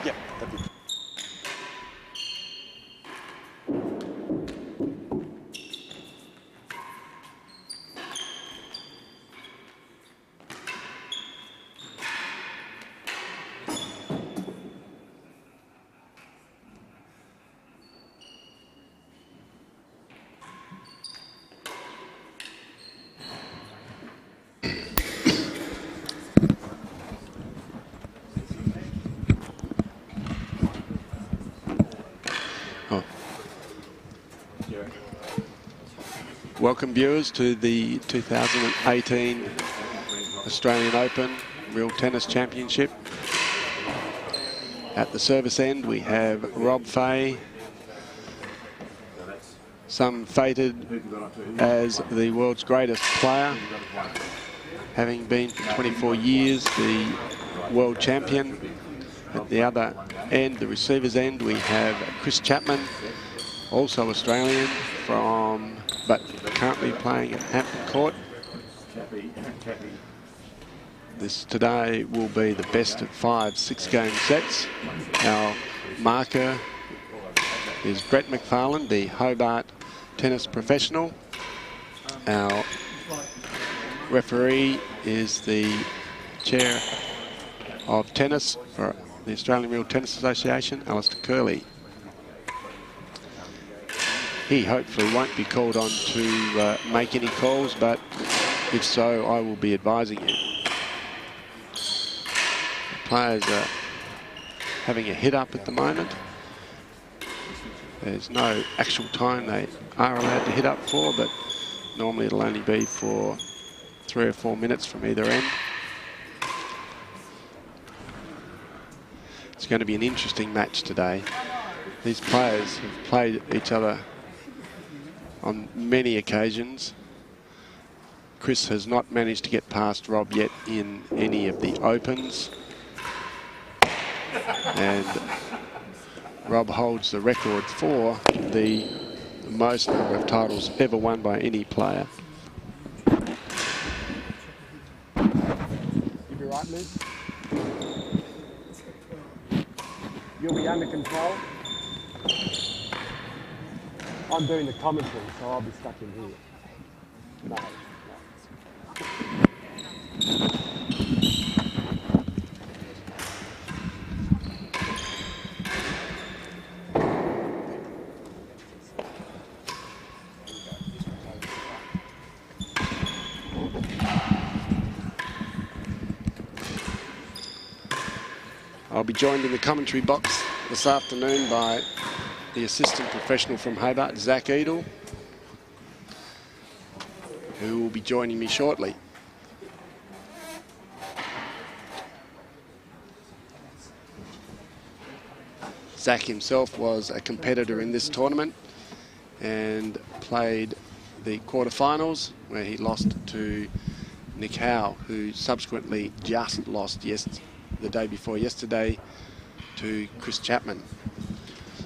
Yeah, that'd be. Welcome viewers to the 2018 Australian Open Real Tennis Championship. At the service end we have Rob Fahey, some fated as the world's greatest player, having been for 24 years the world champion. At the other end, the receiver's end, we have Chris Chapman, also Australian, but currently playing at Hampton Court. This today will be the best of 5 6-game sets. Our marker is Brett McFarlane, the Hobart tennis professional. Our referee is the chair of tennis for the Australian Real Tennis Association, Alistair Curley. He hopefully won't be called on to make any calls, but if so, I will be advising you. The players are having a hit up at the moment. There's no actual time they are allowed to hit up for, but normally it'll only be for 3 or 4 minutes from either end. It's going to be an interesting match today. These players have played each other on many occasions. Chris has not managed to get past Rob yet in any of the Opens. And Rob holds the record for the most number of titles ever won by any player. You'll be right, Liz. You'll be under control. I'm doing the commentary, so I'll be stuck in here. No. I'll be joined in the commentary box this afternoon by the assistant professional from Hobart, Zach Edel, who will be joining me shortly. Zach himself was a competitor in this tournament and played the quarterfinals, where he lost to Nick Howe, who subsequently just lost the day before yesterday to Chris Chapman.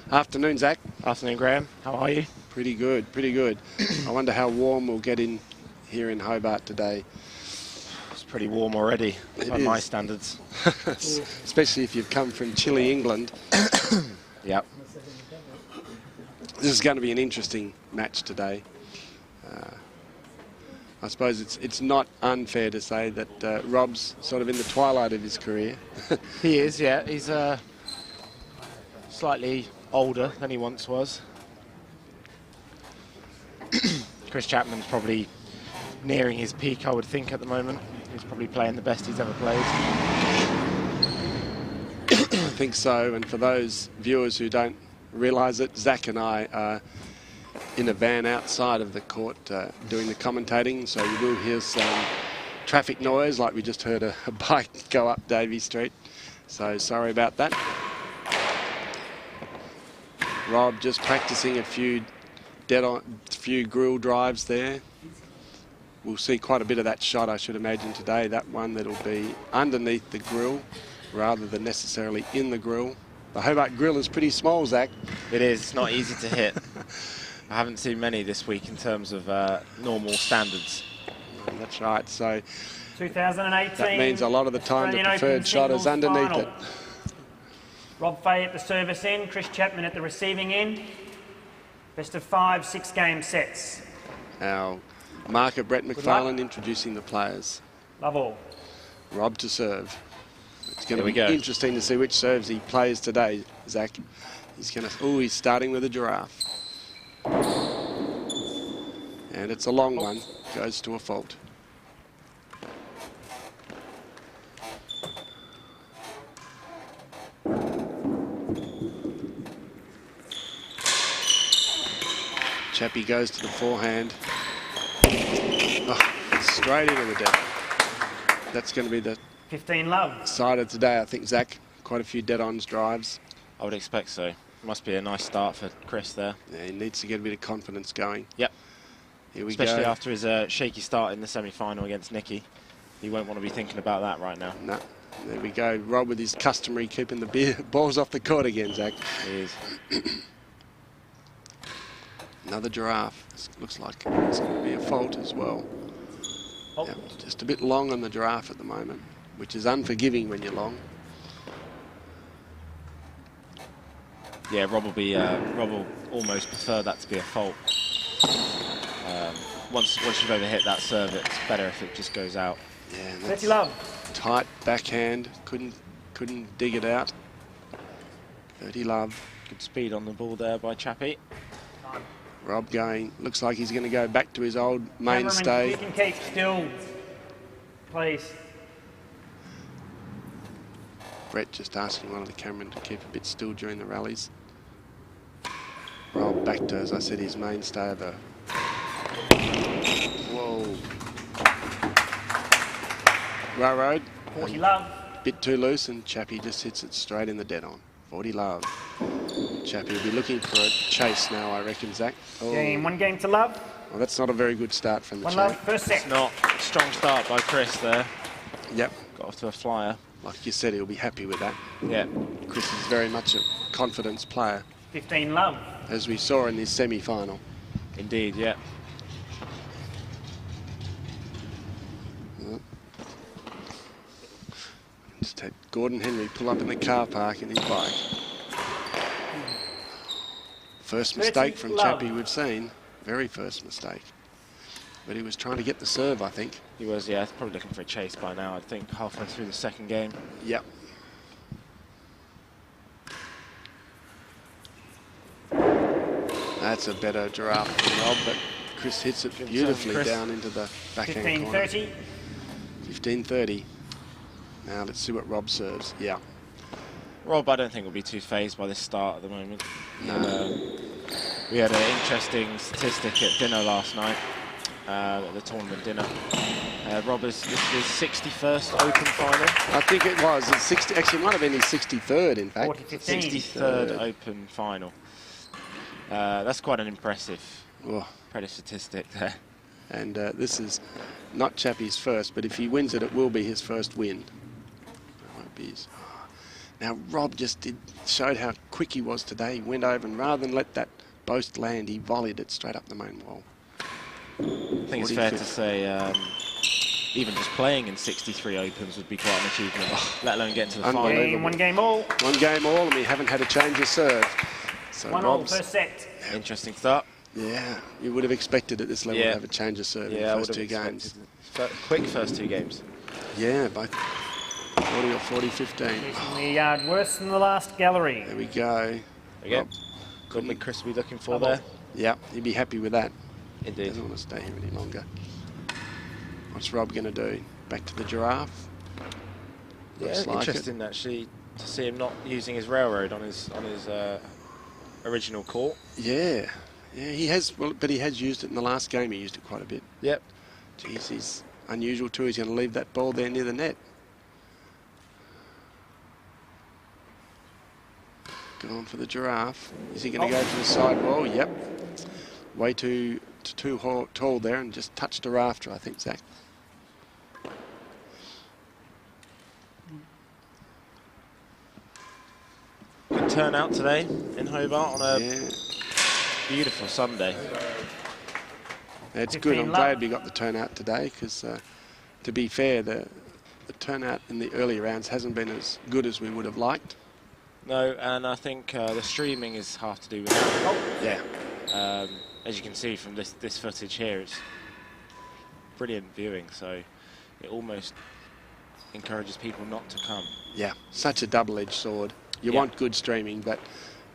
Afternoon, Zach. Afternoon, Graham. How are you? Pretty good, pretty good. I wonder how warm we'll get in here in Hobart today. It's pretty warm already by my standards. Especially if you've come from chilly England. Yep. This is going to be an interesting match today. I suppose it's not unfair to say that Rob's sort of in the twilight of his career. He is, yeah. He's slightly older than he once was. Chris Chapman's probably nearing his peak, I would think, at the moment. He's probably playing the best he's ever played. I think so. And for those viewers who don't realise it, Zach and I are in a van outside of the court doing the commentating, so you will hear some traffic noise, like we just heard a bike go up Davey Street. So sorry about that. Rob just practicing a few grill drives there. We'll see quite a bit of that shot, I should imagine, today. That one that'll be underneath the grill rather than necessarily in the grill. The Hobart grill is pretty small, Zach. It is. It's not easy to hit. I haven't seen many this week in terms of normal standards. That's right. So 2018. that means a lot of the time the preferred shot is underneath it. Rob Fahey at the service end, Chris Chapman at the receiving end. Best of 5 6-game sets. Our marker, Brett McFarlane, introducing the players. Love all. Rob to serve. It's going to be interesting to see which serves he plays today, Zach. He's going to. Oh, he's starting with a giraffe. And it's a long one. Goes to a fault. Chappie goes to the forehand. Oh, straight into the deck. That's going to be the 15 love side of today, I think, Zach. Quite a few dead-ons drives. I would expect so. Must be a nice start for Chris there. Yeah, he needs to get a bit of confidence going. Yep. Here we Especially go. after his shaky start in the semi-final against Nicky. He won't want to be thinking about that right now. No. There we go. Rob with his customary keeping the balls off the court again, Zach. He is. Another giraffe. This looks like it's going to be a fault as well. Oh. Yep, just a bit long on the giraffe at the moment, which is unforgiving when you're long. Yeah, Rob will almost prefer that to be a fault. Once you've overhit that serve, it's better if it just goes out. Yeah, 30 love. Tight backhand. Couldn't dig it out. 30 love. Good speed on the ball there by Chappie. Rob going. Looks like he's going to go back to his old mainstay. You can keep still, please. Brett just asking one of the cameramen to keep a bit still during the rallies. Rob back to, as I said, his mainstay of the. Whoa. Railroad. 40 love. Bit too loose, and Chappie just hits it straight in the dead on. 40 love. Chappie will be looking for a chase now, I reckon, Zach. Oh. Game, 1 game to love. Well, that's not a very good start from the 1 champ. love, first set. It's not. Strong start by Chris there. Yep. Got off to a flyer. Like you said, he'll be happy with that. Yeah. Chris is very much a confidence player, 15 love. as we saw in this semi-final. Indeed, yeah. Just had Gordon Henry pull up in the car park in his bike. First mistake from Chappie we've seen. Very first mistake. But he was trying to get the serve, I think. He was, yeah, probably looking for a chase by now, I think, halfway through the second game. Yep. That's a better giraffe than Rob, but Chris hits it beautifully down into the backhand corner. 15-30. 15-30. Now let's see what Rob serves. Yeah. Rob, I don't think will be too phased by this start at the moment. No. We had an interesting statistic at dinner last night, at the tournament dinner. Rob is his 61st Open final. I think it was. It's 60. Actually, it might have been his 63rd, in fact. 63rd Open final. That's quite an impressive statistic there. And this is not Chappie's first, but if he wins it, it will be his first win. It won't be his. Now, Rob just showed how quick he was today. He went over, and rather than let that boast land, he volleyed it straight up the main wall. I think it's fair to say even just playing in 63 Opens would be quite an achievement, let alone getting to the final. 1 game all. 1 game all, and we haven't had a change of serve. So 1 all, first set. Interesting start. Yeah, you would have expected at this level to have a change of serve in the first 2 games. Quick first 2 games. Yeah, by 40 or 40-15. Using the yard worse than the last gallery. There we go. Again, good big Chris be looking for there. Yeah, he'd be happy with that. Indeed. Doesn't want to stay here any longer. What's Rob going to do? Back to the giraffe. Yeah, Looks like interesting actually to see him not using his railroad on his original court. Yeah, yeah, he has. Well, but he has used it in the last game. He used it quite a bit. Yep. Jeez, he's unusual too. He's going to leave that ball there near the net. Going for the giraffe. Is he going to go to the side wall? Yep. Way too tall there and just touched a rafter, I think, Zach. Good turnout today in Hobart on a Yeah. beautiful Sunday. It's good. I'm glad we got the turnout today because, to be fair, the turnout in the early rounds hasn't been as good as we would have liked. No, and I think the streaming is half to do with that. Yeah. As you can see from this footage here, it's brilliant viewing, so it almost encourages people not to come. Yeah, such a double-edged sword. You want good streaming, but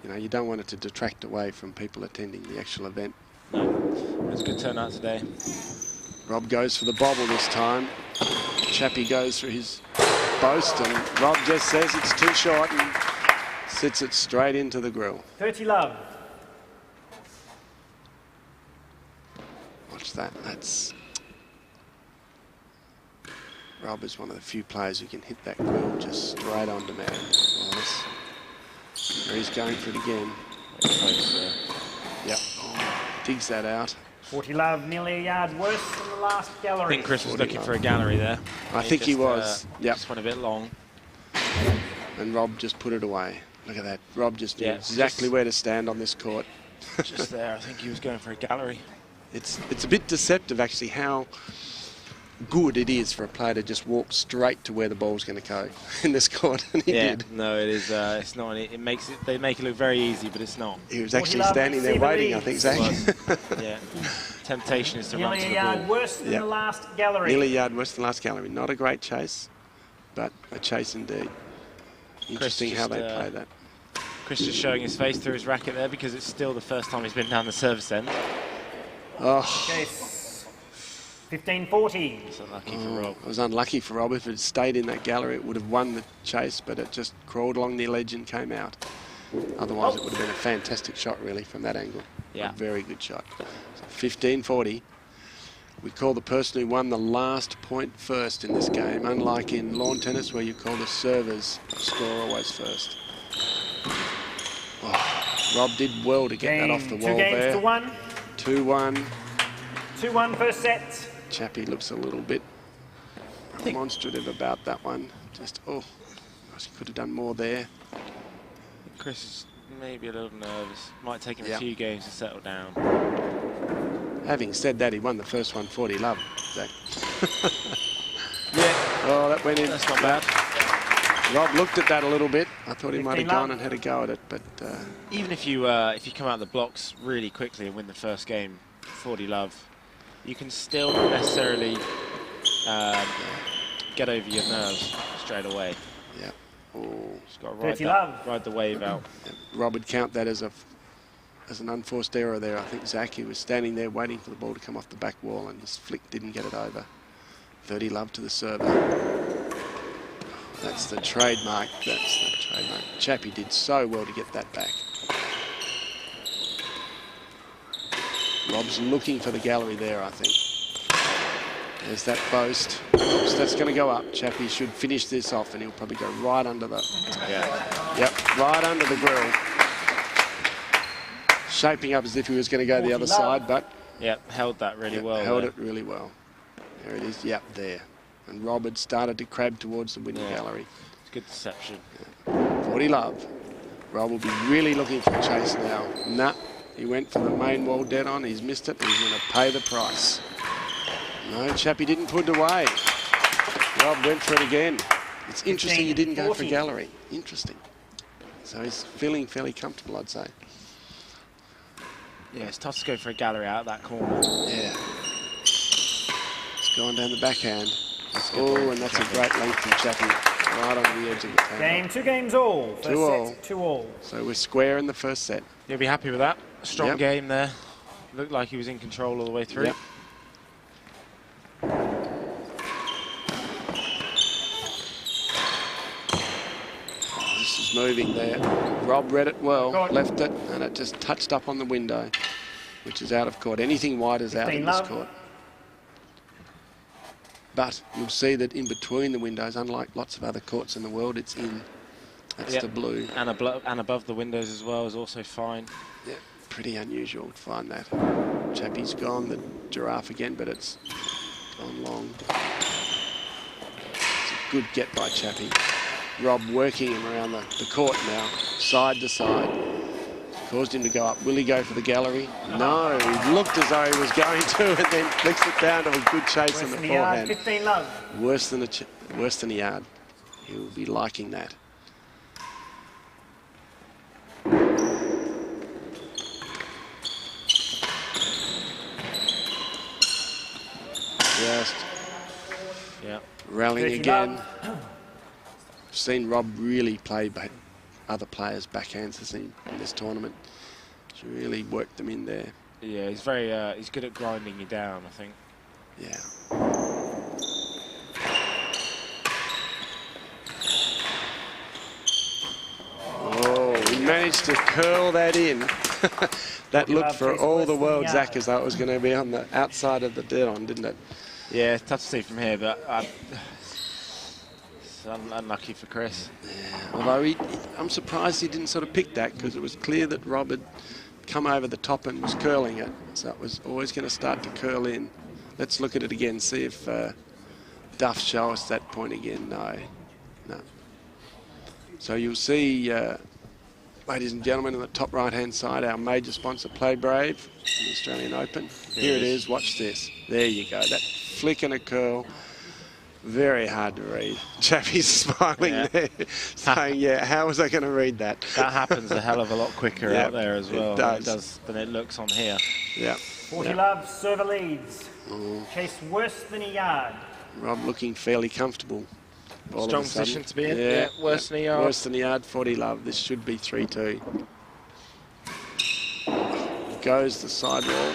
you know you don't want it to detract away from people attending the actual event. No, it's a good turnout today. Rob goes for the bobble this time. Chappie goes for his boast, and Rob just says it's too short and sits it straight into the grill. 30 love. Watch that. That's Rob is one of the few players who can hit that grill just straight onto man. Nice. There he's going for it again. Yep. Oh, digs that out. 40 love, nearly a yard worse than the last gallery. I think Chris was looking for a gallery there. I think he was. Yep. Just went a bit long. And Rob just put it away. Look at that. Rob just knew Yeah, exactly where to stand on this court. Just there, I think he was going for a gallery. It's a bit deceptive actually how good it is for a player to just walk straight to where the ball's going to go in this court, and he did. No, it is. It's not. It makes it. They make it look very easy, but it's not. He was actually standing there waiting, I think, Zach. Yeah. Temptation is to run Nearly to a the yard ball. worse than the last gallery. Nearly a yard worse than the last gallery. Not a great chase, but a chase indeed. Interesting how they play that. Chris just showing his face through his racket there because it's still the first time he's been down the service end. Oh. Chase. 15-40. It's unlucky for Rob. It was unlucky for Rob. If it had stayed in that gallery, it would have won the chase, but it just crawled along the ledge and came out. Otherwise, it would have been a fantastic shot, really, from that angle. Yeah. A very good shot. So 15-40. We call the person who won the last point first in this game, unlike in lawn tennis where you call the server's score always first. Oh, Rob did well to get that off the wall there. 2 games to 1. 2-1. 2-1 first set. Chappie looks a little bit demonstrative about that one. Just, oh, gosh, he could have done more there. Chris is maybe a little nervous. Might take him a few games to settle down. Having said that, he won the first one 40 love, Zach. Yeah. Oh, that went in. That's not bad. Rob looked at that a little bit. I thought he might have gone and had a go at it, but Even if you come out of the blocks really quickly and win the first game, 40 love, you can still not necessarily get over your nerves straight away. Yeah. Oh. Just got to ride the wave out. Yeah. Rob would count that as an unforced error there. I think Zach, he was standing there waiting for the ball to come off the back wall and his flick didn't get it over. 30 love to the server. That's the trademark. That's the trademark. Chappie did so well to get that back. Rob's looking for the gallery there, I think. There's that post. So that's going to go up. Chappie should finish this off and he'll probably go right under the... Yeah. Yep, right under the grill. Shaping up as if he was going to go the other side, but... Yep, held that really well. Held it really well. There it is. Yep, there. And Rob had started to crab towards the winning gallery. It's good deception. 40 love. Rob will be really looking for a chase now. Nah, he went for the main wall dead on. He's missed it. He's going to pay the price. No, Chappie didn't put it away. Rob went for it again. It's interesting he didn't go for gallery. Interesting. So he's feeling fairly comfortable, I'd say. Yeah, it's tough to go for a gallery out of that corner. Yeah. It's gone down the backhand. Oh, and that's a great length from Chappie, right on the edge of the table. Game, 2 games all. First 2-all. set, 2-all. So we're square in the first set. You'll be happy with that. Strong game there. Looked like he was in control all the way through. Yep. moving there. Rob read it well, Court. left it, and it just touched up on the window, which is out of court. Anything wide is out in this court. But you'll see that in between the windows, unlike lots of other courts in the world, it's in. That's the blue. And above the windows as well is also fine. Yeah, pretty unusual to find that. Chappie's gone, the giraffe again, but it's gone long. It's a good get by Chappie. Rob working him around the court now, side to side. Caused him to go up. Will he go for the gallery? No, he looked as though he was going to, and then flicks it down to a good chase in the forehand. 15 love. Worse than a yard. He'll be liking that. Just rallying again. I've seen Rob really play other players' backhands in this tournament. He's really worked them in there. Yeah, he's he's good at grinding you down, I think. Yeah. Oh, he managed to curl that in. That looked for all the world, Zach, as though it was going to be on the outside of the dead-on, didn't it? Yeah, it's tough to see from here, but it's unlucky for Chris. Yeah, although I'm surprised he didn't sort of pick that, because it was clear that Rob had come over the top and was curling it, so it was always going to start to curl in. Let's look at it again, see if Duff show us that point again. No. So you'll see, ladies and gentlemen, on the top right-hand side, our major sponsor, PlayBrave, the Australian Open. Here it is. Watch this. There you go. That flick and a curl. Very hard to read. Chappie's smiling there, saying, yeah, how was I going to read that? That happens a hell of a lot quicker out there as well. It does than it looks on here. Yeah. 40 love, server leads. Chase worse than a yard. Rob looking fairly comfortable. Strong position to be in. Yeah, worse than a yard. Worse than a yard, 40 love. This should be 3-2. Goes the sidewall.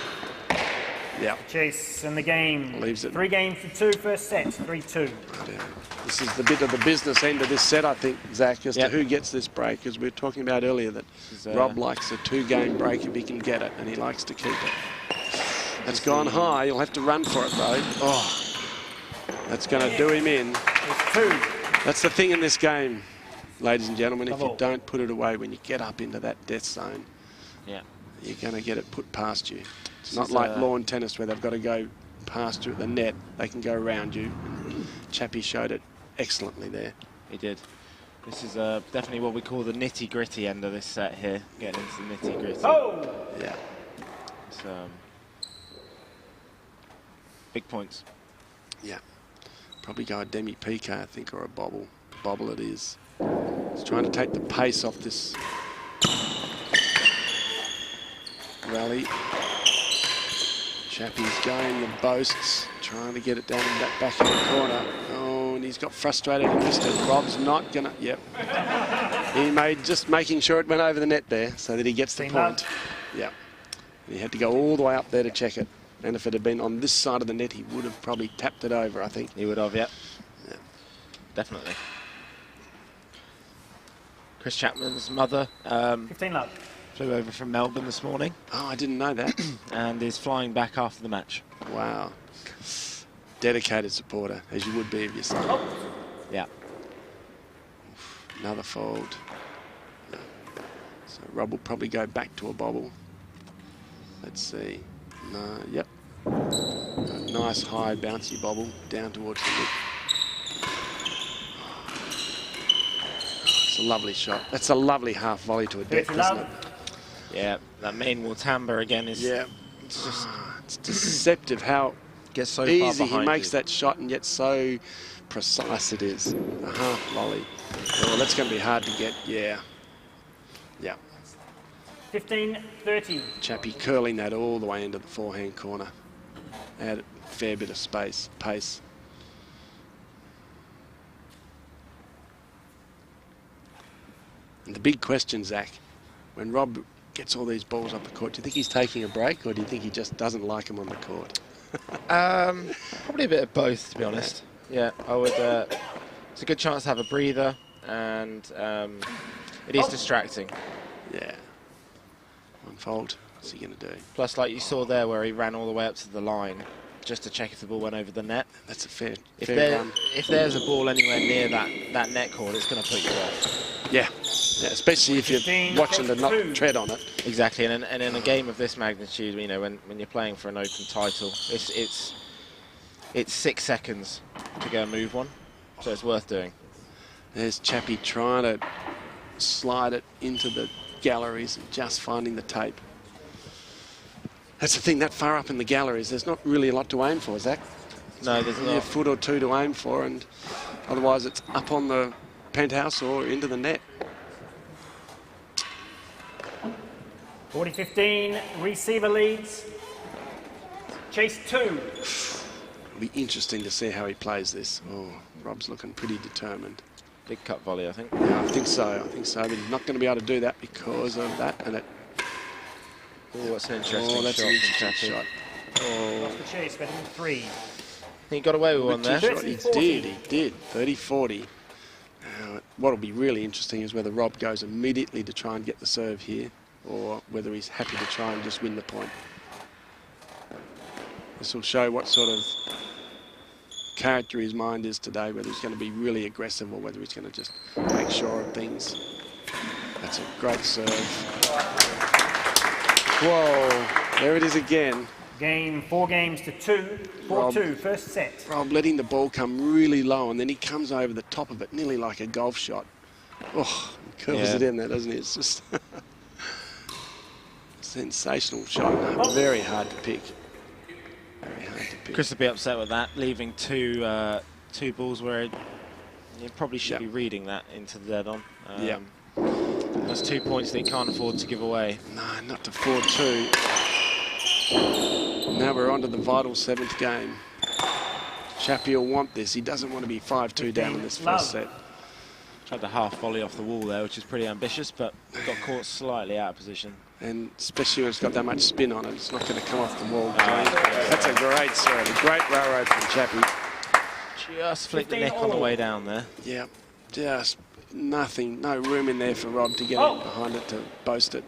Yeah. Chase in the game. Leaves it. 3 games to 2, first set, 3-2. This is the bit of the business end of this set, I think, Zach, as to who gets this break. As we were talking about earlier, that Rob likes a 2-game break if he can get it, and he likes to keep it. That's gone high. You'll have to run for it, though. Oh, that's going to do him in. It's 2. That's the thing in this game, ladies and gentlemen. If you don't put it away when you get up into that death zone, you're going to get it put past you. It's not like lawn tennis where they've got to go past you at the net. They can go around you. Chappie showed it excellently there. He did. This is definitely what we call the nitty-gritty end of this set here. Getting into the nitty-gritty. Oh! Yeah. It's, big points. Yeah. Probably go a demi-pique, I think, or a bobble. Bobble it is. He's trying to take the pace off this rally. Chappie's going the boasts, trying to get it down in that backhand corner. Oh, and he's got frustrated and missed it. Rob's not gonna. Yep. Just making sure it went over the net there, so that he gets the point. Yep. And he had to go all the way up there to check it. And if it had been on this side of the net, he would have probably tapped it over, I think. He would have, yeah. Definitely. Chris Chapman's mother 15 love. flew over from Melbourne this morning. Oh, I didn't know that. And is flying back after the match. Wow. Dedicated supporter, as you would be of your son. Oh. Yeah. Another fold. No. So Rob will probably go back to a bobble. Let's see. No, yep. A nice high bouncy bobble down towards the lip. It's a lovely shot. That's a lovely half volley to a depth, isn't it? Yeah, that main wall timbre again is. Yeah. It's deceptive how gets so easy far he makes that shot, and yet so precise it is. A half volley. Oh, that's going to be hard to get. Yeah. Yeah. 15-30. Chappie curling that all the way into the forehand corner. Add a fair bit of pace. And the big question, Zach, when Rob gets all these balls up the court, do you think he's taking a break, or do you think he just doesn't like them on the court? Probably a bit of both, to be honest. Yeah, I would. It's a good chance to have a breather. and it is distracting. Yeah. One fault. What's he going to do? Plus, like you saw there, where he ran all the way up to the line just to check if the ball went over the net. That's a fair run. If there's a ball anywhere near that net cord, it's going to put you off. Yeah. Yeah, especially if you're watching to not tread on it. Exactly, and in a game of this magnitude, you know, when you're playing for an open title, it's 6 seconds to go and move one, so it's worth doing. There's Chappie trying to slide it into the galleries and just finding the tape. That's the thing, that far up in the galleries, there's not really a lot to aim for, Zach. No, there's not. A foot or two to aim for, and otherwise it's up on the penthouse or into the net. 40-15, receiver leads. Chase 2. It'll be interesting to see how he plays this. Oh, Rob's looking pretty determined. Big cut volley, I think. Yeah, I think so, but he's not going to be able to do that because of that, and it... Oh, that's an interesting that's shot. An interesting shot. Oh. Off the chase, better than 3. He got away with one there. He did. 30-40. What'll be really interesting is whether Rob goes immediately to try and get the serve here, or whether he's happy to try and just win the point. This will show what sort of character his mind is today, whether he's going to be really aggressive or whether he's going to just make sure of things. That's a great serve. Whoa, there it is again. Game 4 games to 2. 4-2, first set. Rob letting the ball come really low, and then he comes over the top of it, nearly like a golf shot. Oh, curls it in there, doesn't he? It's just sensational shot. Very hard to pick. Very hard to pick. Chris would be upset with that, leaving two balls where you probably should be reading that into the dead on. That's 2 points that he can't afford to give away. No, not to 4-2. Now we're on to the vital 7th game. Chappie will want this. He doesn't want to be 5-2 down in this first set. Tried to half volley off the wall there, which is pretty ambitious, but got caught slightly out of position. And especially when it's got that much spin on it, it's not going to come off the wall. That's a great serve, a great railroad from Chappie. Just flicked the neck on the way down there. Yeah, just nothing, no room in there for Rob to get it behind it to boast it.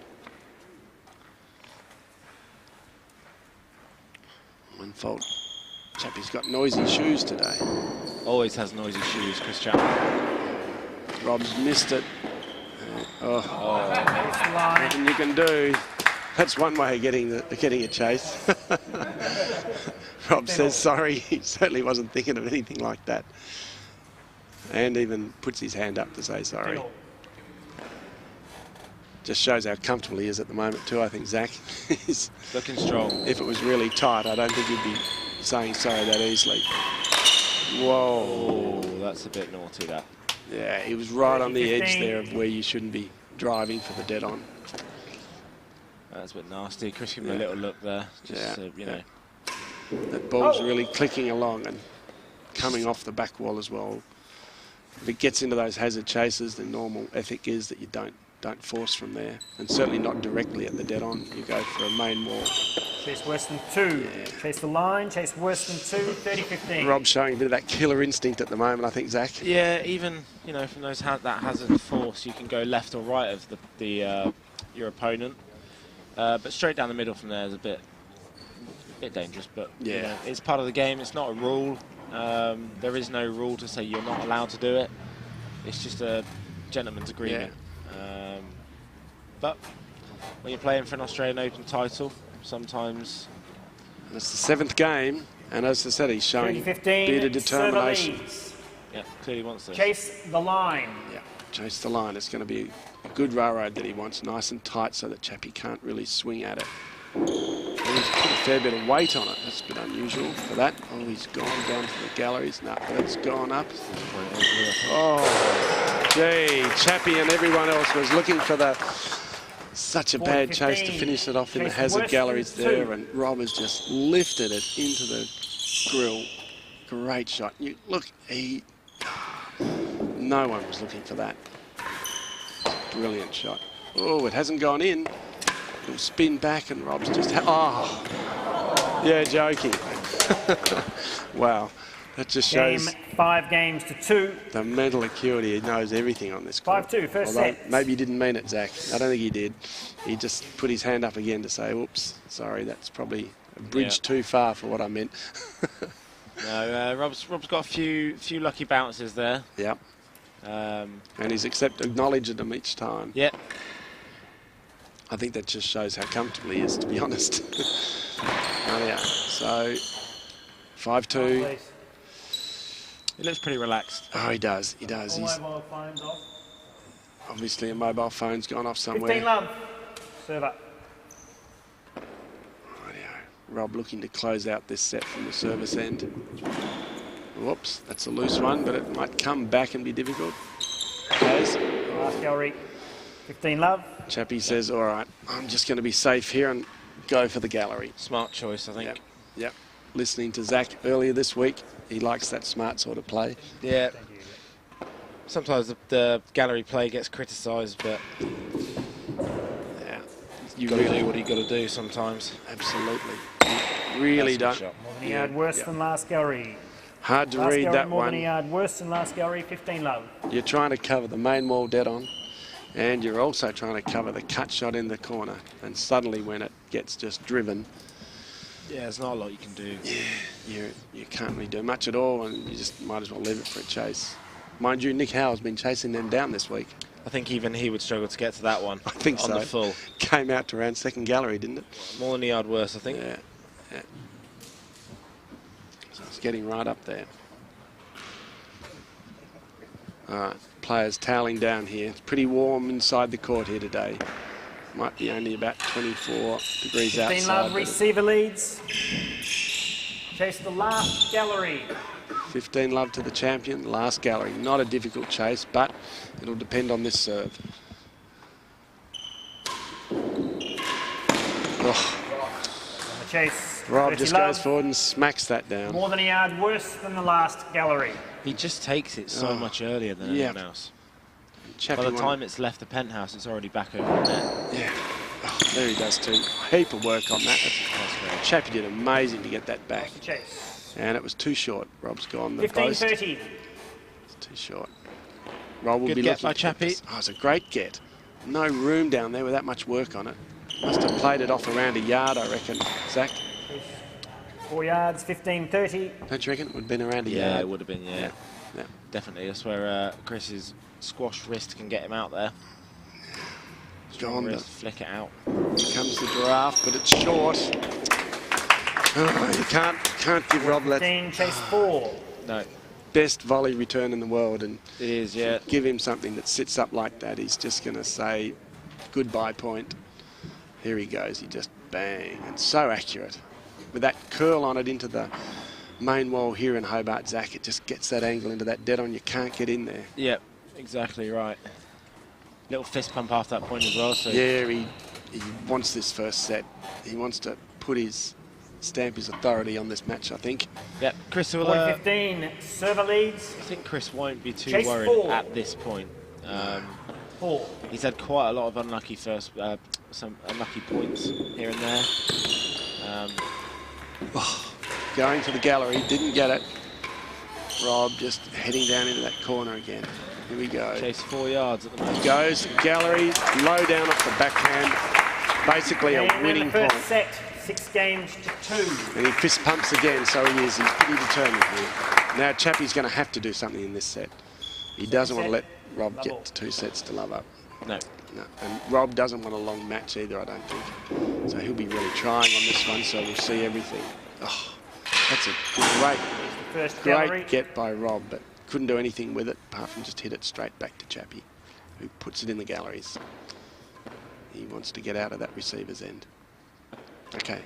One fault. Chappie's got noisy shoes today. Always has noisy shoes, Chris Chapman. Rob's missed it. Nothing you can do. That's one way of getting a chase. Rob says sorry. He certainly wasn't thinking of anything like that. And even puts his hand up to say sorry. Just shows how comfortable he is at the moment too, I think, Zach. He's looking strong. If it was really tight, I don't think he'd be saying sorry that easily. Whoa. Oh, that's a bit naughty, that. Yeah, he was right on the edge there of where you shouldn't be driving for the dead on. That's a bit nasty. Chris gave him a little look there. Just, you know. That ball's really clicking along and coming off the back wall as well. If it gets into those hazard chases, the normal ethic is that you don't force from there, and certainly not directly at the dead on. You go for a main wall. Chase worse than 2. Yeah. Chase the line. Chase worse than 2. 30-15. Rob's showing a bit of that killer instinct at the moment, I think, Zach. Yeah, even from those that hazard force, you can go left or right of your opponent, but straight down the middle from there is a bit dangerous. But it's part of the game. It's not a rule. There is no rule to say you're not allowed to do it. It's just a gentleman's agreement. Yeah. But when you're playing for an Australian Open title, sometimes... And it's the 7th game, and as I said, he's showing a bit of determination. Yeah, clearly wants this. Chase the line. Yeah, chase the line. It's going to be a good railroad that he wants, nice and tight so that Chappie can't really swing at it. And he's put a fair bit of weight on it. That's a bit unusual for that. Oh, he's gone down to the galleries. No, but it's gone up. Oh, gee, Chappie and everyone else was looking for such a bad chase to finish it off in the hazard galleries there, and Rob has just lifted it into the grill. Great shot. Look, no one was looking for that. Brilliant shot. Oh, it hasn't gone in. It'll spin back, and Rob's just... yeah, joking. Wow. That just shows 5 games to 2. The mental acuity, he knows everything on this court. 5-2, first Although set. maybe he didn't mean it, Zach. I don't think he did. He just put his hand up again to say, "Oops, sorry, that's probably a bridge too far for what I meant." No, Rob's got a few lucky bounces there. Yep. And he's acknowledged them each time. Yep. I think that just shows how comfortable he is, to be honest. Oh, yeah. So, 5-2. He looks pretty relaxed. Oh, he does. He does. He's Mobile phones off. obviously a mobile phone's gone off somewhere. 15 love. Serve up. Rightio. Rob looking to close out this set from the service end. Whoops, that's a loose one, but it might come back and be difficult. Has. Last gallery. 15 love. Chappie says, all right, I'm just going to be safe here and go for the gallery. Smart choice, I think. Yep. Yep. Listening to Zach earlier this week, he likes that smart sort of play. Yeah. Sometimes the gallery play gets criticised, but yeah, you got to do what you got to do sometimes. Absolutely. You really don't. More than a yard worse than last gallery. Hard to Last read gallery, that more than a one. yard worse than last gallery. 15 love. You're trying to cover the main wall dead on, and you're also trying to cover the cut shot in the corner. And suddenly, when it gets just driven, Yeah, there's not a lot you can do. yeah, you can't really do much at all, and you just might as well leave it for a chase. Mind you, Nick Howe's been chasing them down this week. I think even he would struggle to get to that one. I think on so. the full. Came out to around second gallery, didn't it? More than a yard worse, I think. Yeah. Yeah. So it's getting right up there. All right, players toweling down here. It's pretty warm inside the court here today. Might be only about 24 degrees 15 outside. love. but Receiver leads. Chase the last gallery. 15 love to the champion, last gallery. Not a difficult chase, but it'll depend on this serve. Oh, The chase. Rob 30 just love. goes forward and smacks that down. More than a yard worse than the last gallery. He just takes it so much earlier than anyone else. Chappie By the won. time it's left the penthouse, it's already back over the net. Yeah. Oh, there he does too. Heap of work on that. That's great. Chappie did amazing to get that back. The chase. And it was too short. Rob's gone the 15 post. 30. It's too short. Rob will Good be get looking by to get Chappie. this. Oh, it's a great get. No room down there with that much work on it. Must have played it off around a yard, I reckon. Zach, 4 yards. 15 30. don't you reckon it would have been around a Yeah, yard? it would have been, yeah. Yeah. Definitely. That's where Chris's squash wrist can get him out there. Gone. Wrist, flick it out. Here comes the draft, but it's short. Oh, you can't give Rob that 15 chase 4. No, best volley return in the world and it is, yeah. give him something that sits up like that. He's just going to say goodbye point. Here he goes. He just bang. And so accurate. With that curl on it into the main wall here in Hobart, Zach, it just gets that angle into that dead on. You can't get in there. Yep, exactly right. Little fist pump after that point as well. So Yeah, he wants this first set. He wants to stamp his authority on this match, I think. Yep, Chris will. 15 server leads. I think Chris won't be too Chase worried 4. at this point. 4. He's had quite a lot of unlucky some unlucky points here and there. Going for the gallery, didn't get it. Rob just heading down into that corner again. Here we go. Chase 4 yards at the moment. Goes, gallery, low down off the backhand. Basically a winning the first point. set. 6 games to 2. And he fist pumps again, so he's pretty determined here. Now Chappie's going to have to do something in this set. He doesn't want to let Rob get to 2 sets to love up. No. No. And Rob doesn't want a long match either, I don't think. So he'll be really trying on this one, so we'll see everything. Oh, that's a great, First gallery. great get by Rob, but couldn't do anything with it apart from just hit it straight back to Chappie, who puts it in the galleries. He wants to get out of that receiver's end. Okay.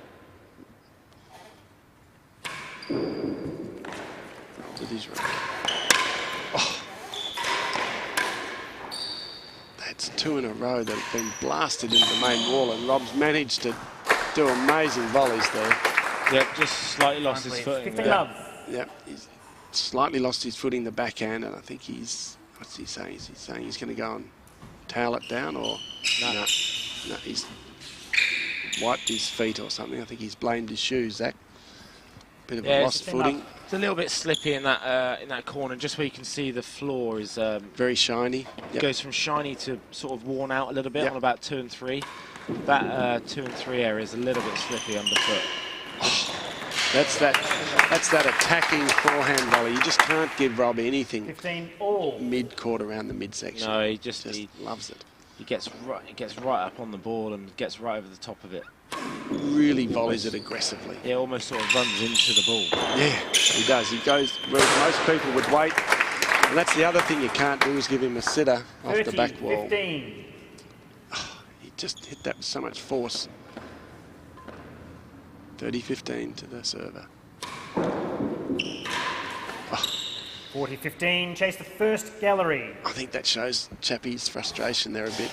With his rack. Oh. That's 2 in a row that have been blasted into the main wall, and Rob's managed to do amazing volleys there. Yep, just slightly lost his footing 15 there. love. Yep, he's slightly lost his footing the backhand, and I think what's he saying? Is he saying he's going to go and towel it down, or no, he's wiped his feet or something. I think he's blamed his shoes, Zach. Bit of a lost footing. It's a little bit slippy in that corner, just where you can see the floor is very shiny. It goes from shiny to sort of worn out a little bit on about 2 and 3. That 2 and 3 area is a little bit slippy underfoot. That's that attacking forehand volley. You just can't give Rob anything 15 all. mid-court around the midsection. No, he loves it. He gets right up on the ball and gets right over the top of it. Really volleys it aggressively. Yeah, almost sort of runs into the ball. Yeah, he does. He goes where most people would wait. And that's the other thing you can't do, is give him a sitter off the back wall. 15. Oh, he just hit that with so much force. 30-15 to the server. 40-15, chase the first gallery. I think that shows Chappie's frustration there a bit.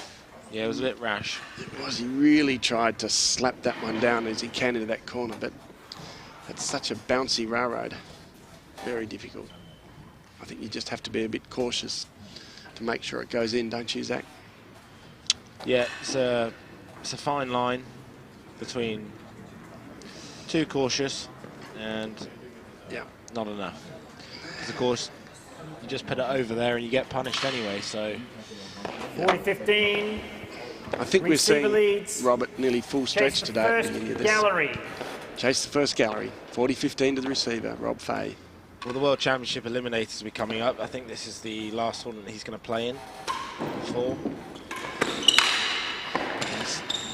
Yeah, it was a bit rash. It was. He really tried to slap that one down as he can into that corner, but that's such a bouncy railroad. Very difficult. I think you just have to be a bit cautious to make sure it goes in, don't you, Zach? Yeah, it's a fine line between too cautious and not enough. Because of course, you just put it over there and you get punished anyway, so... 40-15. I think we're seeing leads. Robert nearly full stretch today at the beginning of this. Gallery. Chase the first gallery. 40-15 to the receiver, Rob Fahey. Well, the World Championship Eliminators will be coming up. I think this is the last tournament he's going to play in before.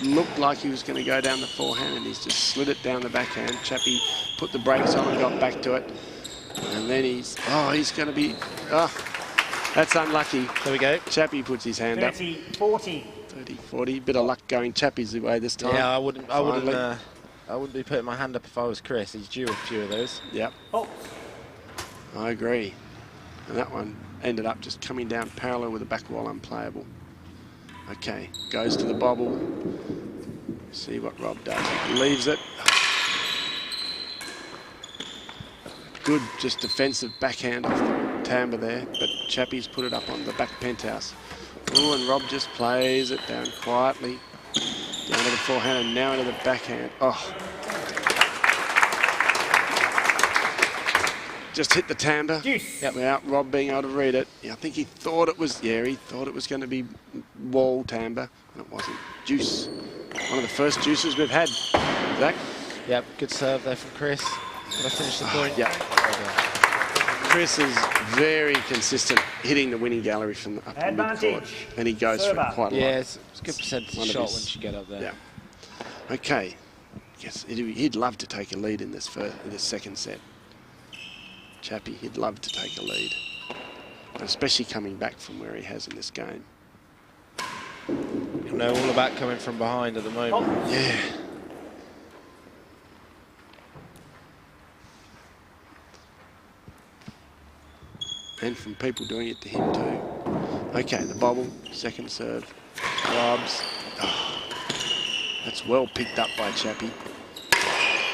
Looked like he was going to go down the forehand, and he's just slid it down the backhand. Chappie put the brakes on and got back to it. And then he's going to be... that's unlucky. There we go. Chappie puts his hand 30-40. up. 30-40. Bit of luck going Chappie's way this time. Yeah, I wouldn't be putting my hand up if I was Chris. He's due a few of those. Yep. Oh. I agree. And that one ended up just coming down parallel with the back wall, unplayable. Okay, goes to the bobble. See what Rob does. Leaves it. Good, just defensive backhand off the timbre there, but Chappie's put it up on the back penthouse. Oh, and Rob just plays it down quietly. Down to the forehand and now into the backhand. Oh. Just hit the timbre without Rob being able to read it. Yeah, I think he thought it was, he thought it was going to be wall timbre, and it wasn't. Juice. One of the first juices we've had. Zach? Yep, good serve there from Chris. Did I finish the point? Yeah. Chris is very consistent hitting the winning gallery from the upper mid-court, and he goes for it quite a lot. Yeah, it's a good percentage shot once you get up there. Yeah. Okay. Yes, he'd love to take a lead in this second set. Chappie, he'd love to take a lead, but especially coming back from where he has in this game. You know all about coming from behind at the moment. Oh. Yeah. And from people doing it to him too. Okay, the bobble, second serve, Rob's. Oh, that's well picked up by Chappie.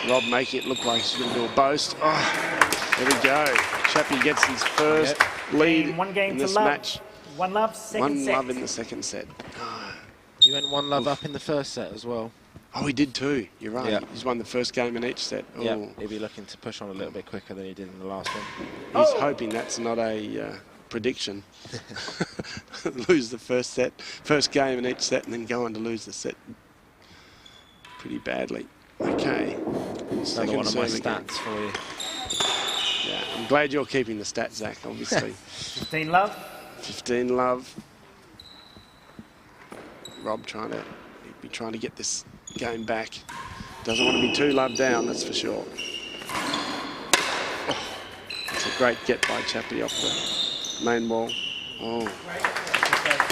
Rob making it look like he's going to do a boast. Oh, there we go. Chappie gets his first lead in this match. One love, second set. 1 love in the second set. He went 1 love up in the first set as well. Oh, he did too. You're right. Yeah. He's won the first game in each set. Oh. Yeah, he'll be looking to push on a little bit quicker than he did in the last one. He's hoping that's not a prediction. Lose the first game in each set, and then go on to lose the set pretty badly. Okay. Another one of my stats for you. Yeah, I'm glad you're keeping the stats, Zach, obviously. 15 love. 15 love. Rob be trying to get this game back. Doesn't want to be 2 love down, that's for sure. Oh, that's a great get by Chappie off the main wall. Oh,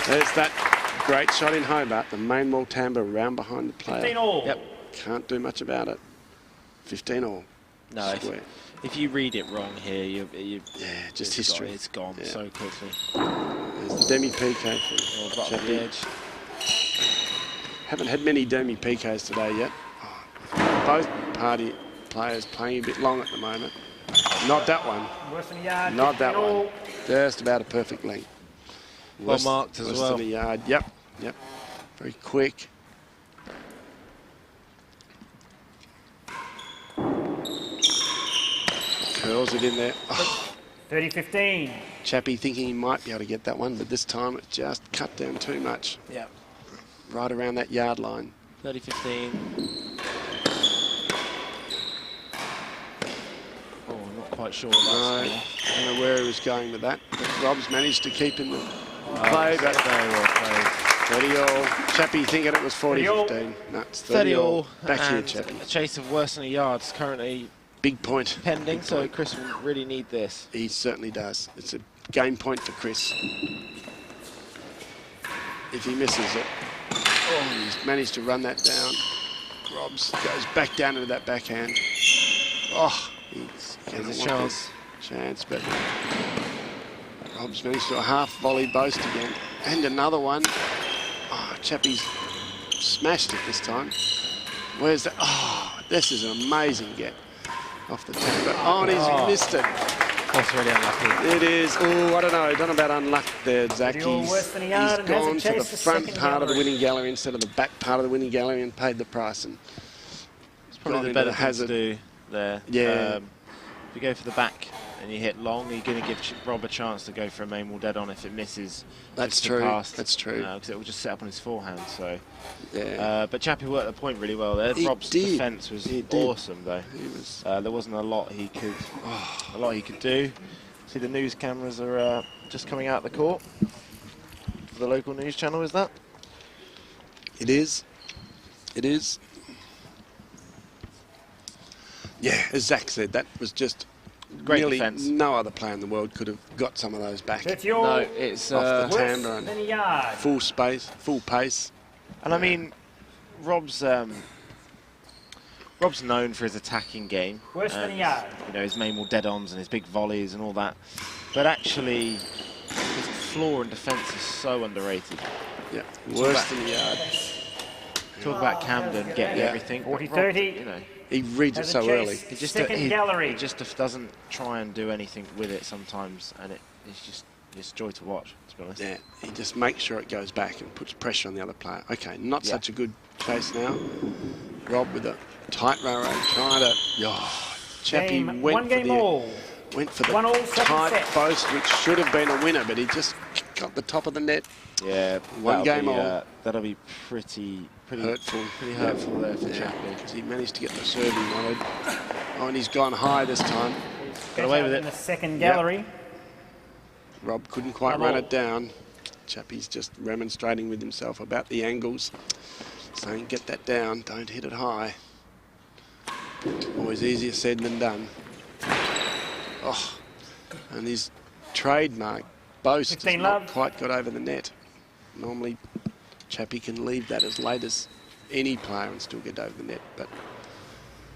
there's that great shot in Hobart. The main wall timbre round behind the player. 15 all. Yep. Can't do much about it. 15 all. No, if you read it wrong here, you just history. It's gone so quickly. There's the demi-PK for Chappie. The edge. Haven't had many demi-PKs today yet. Oh, both party players playing a bit long at the moment. Not that one. Worse than a yard. Not that one. Just about a perfect length. Well marked as well. Worse than a yard. Yep. Very quick. Curls it in there. Oh. 30-15. Chappie thinking he might be able to get that one, but this time it just cut down too much. Yeah. Right around that yard line. 30-15. Oh, I'm not quite sure. No, I don't know where he was going with that. But Rob's managed to keep in the play, but very well played. 30 all. Chappie thinking it was 40-15. No, it's 30 all. Back here, Chappie. A chase of worse than a yard's currently Big point. pending, Big so point. Chris will really need this. He certainly does. It's a game point for Chris. If he misses it. Oh, he's managed to run that down. Robs goes back down into that backhand. Oh, he's going There's to a want chance. this chance, but Robs managed to a half volley boast again. And another one. Oh, Chappie's smashed it this time. Where's that? Oh, this is an amazing get off the tap. But, oh, and he's missed it. That's really unlucky. It is. Oh, I don't know about unluck there, Zach. Pretty all worse than a yard He's and hasn't gone to the chased the front second part of the gallery. winning gallery instead of the back part of the winning gallery and paid the price. And It's probably gone the into better the thing hazard. to do there. Yeah. If you go for the back and you hit long, you're going to give Rob a chance to go for a main wall dead on if it misses. That's just to true. pass, That's true. Because it will just set up on his forehand. So, Yeah. but Chappie worked the point really well there. He Rob's did. defence was He did. awesome though. He was. There wasn't a lot he could do. See, the news cameras are just coming out of the court. For the local news channel, is that? It is. It is. Yeah, as Zach said, that was just Great nearly defence. no other player in the world could have got some of those back. 30 all. No, it's Off the worse timbre than and a yard. full space, full pace. and I mean, Rob's known for his attacking game. Worse than a and, yard. You know, his main wall dead-ons and his big volleys and all that. But actually, his floor and defence is so underrated. Yeah, worse than a yard. Talk about Camden getting Yeah. everything. but 40-30. Rob, you know, He reads it Has a so chase. early. he just Second gallery. He just doesn't try and do anything with it sometimes, and it's a joy to watch, to be honest. Yeah, he just makes sure it goes back and puts pressure on the other player. Okay, not Yeah. such a good chase now. Rob with a tight railroad trying to. Oh, Chappie Game, went one for game the all. went for the 1 all, second tight set. post, which should have been a winner, but he just got the top of the net. Yeah, One game all. that'll be pretty Hurtful. pretty hurtful there for Yeah, Chappie. because he managed to get the serve he wanted. Oh, and he's gone high this time. Got away with In it. the second gallery. Rob couldn't quite One run all. it down. Chappie's just remonstrating with himself about the angles, saying, get that down, don't hit it high. Always easier said than done. Oh, and his trademark boast has 15 not love. quite got over the net. Normally, Chappie can leave that as late as any player and still get over the net, but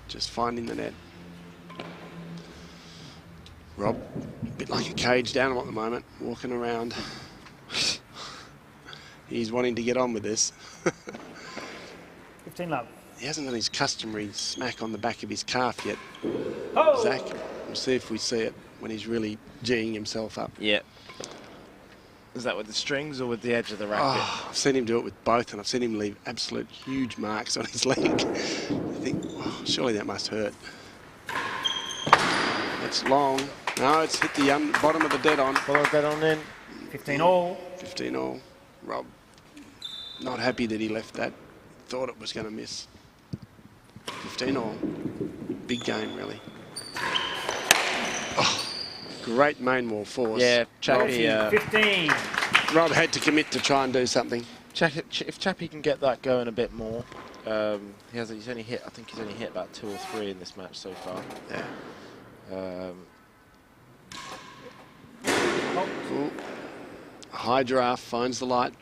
just finding the net. Rob, a bit like a caged animal at the moment, walking around. He's wanting to get on with this. 15 love. He hasn't done his customary smack on the back of his calf yet, Oh! Zach. We'll see if we see it when he's really G'ing himself up. Yeah. Is that with the strings or with the edge of the racket? Oh, I've seen him do it with both, and I've seen him leave absolute huge marks on his leg. I think, oh, surely that must hurt. It's long. No, it's hit the bottom of the dead on. Follow dead on in. 15 all. 15 all. Rob, not happy that he left that. Thought it was going to miss. 15 all. Big game, really. Oh, great main wall force. Yeah, Chappie. 15. Rob had to commit to try and do something. If Chappie can get that going a bit more, he's only hit. I think he's only hit about 2 or 3 in this match so far. Yeah. Ooh. High draft finds the light.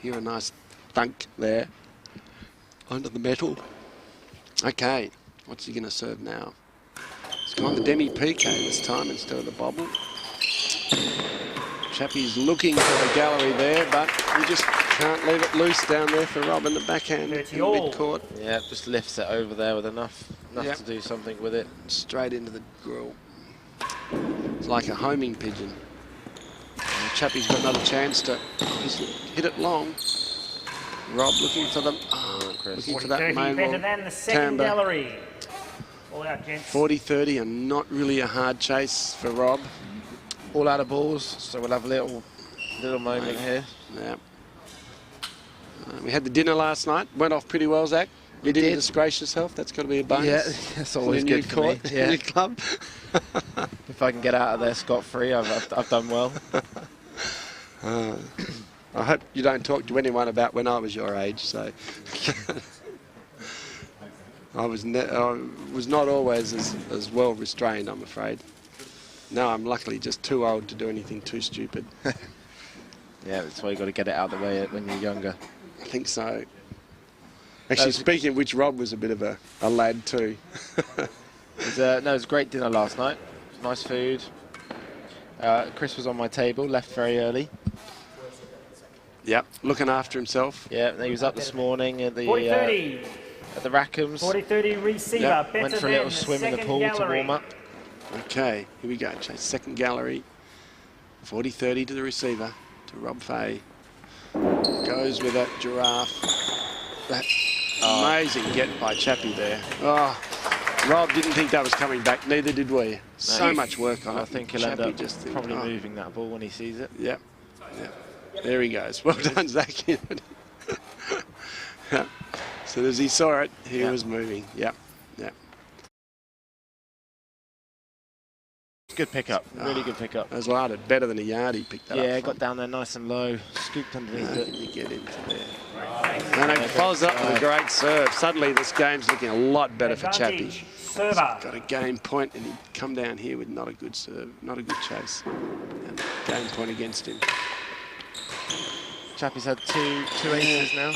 Hear a nice thunk there under the metal. Okay, what's he going to serve now? He's gone the demi-pique this time instead of the bobble. Chappie's looking for the gallery there, but he just can't leave it loose down there for Rob in the backhand in 30 all. mid-court. Yeah, just lifts it over there with enough Yep. to do something with it. Straight into the grill. It's like a homing pigeon. And Chappie's got another chance to hit it long. Rob looking for them. Oh, Chris. looking for that 40-30, main better wall than the second camber. gallery. All out, gents. 40-30 and not really a hard chase for Rob. All out of balls, so we'll have a little moment here. Yeah. We had the dinner last night. Went off pretty well, Zach. You didn't disgrace yourself. That's got to be a bonus. Yeah, that's always good for me. Yeah. New club. If I can get out of there scot-free, I've done well. I hope you don't talk to anyone about when I was your age. So I was not always as well restrained, I'm afraid. No, I'm luckily just too old to do anything too stupid. Yeah, that's why you got to get it out of the way when you're younger. I think so. Actually, speaking of which, Rob was a bit of a lad too. It was a great dinner last night. Nice food. Chris was on my table, left very early. Yep, looking after himself. Yeah, he was up this morning at the 40-30. At the Rackhams. 40-30 receiver. Yep. Better Went for a little swim in the pool to warm up. Okay, here we go. Chase second gallery. 40-30 to the receiver, to Rob Fahey. Goes with that giraffe. That amazing get by Chappie there. Oh, Rob didn't think that was coming back, neither did we. So much work on it. I think he'll end up probably moving that ball when he sees it. Yep. Yep. There he goes. Well done, Zach. Yep. As soon as he saw it, he was moving. Yep. Yep. Good pickup. Really good pickup. That was lighted better than a yard. He picked that up. Yeah, got down there nice and low, scooped underneath it. You get into there. And it follows up with a great serve. Suddenly, this game's looking a lot better for Chappie. Server. Got a game point, and he'd come down here with not a good serve, not a good chase. And game point against him. Chappie's had two aces now.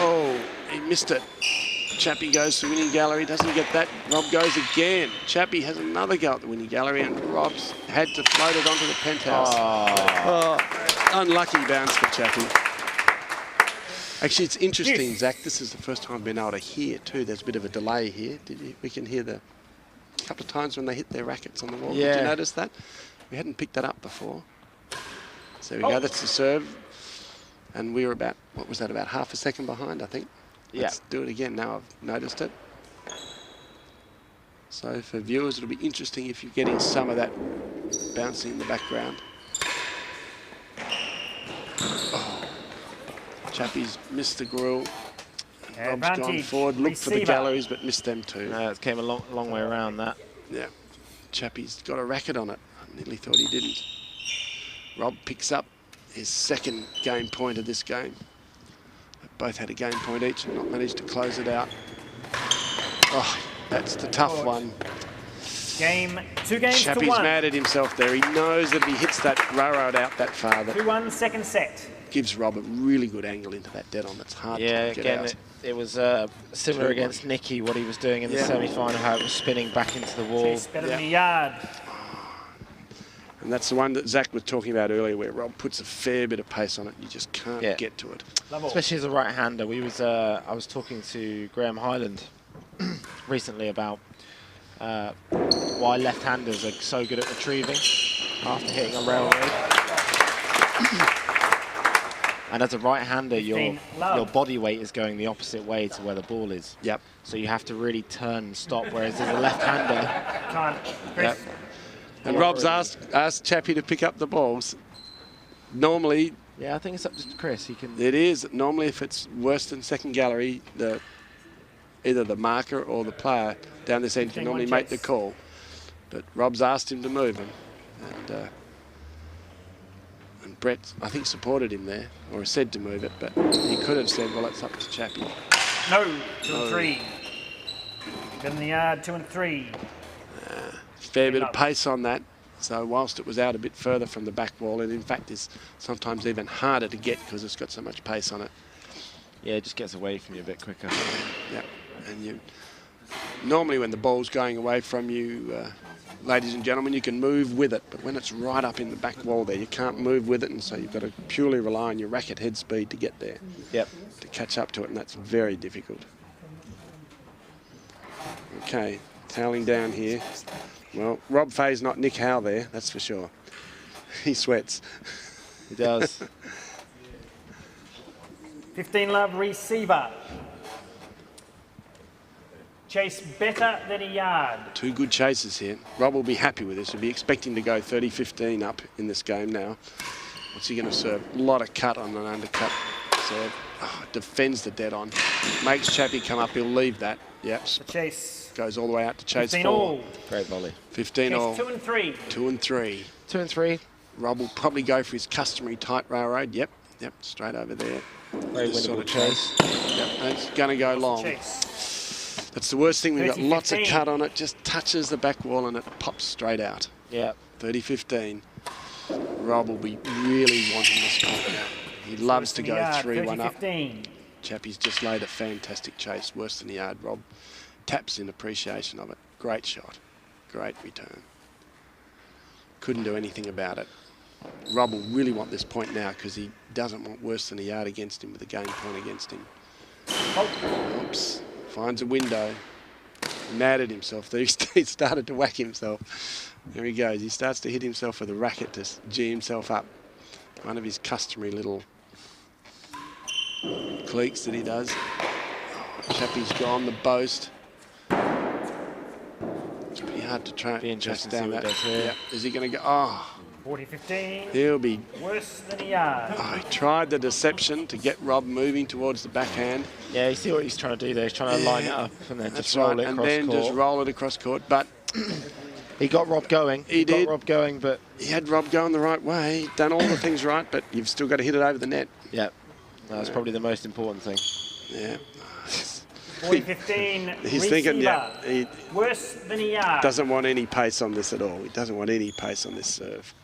Oh, he missed it. Chappie goes to winning gallery, doesn't get that. Rob goes again. Chappie has another go at the winning gallery, and Rob's had to float it onto the penthouse. Oh, unlucky bounce for Chappie. Actually, it's interesting, Zach. This is the first time I've been able to hear too. There's a bit of a delay here. We can hear a couple of times when they hit their rackets on the wall. Yeah. Did you notice that? We hadn't picked that up before. So there we go. That's the serve. And we were about, what was that, about half a second behind, I think. Let's do it again now I've noticed it. So for viewers, it'll be interesting if you're getting some of that bouncing in the background. Oh. Chappie's missed the grill. Rob's gone forward, looked for the galleries, but missed them too. It came a long way around that. Yeah. Chappie's got a racket on it. I nearly thought he didn't. Rob picks up his second game point of this game. They both had a game point each and not managed to close it out. Oh, that's the tough one. 2 games to 1. Chappie's mad at himself there. He knows that if he hits that railroad out that far, that 2-1 second set. gives Rob a really good angle into that dead on. That's hard to get again, out. it was similar against Nicky, what he was doing in the semi-final, how it was spinning back into the wall. It's better than a yard. And that's the one that Zach was talking about earlier, where Rob puts a fair bit of pace on it. You just can't get to it. Especially as a right-hander. I was talking to Graham Highland recently about why left-handers are so good at retrieving after hitting a railroad. And as a right-hander, your body weight is going the opposite way to where the ball is. Yep. So you have to really turn and stop, whereas as a left-hander... Can't. And Rob's asked Chappie to pick up the balls. Normally... Yeah, I think it's up to Chris. He can... It is. Normally, if it's worse than second gallery, either the marker or the player down this end can normally make the call. But Rob's asked him to move him. And Brett, I think, supported him there, or said to move it, but he could have said, well, it's up to Chappie. No, 2 and 3. Better than the yard, 2 and 3. Fair bit of pace on that. So whilst it was out a bit further from the back wall, and in fact is sometimes even harder to get because it's got so much pace on it. Yeah, it just gets away from you a bit quicker. Yeah, and normally when the ball's going away from you, ladies and gentlemen, you can move with it, but when it's right up in the back wall there, you can't move with it, and so you've got to purely rely on your racket head speed to get there. Yep. To catch up to it, and that's very difficult. Okay, toweling down here. Well, Rob Fahey's not Nick Howe there, that's for sure. He sweats. He does. 15 love receiver. Chase better than a yard. 2 good chases here. Rob will be happy with this. He'll be expecting to go 30-15 up in this game now. What's he going to serve? A lot of cut on an undercut serve. Oh, defends the dead on. Makes Chappie come up. He'll leave that. Yep. The chase. Goes all the way out to chase 15 4. all. Great volley. 15 all. 2 and 3. 2 and 3. 2 and 3. Rob will probably go for his customary tight railroad. Yep. Straight over there. Very This winnable sort of chase. Yep. It's going to go long. Chase. That's the worst thing. We've got 30-15. lots of cut on it. Just touches the back wall and it pops straight out. Yeah. 30-15. Rob will be really wanting this point now. He loves to go 3-1 up. 30-15. Chappie's just laid a fantastic chase, worse than the yard. Rob taps in appreciation of it. Great shot. Great return. Couldn't do anything about it. Rob will really want this point now because he doesn't want worse than a yard against him with a game point against him. Oops. Finds a window. Mad at himself. He started to whack himself. There he goes. He starts to hit himself with a racket to G himself up. One of his customary little cleeks that he does. Chappie's gone, the boast. It's pretty hard to try and chase down that. Yeah. Is he going to go? Oh. 40-15. He'll be Worse than a yard. Oh, he tried the deception to get Rob moving towards the backhand. Yeah, you see what he's trying to do there. He's trying to line it up and then just roll it across court. And then just roll it across court. But he got Rob going. He did. Got Rob going, but he had Rob going the right way. He'd done all the things right, but you've still got to hit it over the net. Yeah, that's probably the most important thing. Yeah. 40-15. He's thinking, yeah. He worse than a yard. doesn't want any pace on this at all. He doesn't want any pace on this serve.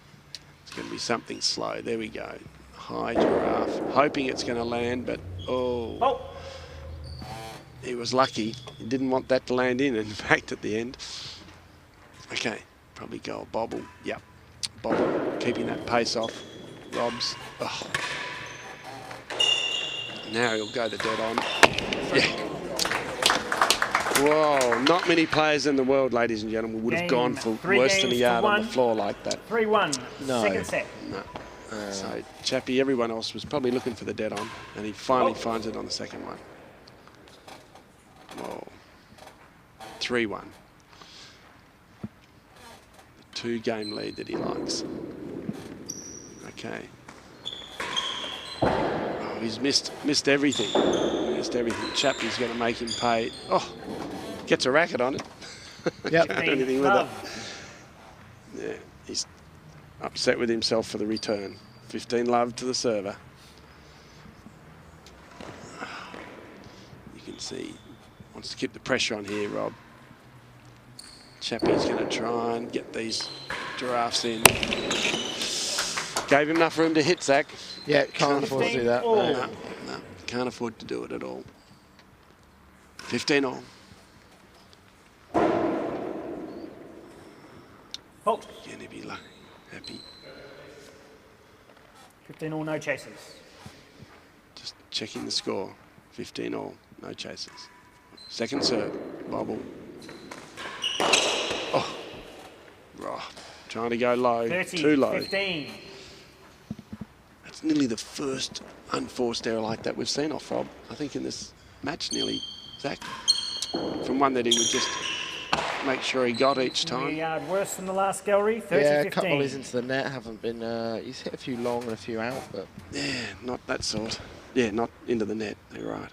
It's going to be something slow. There we go. High giraffe. Hoping it's going to land, but oh. He was lucky. He didn't want that to land in fact, at the end. Okay, probably go a bobble. Yep, bobble. Keeping that pace off. Rob's. Oh. Now he'll go the dead on. Yeah. Whoa, not many players in the world, ladies and gentlemen, would have gone for worse than a yard on the floor like that. 3-1, no. Second set. No. So Chappie, everyone else was probably looking for the dead on, and he finally finds it on the second one. Whoa. 3-1. The 2-game lead that he likes. Okay. Oh, he's missed everything. Missed everything. Chappie's going to make him pay. Oh, gets a racket on it. Yep. Can't do anything with it. Yeah, he's upset with himself for the return. 15 love to the server. You can see, wants to keep the pressure on here, Rob. Chappie's going to try and get these giraffes in. Gave him enough room to hit, Zach. Yeah, can't afford to do that. No, can't afford to do it at all. 15 all. Oh. Can he be lucky? Happy? 15 all, no chases. Just checking the score. 15 all, no chases. Second serve, bobble. Oh, trying to go low, 30, too low. 15. That's nearly the first unforced error like that we've seen off Rob, I think, in this match, nearly, Zach. From one that he would just make sure he got each time. 1 yard worse than the last gallery, 30-15. Yeah, a couple volleys into the net haven't been, he's hit a few long and a few out, but... Yeah, not that sort. Yeah, not into the net, you're right.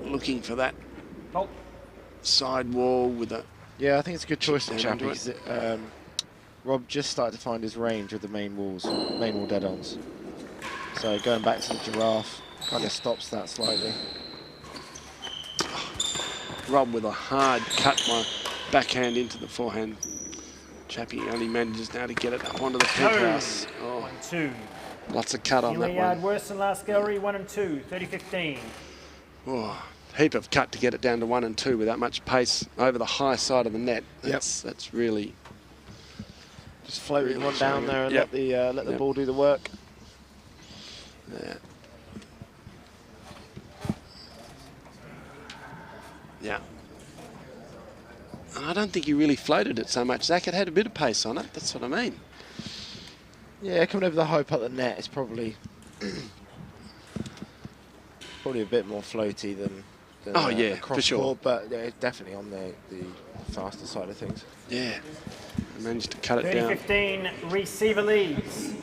Looking for that side wall with a... Yeah, I think it's a good choice to Chappie, because Rob just started to find his range with the main wall dead-ons. So going back to the giraffe kind of stops that slightly. Rob with a hard cut, my backhand into the forehand. Chappie only manages now to get it up onto the penthouse. Oh, 1-2. Lots of cut on that yard one. worse than last gallery, 1 and 2, 30-15. Oh, heap of cut to get it down to 1 and 2 with that much pace over the high side of the net. That's really... Just floating really one down there and let the ball do the work. Yeah. Yeah. And I don't think he really floated it so much. Zach, it had a bit of pace on it. That's what I mean. Yeah, coming over the high part of the net is probably probably a bit more floaty than Oh, yeah, across for sure. court, but definitely on the faster side of things. Yeah. Managed to cut it down. 30-15, receiver leads.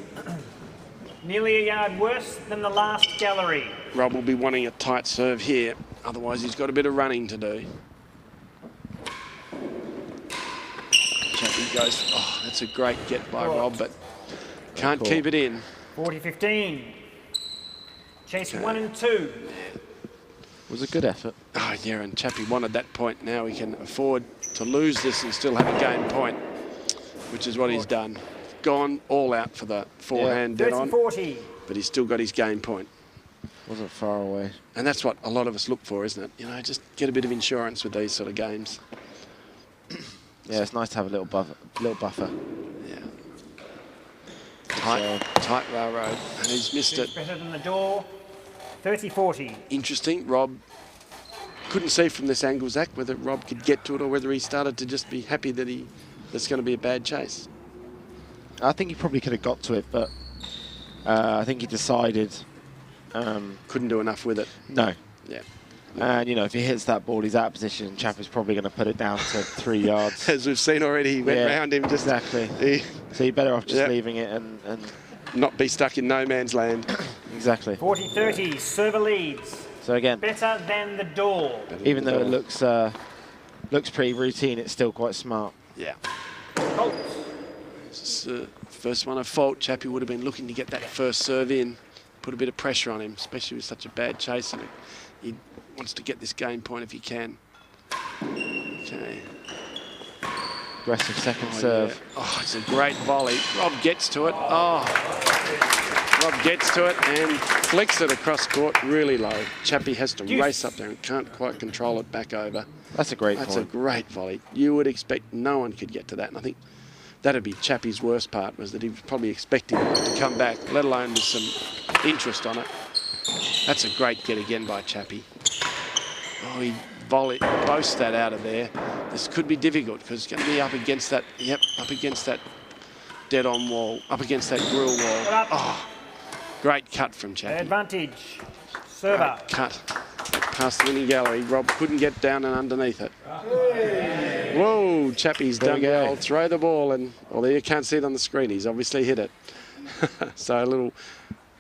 Nearly a yard worse than the last gallery. Rob will be wanting a tight serve here. Otherwise, he's got a bit of running to do. Chappie goes, oh, that's a great get by Rob, but can't keep it in. 40-15. Chase 1 and 2. It was a good effort. Oh, yeah, and Chappie wanted that point. Now he can afford to lose this and still have a game point, which is what he's done. Gone all out for the forehand dead on, 30-40. but he's still got his game point. Wasn't far away. And that's what a lot of us look for, isn't it? You know, just get a bit of insurance with these sort of games. Yeah, it's nice to have a little buffer. Yeah. Tight railroad, and he's missed it. Better than the door. 30-40. Interesting. Rob couldn't see from this angle, Zach, whether Rob could get to it or whether he started to just be happy that that's going to be a bad chase. I think he probably could have got to it, but I think he decided... couldn't do enough with it. No. Yeah. And, you know, if he hits that ball, he's out of position. Chapman's probably going to put it down to 3 yards. As we've seen already, he went round him. Just exactly. So you're better off just leaving it and not be stuck in no man's land. Exactly. 40-30, server leads. So again, better than the door. Even though it looks pretty routine, it's still quite smart. Yeah. Colts. This is, first one of fault. Chappie would have been looking to get that first serve in, put a bit of pressure on him, especially with such a bad chase, and he wants to get this game point if he can. Okay. Aggressive second serve. Yeah. Oh, it's a great volley. Rob gets to it. Oh, Rob gets to it and flicks it across court really low. Chappie has to race up there and can't quite control it back over. That's a great That's a great volley. You would expect no one could get to that, and I think that'd be Chappie's worst part, was that he was probably expecting it to come back, let alone with some interest on it. That's a great get again by Chappie. Oh, he boasts that out of there. This could be difficult because it's going to be up against that, up against that dead-on wall, up against that grill wall. Oh, great cut from Chappie. Advantage. Server. Great cut. Past the winning gallery. Rob couldn't get down and underneath it. Whoa, Chappie's done well. Throw the ball, and although you can't see it on the screen, he's obviously hit it. So a little...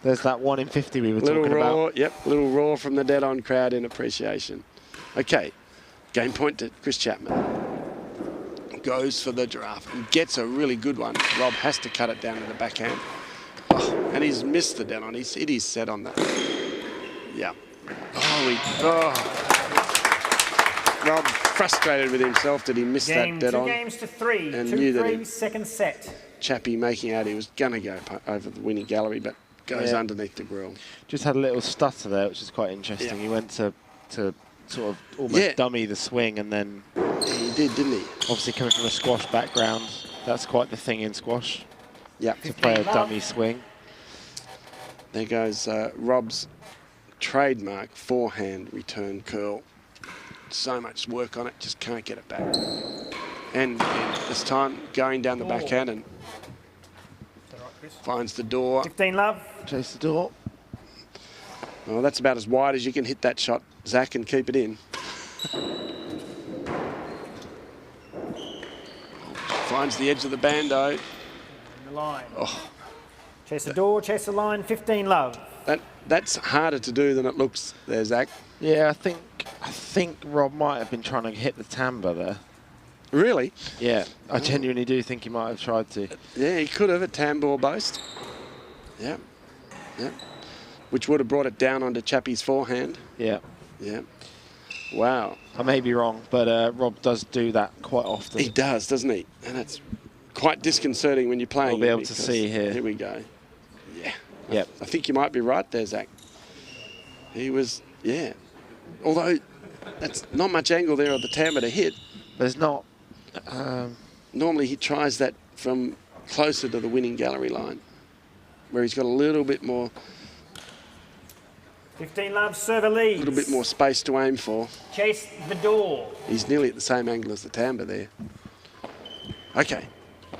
There's that 1 in 50 we were talking about. Yep, little roar from the dead-on crowd in appreciation. Okay, game point to Chris Chapman. Goes for the giraffe and gets a really good one. Rob has to cut it down to the backhand. Oh, and he's missed the dead-on. He's hit his set on that. Yeah. Rob frustrated with himself that he missed that dead-on. 2 games to 3. And knew that 2-3, second set. Chappie making out he was going to go over the winning gallery, but goes underneath the grill. Just had a little stutter there, which is quite interesting. He went to sort of almost dummy the swing, and then... He did, didn't he? Obviously coming from a squash background, that's quite the thing in squash. Yeah. To play a dummy swing. There goes Rob's trademark forehand return curl. So much work on it, just can't get it back. And this time going down the backhand and finds the door. 15 love. Chase the door. Well, that's about as wide as you can hit that shot, Zach, and keep it in. Finds the edge of the bando. The line. Oh. Chase the door, chase the line, 15 love. That's harder to do than it looks there, Zach. Yeah, I think Rob might have been trying to hit the timbre there. Really? Yeah, I genuinely do think he might have tried to. Yeah, he could have a tambour boast. Yeah. Yeah. Which would have brought it down onto Chappie's forehand. Yeah. Yeah. Wow. I may be wrong, but Rob does do that quite often. He does, doesn't he? And it's quite disconcerting when you're playing. We'll be able to see here. Here we go. Yeah. Yep. I think you might be right there, Zach. He was, yeah. Although that's not much angle there on the timbre to hit. There's not. Normally he tries that from closer to the winning gallery line, where he's got a little bit more. 15 love, server leads. A little bit more space to aim for. Chase the door. He's nearly at the same angle as the timbre there. Okay,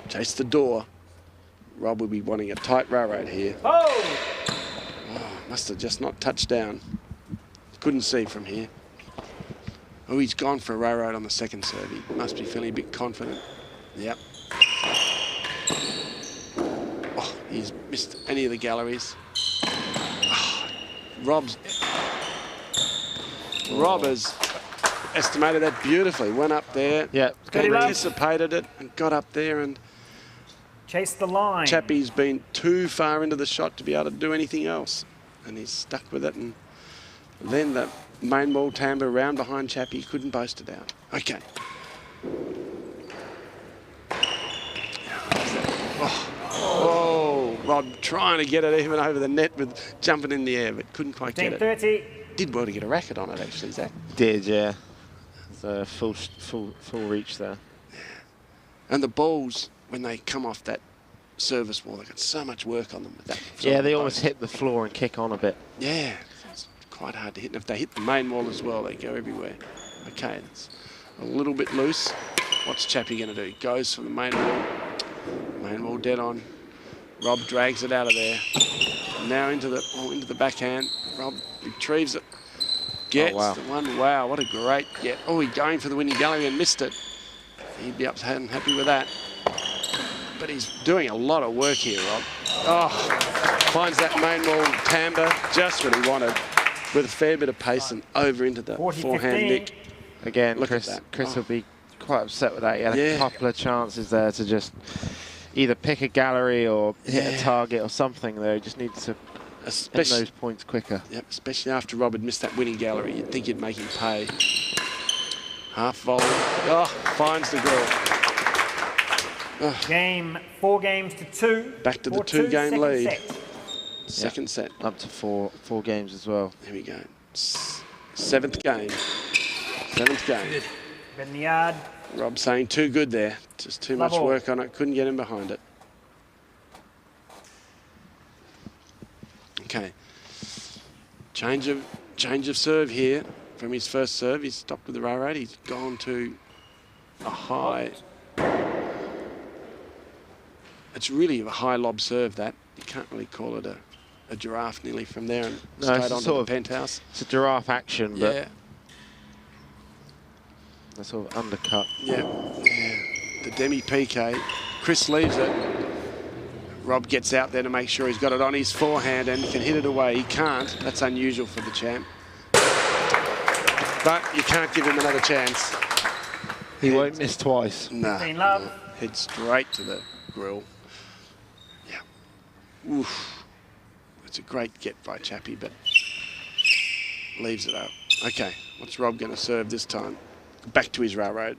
chase the door. Rob will be wanting a tight railroad here. Oh! Must have just not touched down. Couldn't see from here. Oh, he's gone for a railroad on the second serve. He must be feeling a bit confident. Yep. Oh, he's missed any of the galleries. Oh, Rob has estimated that beautifully. Went up there, anticipated it, and got up there. And chase the line. Chappie's been too far into the shot to be able to do anything else, and he's stuck with it. And then the main ball timbre round behind Chappie, couldn't boast it out. Okay. Oh, Rob trying to get it even over the net with jumping in the air, but couldn't quite get it. 30. Did well to get a racket on it, actually, Zach. Did, yeah. So full reach there. And the balls, when they come off that service wall, they've got so much work on them. With that yeah, they almost hit the floor and kick on a bit. Yeah, it's quite hard to hit. And if they hit the main wall as well, they go everywhere. Okay, it's a little bit loose. What's Chappie going to do? Goes for the main wall. Main wall dead on. Rob drags it out of there. Now into the backhand. Rob retrieves it. Gets the one. Wow, what a great get. Oh, he's going for the winning gallery and missed it. He'd be upset and happy with that. But he's doing a lot of work here, Rob. Oh, finds that main wall timbre, just what he wanted, with a fair bit of pace and over into the forehand nick. Again, Look Chris will be quite upset with that. He had Yeah. a couple of chances there to just either pick a gallery or hit a target or something there. He just needs to hit those points quicker. Yep, especially after Rob had missed that winning gallery. You'd think you'd make him pay. Half volley. Oh, finds the girl. Game, 4 games to 2. Back to the 2-game lead. Set. Second set. Up to four games as well. Here we go. Seventh game. Seventh game. Ben the yard. Rob saying too good there. Just too much work on it. Couldn't get him behind it. Okay. Change of serve here from his first serve. He's stopped with the railroad. He's gone to a high. It's really a high lob serve, that. You can't really call it a giraffe nearly from there and straight onto the penthouse. It's a giraffe action, but yeah. a sort of undercut. Yeah. The demi-piqué. Chris leaves it. Rob gets out there to make sure he's got it on his forehand and can hit it away. He can't. That's unusual for the champ. But you can't give him another chance. He won't miss twice. No. Love. Head straight to the grill. Yeah. Oof. It's a great get by Chappie, but leaves it up. Okay. What's Rob going to serve this time? Back to his railroad.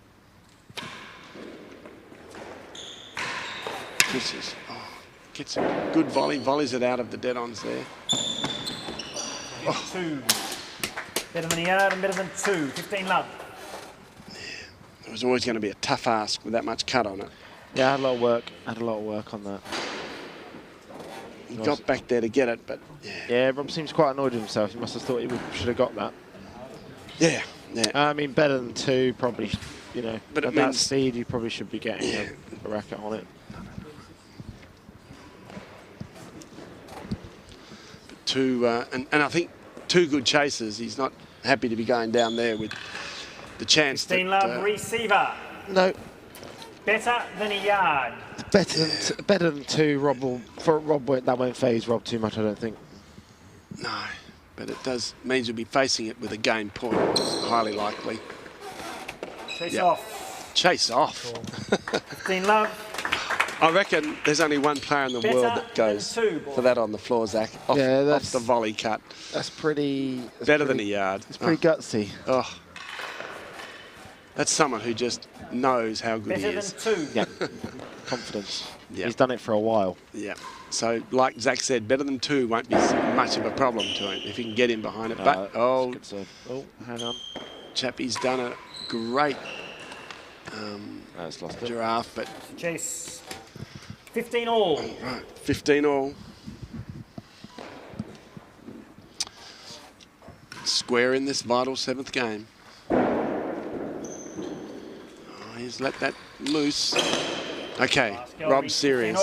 This is, gets a good volley, volleys it out of the dead-ons there. 2. Better than a yard and better than 2. 15 love. Yeah. It was always going to be a tough ask with that much cut on it. Yeah, I had a lot of work. On that. He got back there to get it, but yeah. Yeah, Rob seems quite annoyed with himself. He must have thought he should have got that. Yeah, yeah. I mean, better than 2, probably, you know. But at that speed, you probably should be getting a racket on it. But and I think 2 good chases. He's not happy to be going down there with the chance. 15 love receiver. No. Better than a yard. Better than 2. Rob that won't phase Rob too much, I don't think. No, but it means you'll be facing it with a game point. It's highly likely. Chase off. Chase off. 15 love. I reckon there's only one player in the world that goes for that on the floor, Zach. Off the volley cut. That's pretty... Better than a yard. It's pretty gutsy. Oh. That's someone who just knows how good he is. Better than 2. Yeah. Confidence. Yeah. He's done it for a while. Yeah. So, like Zach said, better than 2 won't be much of a problem to him if he can get in behind it. But, hang on. Chappie's done a great That's lost it. giraffe, but... Chase. 15 all. Right, 15 all. Square in this vital 7th game. He's let that loose. Okay, Rob's serious.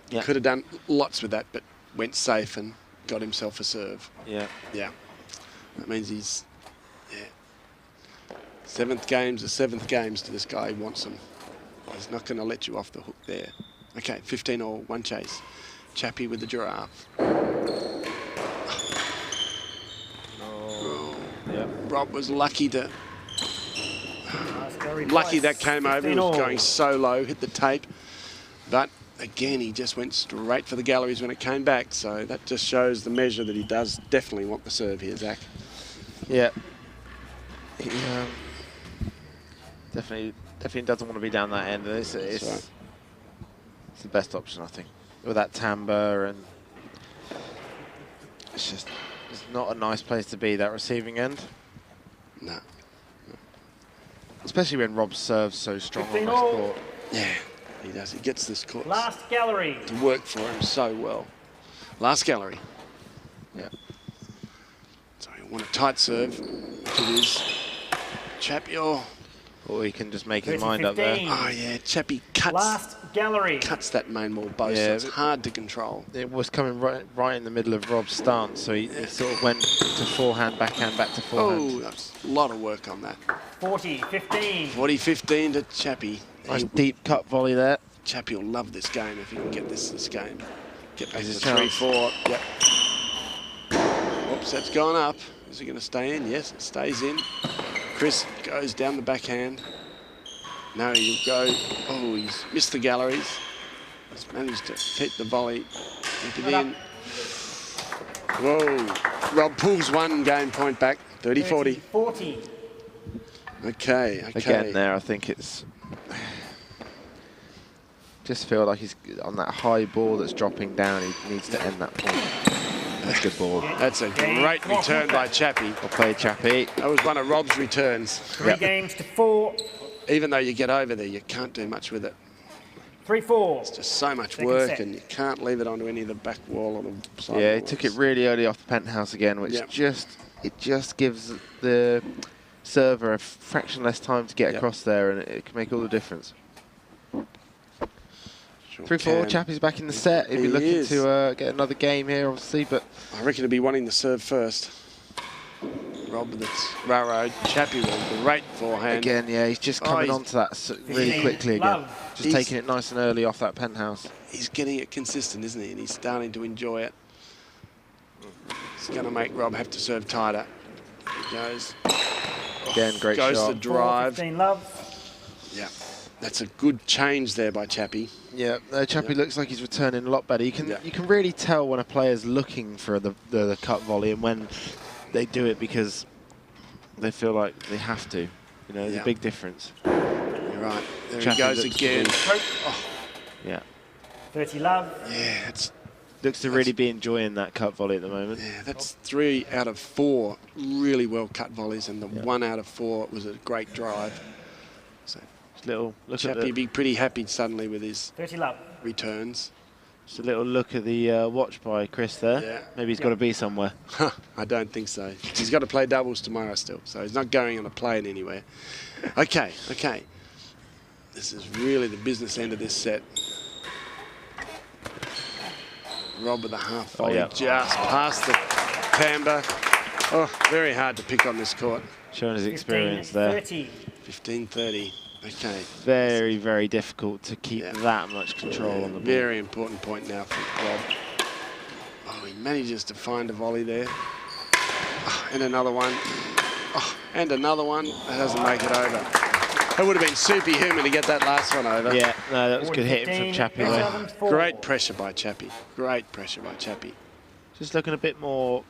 Yeah. Could have done lots with that, but went safe and got himself a serve. Yeah. Yeah. That means he's, seventh games are seventh games to this guy. He wants them. He's not going to let you off the hook there. Okay, 15 all, one chase. Chappie with the giraffe. Oh. Yep. Rob was lucky to. Very Lucky close. that came over. He 15 was all. going so low, hit the tape. But again, he just went straight for the galleries when it came back. So that just shows the measure that he does definitely want the serve here, Zach. Yeah. He definitely doesn't want to be down that end. It's the best option, I think, with that timbre, and it's not a nice place to be, that receiving end. No. Especially when Rob serves so strong on this court. Yeah, he does. He gets this court Last gallery. to work for him so well. Last gallery. Yeah. So you want a tight serve, which it is. Chappie, Or he can just make his mind up there. 15. oh yeah, Chappie Last gallery. cuts that main ball both, Yeah, so it's hard to control. It was coming right in the middle of Rob's stance, so he sort of went to forehand, backhand, back to forehand. Oh, that's a lot of work on that. 40, 15. 40-15 to Chappie. Nice deep cut volley there. Chappie will love this game if he can get this game. Get back to There's his 3-4. Yep. Oops, that's gone up. Is it going to stay in? Yes, it stays in. Chris goes down the backhand. No, he'll go. Oh, he's missed the galleries. He's managed to keep the volley. Keep it in. Whoa. Rob pulls one game point back. 30-40. 40. Okay. Again there, I think it's... Just feel like he's on that high ball that's dropping down. He needs to end that point. That's a good ball. That's a great return by Chappie. Well played, Chappie. That was one of Rob's returns. 3 games to 4. Even though you get over there, you can't do much with it. 3-4. It's just so much Second work, set. and you can't leave it onto any of the back wall or the side. Yeah, he walls. took it really early off the penthouse again, which Yep. just gives the server a fraction less time to get Yep. across there, and it can make all the difference. Sure 3-4, can. Chappie's back in the set. He'll be He looking is. to get another game here, obviously, but I reckon he'll be wanting to serve first. Rob with its railroad. Chappie with a great forehand. again, yeah, he's just coming he's- onto that really 15. quickly again. Love. Just He's- taking it nice and early off that penthouse. He's getting it consistent, isn't he? And he's starting to enjoy it. It's going to make Rob have to serve tighter. He goes. Again, great goes shot. the drive. 15 love. Yeah. That's a good change there by Chappie. Yeah, Chappie looks like he's returning a lot better. You can Yeah. you can really tell when a player's looking for the cut volley and when they do it because they feel like they have to. You know, there's Yeah. a big difference. You're right. There Chappie he goes looks again. to Yeah, 30 love. Yeah, it's looks to really be enjoying that cut volley at the moment. Yeah, that's 3 out of 4 really well cut volleys, and the 1 out of 4 was a great drive. So Just a little look at Chappie the, be pretty happy suddenly with his 30 love. returns. just a little look at the watch by Chris there. Yeah. Maybe he's got to be somewhere. I don't think so. He's got to play doubles tomorrow still, so he's not going on a plane anywhere. Okay. This is really the business end of this set. Rob with a half volley, yeah. just past the timbre. Oh, very hard to pick on this court. Showing his 15, experience there. 30. 15-30. Okay. Very, very difficult to keep Yeah. that much control on the ball. Very important point now for Rob. Oh, he manages to find a volley there. Oh, and another one. Oh, and another one. That doesn't make it over. It would have been superhuman to get that last one over. Yeah, no, that was good hitting from 15, Chappie there. 7-4. Great pressure by Chappie. Great pressure by Chappie. Just looking a bit more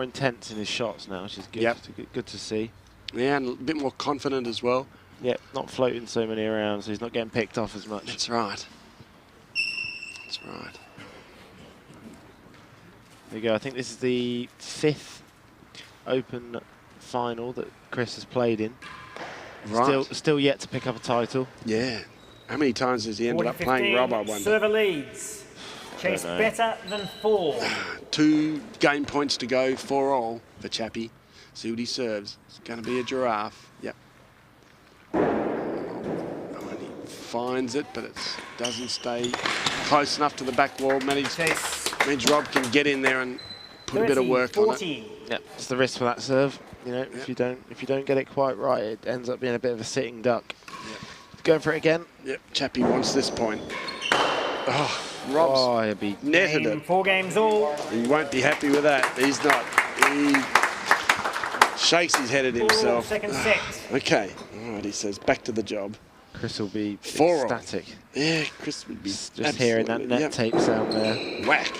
intense in his shots now, which is good. Yep. Good to see. Yeah, and a bit more confident as well. Yeah, not floating so many around, so he's not getting picked off as much. That's right. That's right. There you go. I think this is the 5th Open final that Chris has played in. Right. Still yet to pick up a title. Yeah. How many times has he ended up playing 40-15, Rob, I wonder? Server leads. Chase know. better than 4. 2 game points to go, 4 all for Chappie. See what he serves. It's going to be a giraffe. Yep. Oh, and he finds it, but it doesn't stay close enough to the back wall. Chase. Means Rob can get in there and put a bit of work on it. Yeah, it's the risk for that serve. You know, if you don't get it quite right, it ends up being a bit of a sitting duck. Go for it again. Yep, Chappie wants this point. Oh, Rob's he'll be netted it. 4 games all. He won't be happy with that. He's not. He shakes his head at himself. Second set. Okay, all right, he says, back to the job. Chris will be 4 ecstatic. Yeah, Chris would be just hearing that net tape sound there. Whack.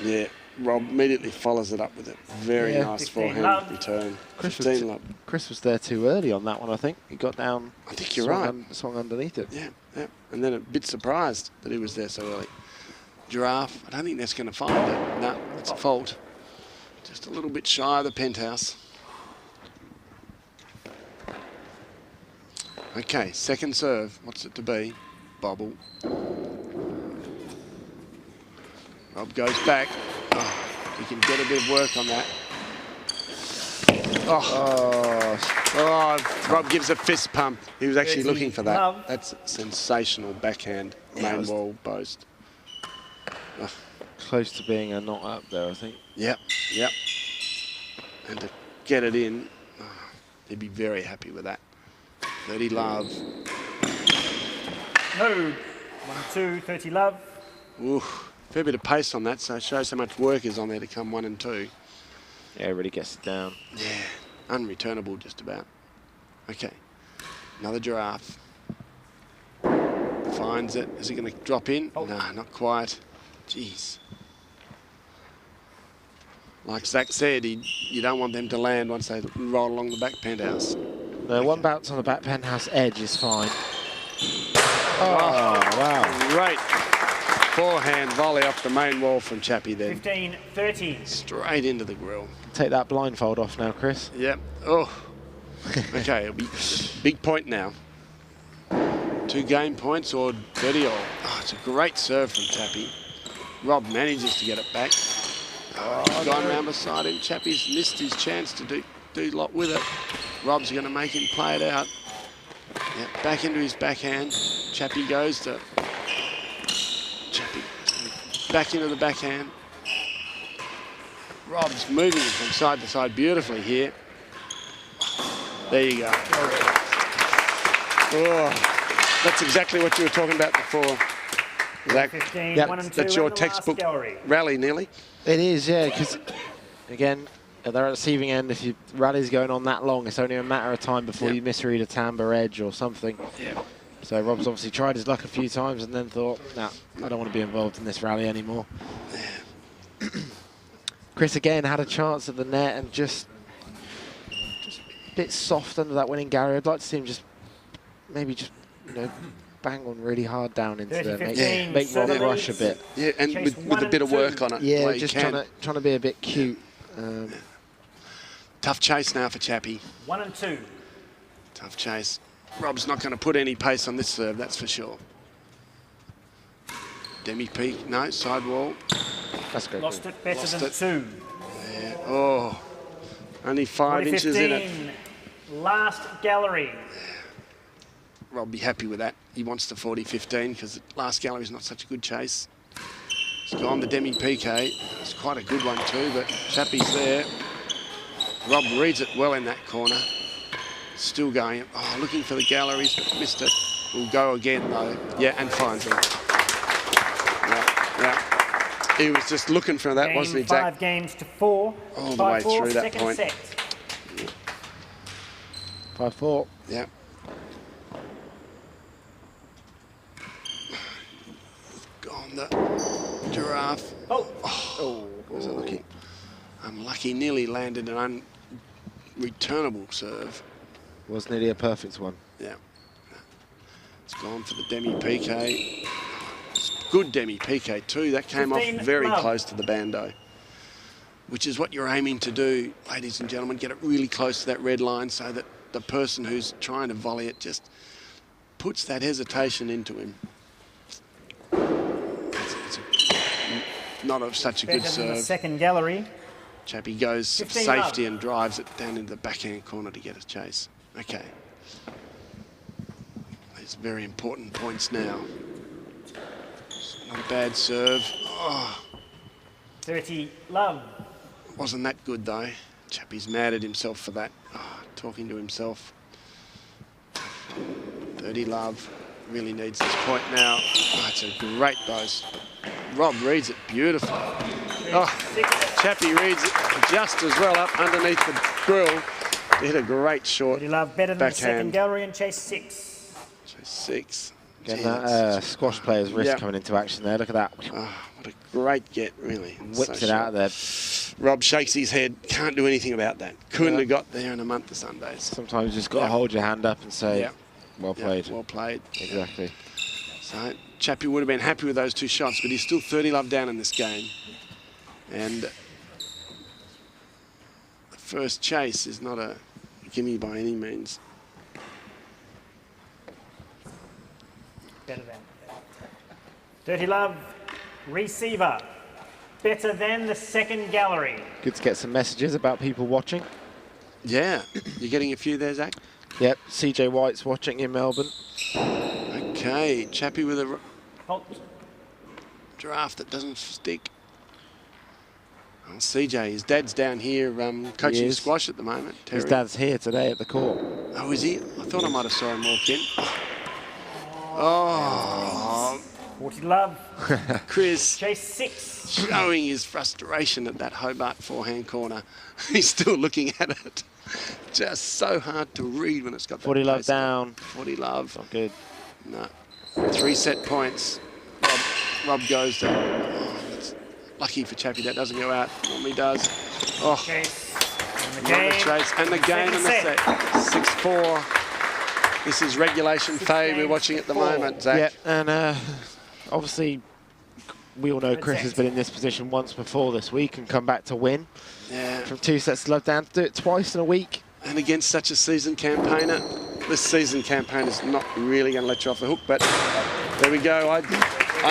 Yeah, Rob immediately follows it up with a very nice forehand return. Chris was there too early on that one, I think. He got down. I think you're right. Swung underneath it. Yeah, yeah. And then a bit surprised that he was there so early. Giraffe, I don't think that's going to find it. No, it's a fault. Just a little bit shy of the penthouse. Okay, second serve. What's it to be? Bobble. Rob goes back. Oh, he can get a bit of work on that. Rob gives a fist pump. He was actually looking for that. That's a sensational backhand main wall boast. Close to being a not up there, I think. Yep, yep. And to get it in, he'd be very happy with that. 30 love. No. 1-2, 30 love. Ooh, fair bit of pace on that, so it shows how much work is on there to come 1 and 2. Yeah, it really gets it down. Yeah, unreturnable just about. Okay, another giraffe. Finds it. Is he going to drop in? No, not quite. Jeez. Like Zach said, you don't want them to land once they roll along the back penthouse. No, one bounce on the back penthouse edge is fine. Oh, wow. Great forehand volley off the main wall from Chappie then. 15-30. Straight into the grill. Take that blindfold off now, Chris. Yep. Oh. Okay, it'll be big point now. 2 game points or 30 all. Oh, it's a great serve from Chappie. Rob manages to get it back. Gone round beside him. Chappie's missed his chance to do a lot with it. Rob's going to make him play it out. Yeah, back into his backhand. Chappie goes to... Chappie back into the backhand. Rob's moving from side to side beautifully here. There you go. Oh, that's exactly what you were talking about before. Zach. 15, yep, 1 and 2 that's your textbook rally, nearly. It is, yeah, because, again, they're at the receiving end. If your rally's going on that long, it's only a matter of time before you misread a timbre edge or something. Yeah. So Rob's obviously tried his luck a few times and then thought, nah, I don't want to be involved in this rally anymore. Chris, again, had a chance at the net and just a bit soft under that winning gallery. I'd like to see him just, maybe just, you know, bang on really hard down into there. Make Rob rush a bit. Yeah, and with a bit of work on it. Yeah, just trying to be a bit cute. Tough chase now for Chappie. 1 and 2. Tough chase. Rob's not going to put any pace on this serve, that's for sure. Demi-peak, no, side wall. That's good. Lost it better than 2. Yeah. Oh, only 5 inches in it. Last gallery. Rob will be happy with that. He wants the 40-15 because the last gallery is not such a good chase. It's gone the demi-PK. It's quite a good one too, but Chappie's there. Rob reads it well in that corner. Still going. Oh, looking for the galleries, but missed it. Will go again though. Yeah, and finds it. Yeah. He was just looking for that, wasn't he, Zach? 5 games to 4. All the way through that point. Set. 5-4. Yeah. Gone the giraffe. Oh, was it looking? Unlucky, nearly landed an unreturnable serve. Was nearly a perfect one. Yeah. It's gone for the demi-PK. Good demi-PK too. That came off very close to the bando, which is what you're aiming to do, ladies and gentlemen. Get it really close to that red line so that the person who's trying to volley it just puts that hesitation into him. It's not such a good serve. The second gallery. Chappie goes for safety and drives it down into the backhand corner to get a chase. Okay. These very important points now. It's not a bad serve. Oh. 30 love. Wasn't that good though. Chappie's mad at himself for that. Oh, talking to himself. 30 love. Really needs this point now. Oh, it's a great dose. Rob reads it beautifully. Oh, Chappie reads it just as well up underneath the grill. He hit a great short 30 love better than backhand. the second gallery and chase 6. Chase 6. Again, that squash player's wrist coming into action there. Look at that. Oh, what a great get, really. Whips it out of there. Rob shakes his head. Can't do anything about that. Couldn't have got there in a month of Sundays. Sometimes you just got to hold your hand up and say, well played. Well played. Exactly. So Chappie would have been happy with those 2 shots, but he's still 30 love down in this game. And the first chase is not a gimme by any means. Better than. 30 love, receiver. Better than the second gallery. Good to get some messages about people watching. Yeah. You're getting a few there, Zach? Yep. CJ White's watching in Melbourne. Okay. Chappie with a Fault. draft that doesn't stick. Oh, CJ, his dad's down here coaching squash at the moment. Terry. His dad's here today at the court. Oh, is he? I thought I might have saw him walk in. Oh, 40 love, Chris chase 6. showing his frustration at that Hobart forehand corner. He's still looking at it. Just so hard to read when it's got 40 that love pace. down. 40 love. Not good. No. 3 set points. Rob goes to... Oh, that's lucky for Chappie that doesn't go out. Normally does. Oh, Chase. And the another game. chase. And the game and the set. 6-4. This is regulation Fahey we're watching at the moment, Zach. Yeah, and obviously we all know Chris has been in this position once before this week and come back to win. Yeah. From 2 sets to love down to do it twice in a week. And against such a seasoned campaigner, this seasoned campaigner's not really going to let you off the hook, but there we go. I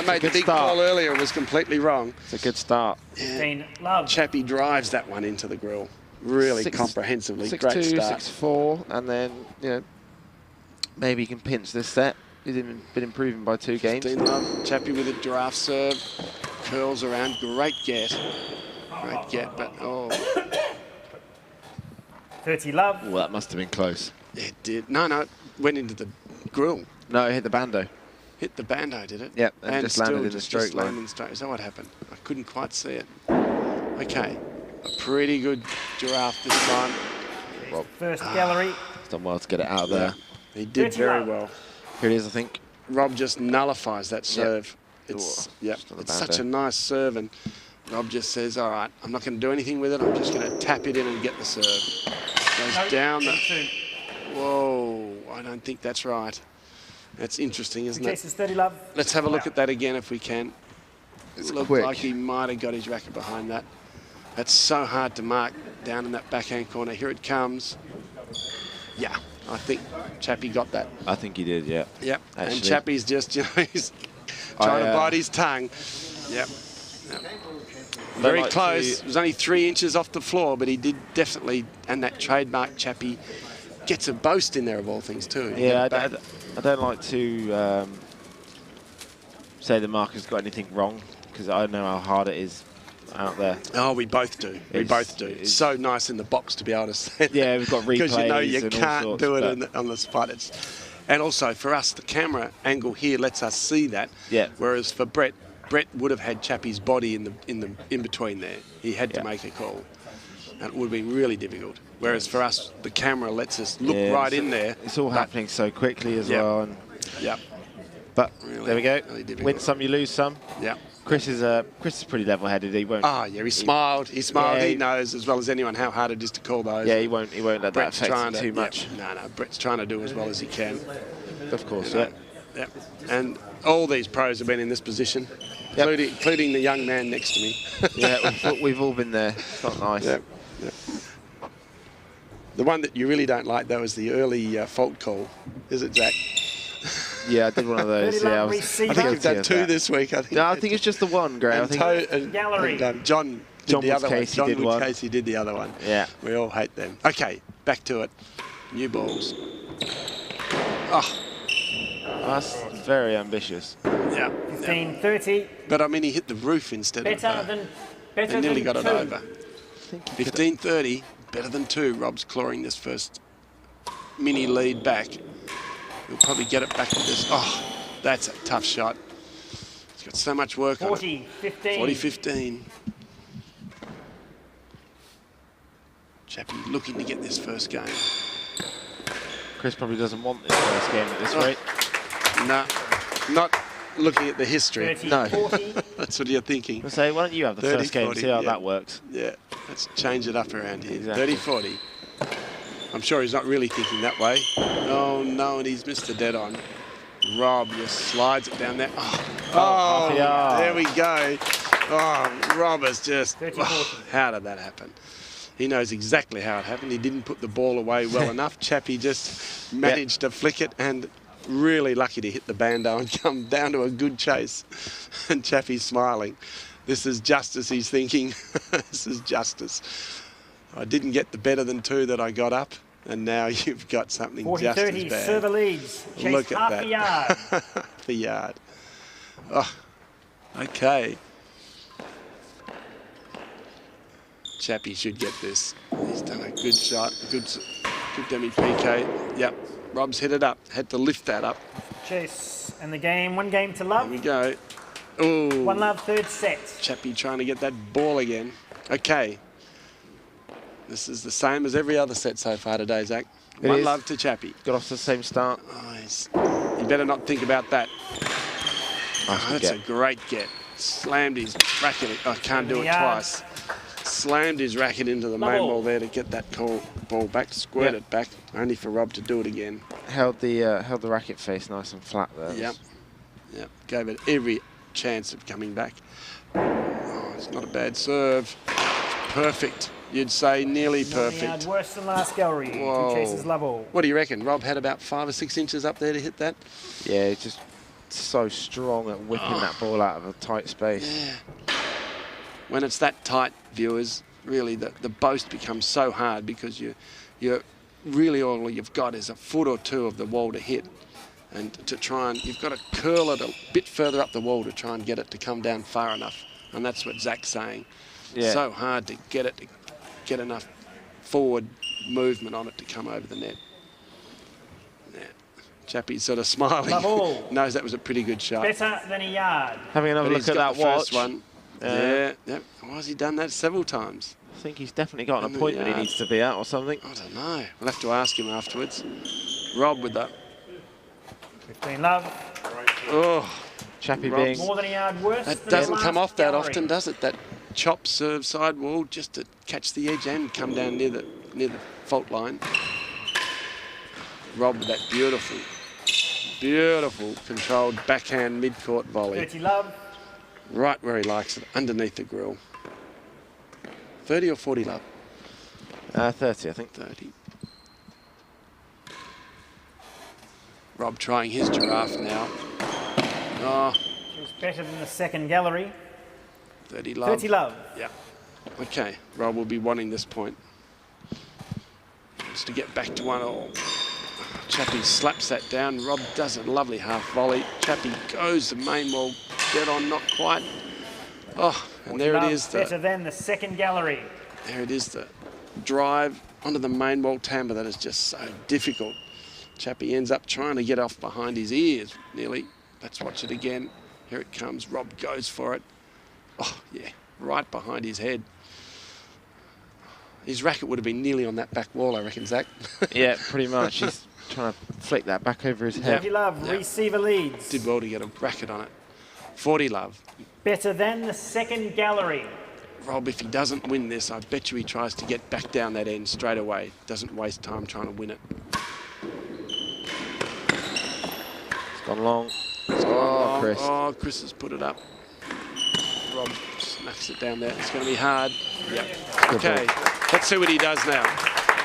made the big call earlier, it was completely wrong. It's a good start. Yeah. Love. Chappie drives that one into the grill really comprehensively. 6-2, Great start. 6-4, and then, you know, maybe he can pinch this set. He's been improving by 2 games. 15 love. Chappie with a giraffe serve. Curls around. Great get. Great get, but oh. 30 love. Well, that must have been close. It did. No, it went into the grill. No, it hit the bando. Hit the bando, did it? Yep, and just landed in the stroke landed line. in the stroke. Is that what happened? I couldn't quite see it. Okay. A pretty good giraffe this time. Well, First gallery. he's done well to get it out of there. He did very well. Here it is, I think. Rob just nullifies that serve. It's just on the it's such bando. a nice serve, and Rob just says, all right, I'm not going to do anything with it. I'm just going to tap it in and get the serve. Goes down the... Whoa, I don't think that's right. That's interesting, isn't it? Chases 30 love. Let's have a look at that again if we can. It's It looked quick. like he might have got his racket behind that. That's so hard to mark down in that backhand corner. Here it comes. Yeah, I think Chappie got that. I think he did, yeah. Yep, and Actually. Chappie's just, you know, he's trying to bite his tongue. Yep. Very like close. to- It was only 3 inches off the floor, but he did definitely, and that trademark Chappie gets a boast in there of all things too. Yeah, I don't like to say the marker's got anything wrong, because I know how hard it is out there. Oh, we both do. We both do. It's so nice in the box to be able to say that. Yeah, we've got replays Because you know you and all can't sorts, do it but- on the spot. And also for us, the camera angle here lets us see that. Yeah. Whereas for Brett would have had Chappie's body in between there. He had to make a call. And it would have been really difficult. Whereas for us, the camera lets us look right in there. It's all happening so quickly as Yep. well. And, Yep. but Really, there we go. really difficult. Win some, you lose some. Yeah. Chris is pretty level-headed. He won't. Ah, yeah, he smiled. He smiled. Yeah, he knows as well as anyone how hard it is to call those. Yeah, he won't let Brett's that affect trying him too much. No, Brett's trying to do as well as he can. Of course, You know. yeah. Yep. And all these pros have been in this position, including the young man next to me. Yeah, we've all been there. It's not nice. Yep. Yep. The one that you really don't like, though, is the early fault call. Is it, Zach? Yeah, I did one of those. Yeah, I think you've done 2 this week. No, I think it's just the one, Gray. I think Gallery. John did the other one. Casey John did one. Casey did the other one. Yeah. We all hate them. Okay, back to it. New balls. Oh, that's very ambitious. yeah. 15, 30. But I mean, he hit the roof instead of... Better than Better They nearly than got it 2. over. 15-30, better than 2. Rob's clawing this first mini lead back. He'll probably get it back to this. Oh, that's a tough shot. He's got so much work on it. 40-15. 40-15. Chappie looking to get this first game. Chris probably doesn't want this first game at this rate. No, not looking at the history. 30, No. 40. That's what you're thinking. I'll say, why don't you have the 30, first game, 40, see how yeah. that works. Yeah, let's change it up around here. Exactly. 30-40. I'm sure he's not really thinking that way. Oh, no, and he's missed the dead on. Rob just slides it down there. Oh, there we go. Oh, Rob is just... how did that happen? He knows exactly how it happened. He didn't put the ball away well enough. Chappie just managed to flick it, and really lucky to hit the bando and come down to a good chase. And Chappie's smiling. This is justice, he's thinking. This is justice. I didn't get the better than 2 that I got up, and now you've got something just as 40-30, bad. server leads. Chase Look at half that. a yard. Half a yard. Oh, okay. Chappie should get this. He's done a good shot. Good dummy PK. Yep. Rob's hit it up. Had to lift that up. Chase and the game. 1 game to Here love. we go. Ooh. 1 love, 3rd set. Chappie trying to get that ball again. Okay. This is the same as every other set so far today, Zach. It 1 is. love to Chappie. Got off to the same start. Oh, you better not think about that. That's a great get. Slammed his racket. I can't do it twice. Slammed his racket into the main ball there to get that ball back, squirt it back, only for Rob to do it again. Held the racket face nice and flat there. Yep. Gave it every chance of coming back. Oh, it's not a bad serve. Perfect. You'd say nearly perfect. Worse than last gallery. Whoa. 2 chases level. What do you reckon? Rob had about 5 or 6 inches up there to hit that? Yeah, he's just so strong at whipping that ball out of a tight space. Yeah. When it's that tight, viewers, really the boast becomes so hard because you're really all you've got is a foot or 2 of the wall to hit. And to try and, you've got to curl it a bit further up the wall to try and get it to come down far enough. And that's what Zach's saying. Yeah. So hard to get it to get enough forward movement on it to come over the net. Yeah. Chappie's sort of smiling. Knows that was a pretty good shot. Better than a yard. Having another look at that watch. First one. Yeah. Why has he done that several times? I think he's definitely got an appointment he needs to be at or something. I don't know. We'll have to ask him afterwards. Rob with that. 15 love. Oh, Chappie Rob's being... More than a yard worse. that than doesn't the come last off that gallery. often, does it? That chop serve side wall just to catch the edge and come down near the fault line. Rob with that beautiful controlled backhand mid-court volley. 30 love. Right where he likes it, underneath the grill. 30 or 40 love? 30, I think. 30. Rob trying his giraffe now. Oh, She's better than the second gallery. 30 love. 30 love. Yeah. Okay, Rob will be wanting this point. Wants to get back to 1-all. Chappie slaps that down. Rob does a lovely half volley. Chappie goes the main wall, dead on, not quite. Oh, and there it is. Better than the second gallery. There it is, the drive onto the main wall timber. That is just so difficult. Chappie ends up trying to get off behind his ears, nearly. Let's watch it again. Here it comes. Rob goes for it. Oh, yeah, right behind his head. His racket would have been nearly on that back wall, I reckon, Zach. Yeah, pretty much. He's trying to flick that back over his head. 30 love. Receiver leads. Did well to get a racket on it. 40 love. Better than the second gallery. Rob, if he doesn't win this, I bet you he tries to get back down that end straight away. Doesn't waste time trying to win it. It's gone long. Oh, Chris. Oh, Chris has put it up. Rob smacks it down there. It's going to be hard. Yep. Okay, let's see what he does now.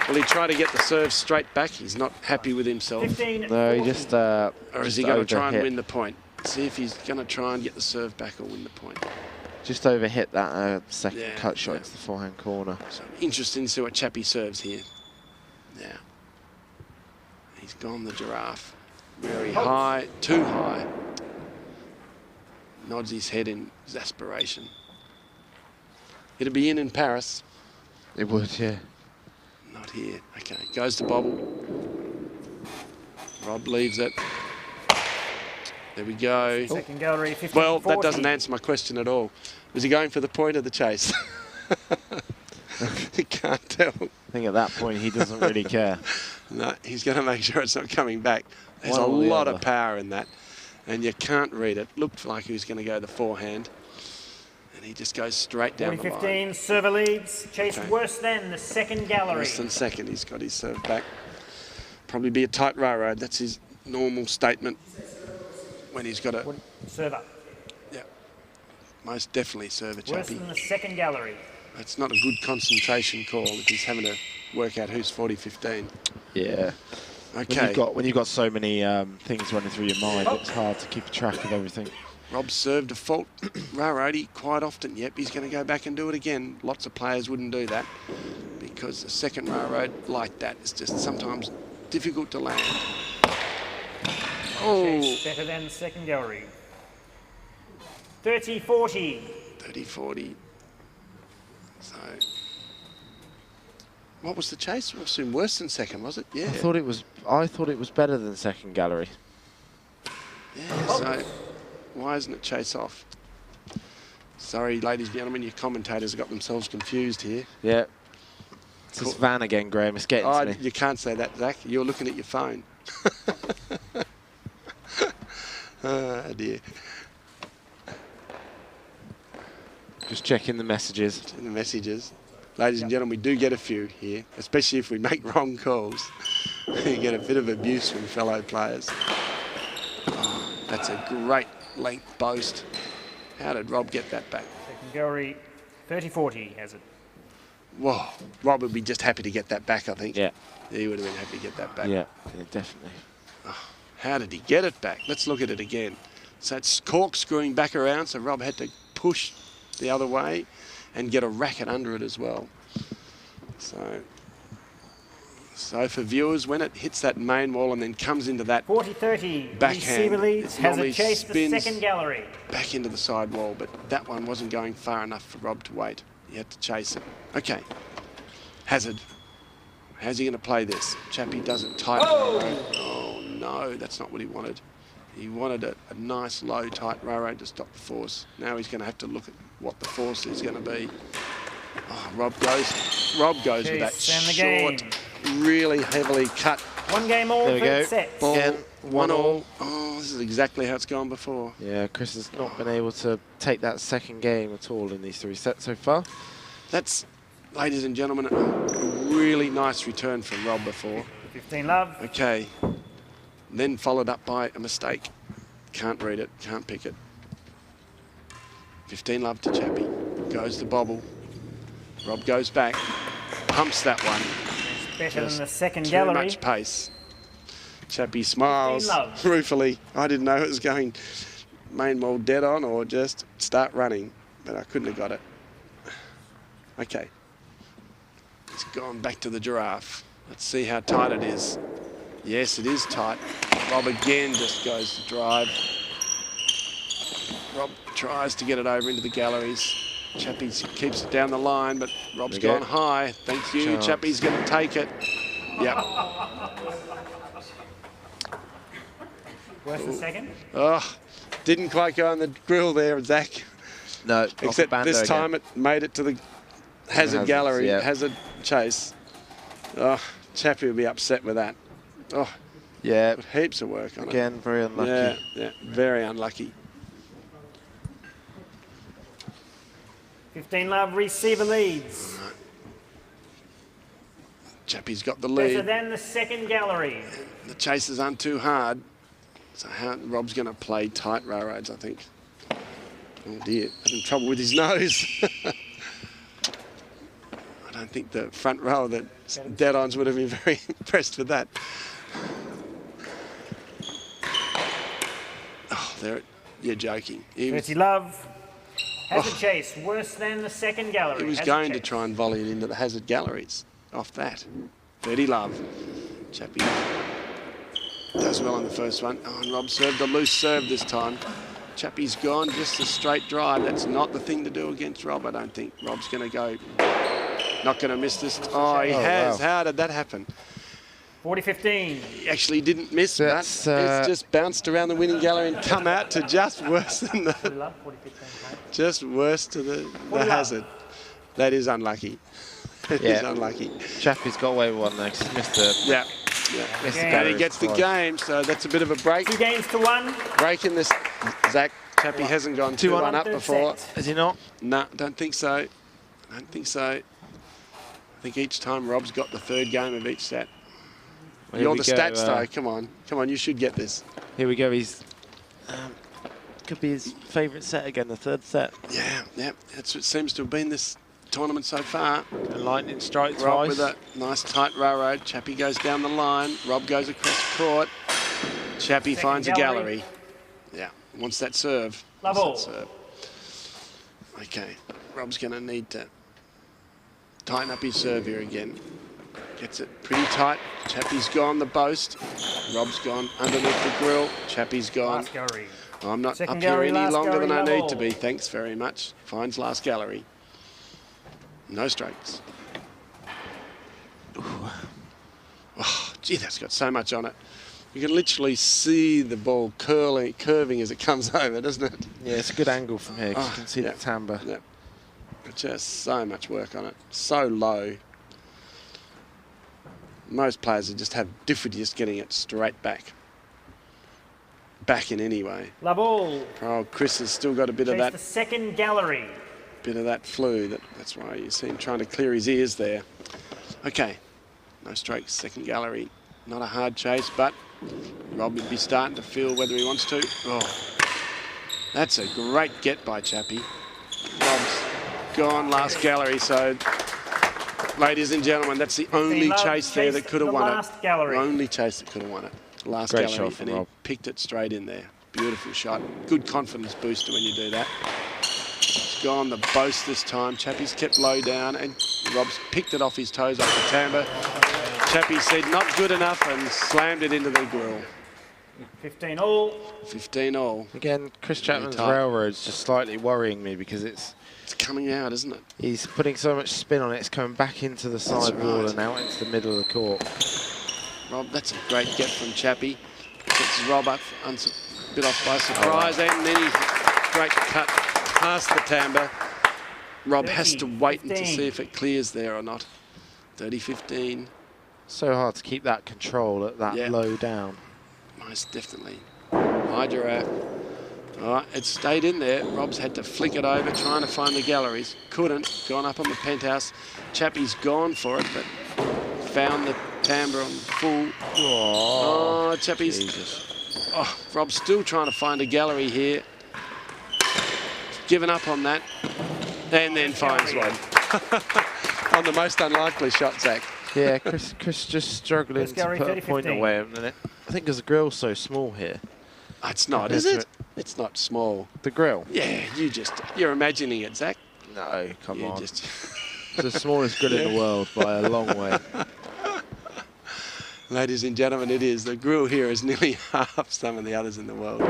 Will he try to get the serve straight back? He's not happy with himself. 15. No, he just... Or is he going to try and overhit. win the point? See if he's going to try and get the serve back or win the point. Just overhit that second cut shot yeah. into the forehand corner. So interesting to see what Chappie serves here. Now, he's gone the giraffe. Very high, too high. Nods his head in exasperation. It'd be in Paris. It would, yeah. Not here. Okay, goes to bobble. Rob leaves it. There we go. Second gallery, 15-40. Well, that doesn't answer my question at all. Was he going for the point of the chase? You can't tell. I think at that point he doesn't really care. No, he's going to make sure it's not coming back. There's One a or the lot other. of power in that, and you can't read it. Looked like he was going to go the forehand, and he just goes straight down the line. 40-15, server leads. Chase Okay. worse than the second gallery. Less than second, he's got his serve back. Probably be a tight railroad. That's his normal statement when he's got a... Server. Yeah, most definitely serve a Worse chappy. than the second gallery. That's not a good concentration call if he's having to work out who's 40-15. Yeah. Okay. When you've got so many things running through your mind, it's hard to keep track of everything. Rob served a fault railroady quite often. Yep, he's going to go back and do it again. Lots of players wouldn't do that because a second railroad like that is just sometimes difficult to land. Oh, Chase better than the second gallery. 30-40. 30-40. So, what was the chase? It was soon worse than second, was it? Yeah. I thought it was better than second gallery. Yeah, so why isn't it chase off? Sorry, ladies and gentlemen, your commentators have got themselves confused here. Yeah. It's this van again, Graham. It's getting to me. You can't say that, Zach. You're looking at your phone. Oh, dear. Just checking the messages. In the messages. Ladies and gentlemen, we do get a few here, especially if we make wrong calls. We get a bit of abuse from fellow players. Oh, that's a great length boast. How did Rob get that back? Second gallery, 30-40 has it. Whoa, Rob would be just happy to get that back, I think. Yeah. He would have been happy to get that back. Yeah, definitely. How did he get it back? Let's look at it again. So it's corkscrewing back around, so Rob had to push the other way and get a racket under it as well. So for viewers, when it hits that main wall and then comes into that 40-30. backhand, Receiver leads. it Has normally it chased the spins second gallery. back into the side wall, but that one wasn't going far enough for Rob to wait. He had to chase it. Okay, Hazard. How's he going to play this? Chappie does it tight. Oh no, that's not what he wanted. He wanted a nice low tight railroad to stop the force. Now he's going to have to look at what the force is going to be. Oh, Rob goes with that Chase and the short, really heavily cut One game all, There we go. third set. ball. Again, 1-1. Oh, this is exactly how it's gone before. Yeah, Chris has not been able to take that second game at all in these 3 sets so far. That's, ladies and gentlemen, a really nice return from Rob before. 15 love. Okay, then followed up by a mistake. Can't read it, can't pick it. 15 love to Chappie. Goes the bobble. Rob goes back, pumps that one. It's better Just than the second too gallery. much pace. Chappie smiles 15 love. ruefully. I didn't know it was going main wall dead on or just start running, but I couldn't have got it. Okay. It's gone back to the giraffe. Let's see how tight it is. Yes, it is tight. Rob again just goes to drive. Rob tries to get it over into the galleries. Chappie keeps it down the line, but Rob's There we gone go. high. Thank you. Chance. Chappie's going to take it. Yep. Worse than second. Oh, didn't quite go on the grill there, Zach. No, Except this time it made it to the Hazard Hazards, gallery, yeah. Hazard chase. Oh, Chappie will be upset with that. Oh, Yeah, put heaps of work on again, very it. unlucky. Yeah, very unlucky. 15 love. Receiver leads. Chappie's got the Better lead. than the second gallery. The chases aren't too hard. So Rob's going to play tight railroads, I think. Oh dear, having trouble with his nose. I don't think the front row, the dead-ons would have been very impressed with that. Oh, you're joking. He 30 love. Hazard chase. Worse than the second gallery. was Hazard going to chase. try and volley it into the Hazard galleries off that. 30 love. Chappie does well on the first one. Oh, and Rob served a loose serve this time. Chappie's gone, just a straight drive. That's not the thing to do against Rob, I don't think. Rob's going to go, not going to miss this. Oh, he has. Wow. How did that happen? 40-15. He actually didn't miss that. It's just bounced around the winning gallery and come out to just worse than the... just worse to the hazard. That is unlucky. It is unlucky. Chappie's got away with one there 'cause he's missed the... Yeah. And he gets the game, so that's a bit of a break. 2 games to 1. Break in this, Zach. Chappie hasn't gone 2-1 up before. Is he not? No, don't think so. Don't think so. I think each time Rob's got the 3rd game of each set. Well, you're the stats though. Come on, you should get this. Here we go. He's could be his favourite set again, the 3rd set. Yeah. That's what seems to have been this tournament so far. A lightning strike Rob twice. with a nice tight railroad. Chappie goes down the line. Rob goes across court. Chappie finds a gallery. Yeah, wants that serve. Level. Okay, Rob's going to need to tighten up his serve here again. Gets it pretty tight. Chappie's gone the boast. Rob's gone underneath the grill. Chappie's gone. I'm not up here any longer than I need to be. Thanks very much. Finds last gallery. No strikes. Oh, gee, that's got so much on it. You can literally see the ball curving as it comes over, doesn't it? Yeah, it's a good angle from here because you can see the timbre. Yeah. Just so much work on it. So low. Most players just have difficulty just getting it straight back. Back in anyway. Level. Oh, Chris has still got a bit of that. The 2nd gallery. Bit of that flu. That's why you see him trying to clear his ears there. Okay. No strokes. 2nd gallery. Not a hard chase, but Rob would be starting to feel whether he wants to. Oh, that's a great get by Chappie. Rob's gone last gallery, so ladies and gentlemen, that's the only chase there that could have won it. The only chase that could have won it. Last great gallery, shot from and he Rob. picked it straight in there. Beautiful shot. Good confidence booster when you do that. It's gone the boast this time. Chappie's kept low down, and Rob's picked it off his toes off the timbre. Chappie said not good enough and slammed it into the grill. 15 all. 15 all. Again, Chris Chapman's railroad's just slightly worrying me because it's coming out, isn't it? He's putting so much spin on it, it's coming back into the side wall and out into the middle of the court. Rob, that's a great get from Chappie. Gets Rob up a bit off by surprise, and then he great cut past the timbre. Rob has to wait to see if it clears there or not. 30-15. So hard to keep that control at that low down. Most definitely. High giraffe. All right, it stayed in there. Rob's had to flick it over, trying to find the galleries. Couldn't. Gone up on the penthouse. Chappie's gone for it, but found the timbre on full. Oh, Chappie's. Jesus. Oh, Rob's still trying to find a gallery here. Given up on that. And then finds one. On the most unlikely shot, Zach. Yeah, Chris just struggling to put a point away at the minute. I think because the grill's so small here. It's not, is it? It's not small. The grill? Yeah, you're imagining it, Zach. No, come on. It's the smallest grill in the world by a long way. Ladies and gentlemen, it is. The grill here is nearly half some of the others in the world.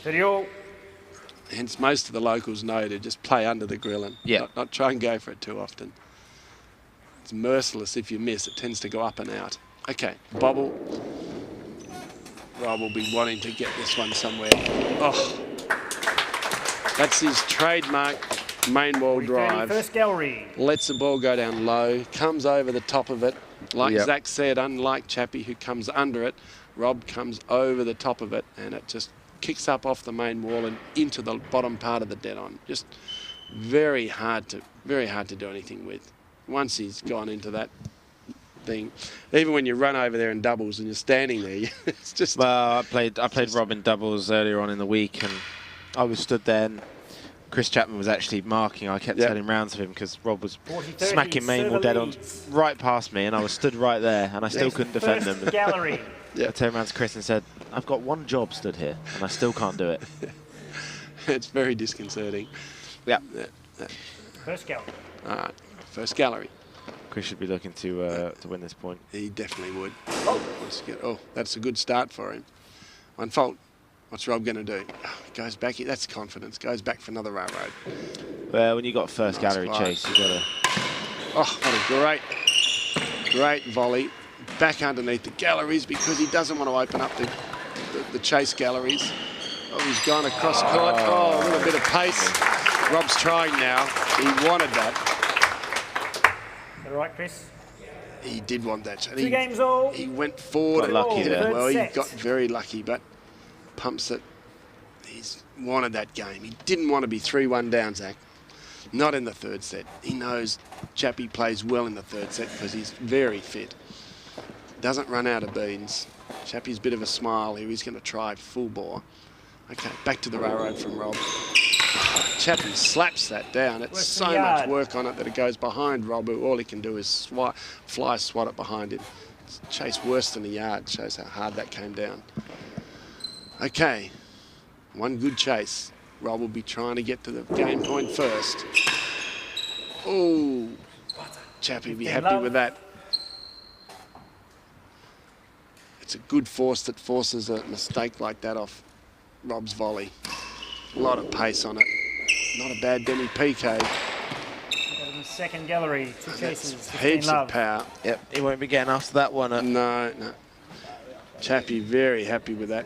Video. Hence, most of the locals know to just play under the grill and not try and go for it too often. It's merciless if you miss. It tends to go up and out. Okay, bobble. Rob will be wanting to get this one somewhere. Oh, that's his trademark main wall drive. First gallery. Lets the ball go down low, comes over the top of it. Like Zach said, unlike Chappie who comes under it, Rob comes over the top of it and it just kicks up off the main wall and into the bottom part of the dead on. Just very hard to do anything with. Once he's gone into that thing, even when you run over there in doubles and you're standing there, it's just. Well, I played Rob in doubles earlier on in the week, and I was stood there. And Chris Chapman was actually marking. I kept turning round to him because Rob was smacking main wall dead on right past me, and I was stood right there, and I still couldn't defend him. Gallery. I turned around to Chris and said, I've got one job stood here, and I still can't do it. It's very disconcerting. Yeah. First gallery. All right, first gallery. Chris should be looking to win this point. He definitely would. Oh, that's a good start for him. One fault. What's Rob going to do? Goes back. That's confidence. Goes back for another railroad. Well, when you got first gallery chase, you got to. Oh, what a great volley. Back underneath the galleries because he doesn't want to open up the chase galleries. Oh, he's gone across court. Oh, a little bit of pace. Rob's trying now. He wanted that. All right, Chris. He did want that. And 2 games all. He went forward. Got lucky there. Well, he got very lucky, but pumps it. He's wanted that game. He didn't want to be 3-1 down, Zach. Not in the third set. He knows Chappie plays well in the third set because he's very fit. Doesn't run out of beans. Chappie's a bit of a smile here. He's going to try full bore. Okay, back to the railroad from Rob. Chapman slaps that down. It's so much work on it that it goes behind Rob, who all he can do is fly swat it behind him. It's chase worse than a yard. Shows how hard that came down. Okay, one good chase. Rob will be trying to get to the game point first. Oh, Chappie will be happy with that. It's a good force that forces a mistake like that off Rob's volley. A lot of pace on it. Not a bad demi PK. Second gallery, 2 chases. Heaps of power. Yep, he won't be getting after that one. No. Chappie very happy with that.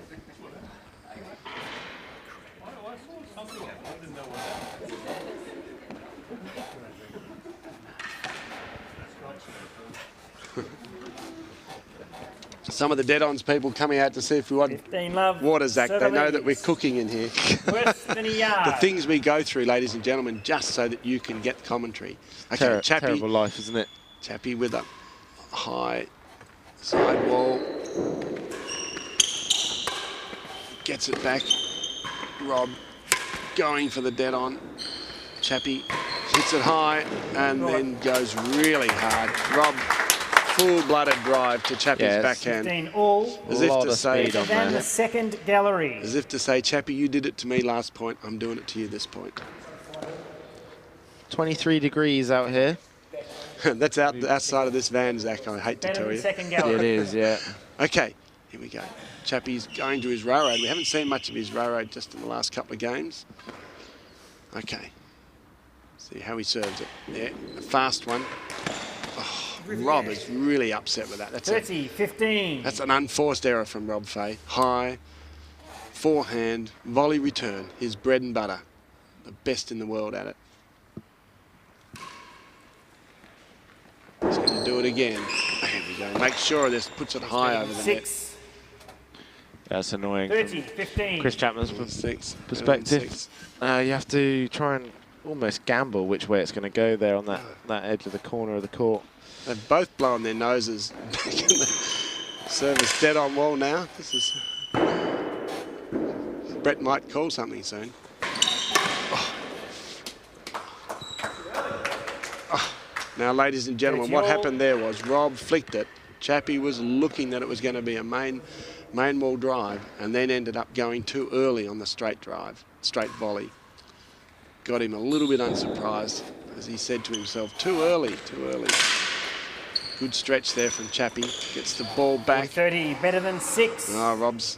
Some of the dead-ons people coming out to see if we want water, Zach. They know that we're cooking in here. Worse than a yard. The things we go through, ladies and gentlemen, just so that you can get commentary. Okay, Chappie. Terrible life, isn't it? Chappie with a high side wall. Gets it back. Rob going for the dead-on. Chappie hits it high and then goes really hard. Rob, full-blooded drive to Chappie's backhand. 15 all. As if to say, Down the second gallery. As if to say, Chappie, you did it to me last point. I'm doing it to you this point. 23 degrees out here. That's outside of this van, Zach. I hate to tell you. Second gallery. It is, yeah. Okay, here we go. Chappie's going to his railroad. We haven't seen much of his railroad just in the last couple of games. Okay. See how he serves it. Yeah, a fast one. Oh, Rob is really upset with that. That's 15. That's an unforced error from Rob Fahey. High, forehand, volley return. His bread and butter. The best in the world at it. He's going to do it again. There we go. Make sure this puts it high over the net. That's annoying. 15. Chris Chapman's perspective. You have to try and almost gamble which way it's going to go there on that edge of the corner of the court. They've both blown their noses back in the service dead on wall now. This is... Brett might call something soon. Now, ladies and gentlemen, what happened there was Rob flicked it. Chappie was looking that it was going to be a main wall drive and then ended up going too early on the straight volley. Got him a little bit unsurprised as he said to himself, too early. Good stretch there from Chappie. Gets the ball back. 30, better than 6. Oh, Rob's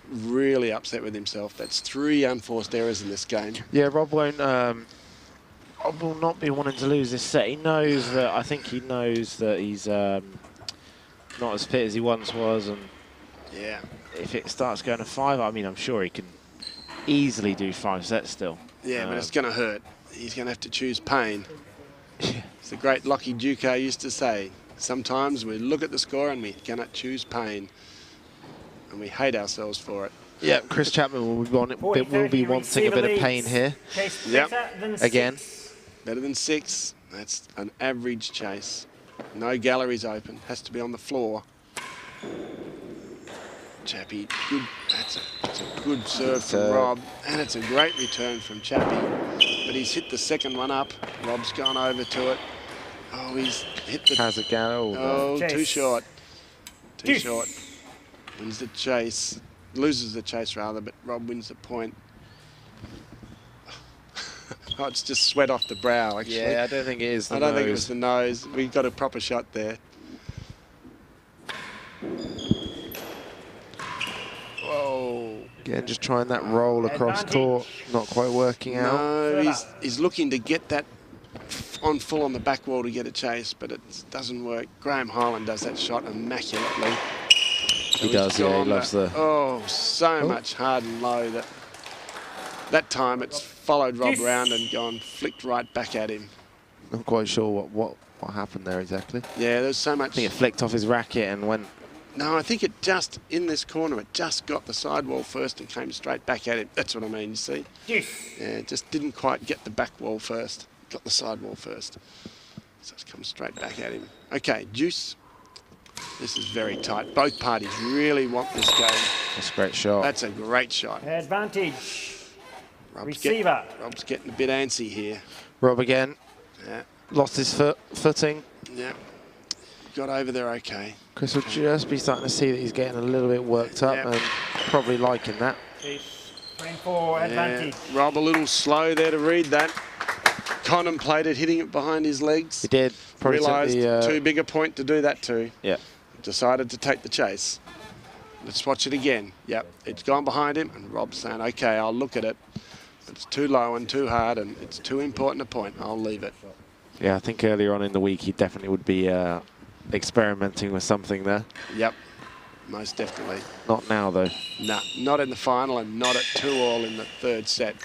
really upset with himself. That's 3 unforced errors in this game. Yeah, Rob won't... Rob will not be wanting to lose this set. He knows that. I think he knows that he's not as fit as he once was, and if it starts going to 5, I mean, I'm sure he can easily do 5 sets still. Yeah, but it's going to hurt. He's going to have to choose pain. It's the great Lockie Duca used to say. Sometimes we look at the score and we cannot choose pain, and we hate ourselves for it. Yeah, Chris Chapman will be wanting a bit of pain here. Again. Better than 6. That's an average chase. No galleries open. Has to be on the floor. Chappie, good. That's a good serve from Rob, and it's a great return from Chappie. But he's hit the second one up. Rob's gone over to it. Oh, he's hit the... Has it go? Oh, too short. Too short. Wins the chase. Loses the chase, rather, but Rob wins the point. Oh, it's just sweat off the brow, actually. Yeah, I don't think it is the nose. I don't think it was the nose. We got a proper shot there. Again, just trying that roll across court, not quite working out. No, he's looking to get that on full on the back wall to get a chase, but it doesn't work. Graham Highland does that shot immaculately. He does, yeah, he loves the... Oh, so much hard and low that time it's followed Rob round and gone flicked right back at him. Not quite sure what happened there exactly. Yeah, there's so much... I think it flicked off his racket and went... No, I think it just, in this corner, it just got the sidewall first and came straight back at him. That's what I mean, you see? Yes. Yeah, it just didn't quite get the back wall first. Got the sidewall first. So it's come straight back at him. Okay, Deuce. This is very tight. Both parties really want this game. That's a great shot. That's a great shot. Advantage. Rob's Receiver. Rob's getting a bit antsy here. Rob again. Yeah. Lost his footing. Yeah. Got over there okay. Chris will just be starting to see that he's getting a little bit worked up and probably liking that. 3-4 advantage. Rob a little slow there to read that. Contemplated hitting it behind his legs. He did. Probably realised too big a point to do that to. Yeah. Decided to take the chase. Let's watch it again. Yep, it's gone behind him, and Rob's saying, okay, I'll look at it. It's too low and too hard, and it's too important a point. I'll leave it. Yeah, I think earlier on in the week he definitely would be experimenting with something there. Yep, most definitely. Not now, though. No, not in the final and not at 2-all in the third set.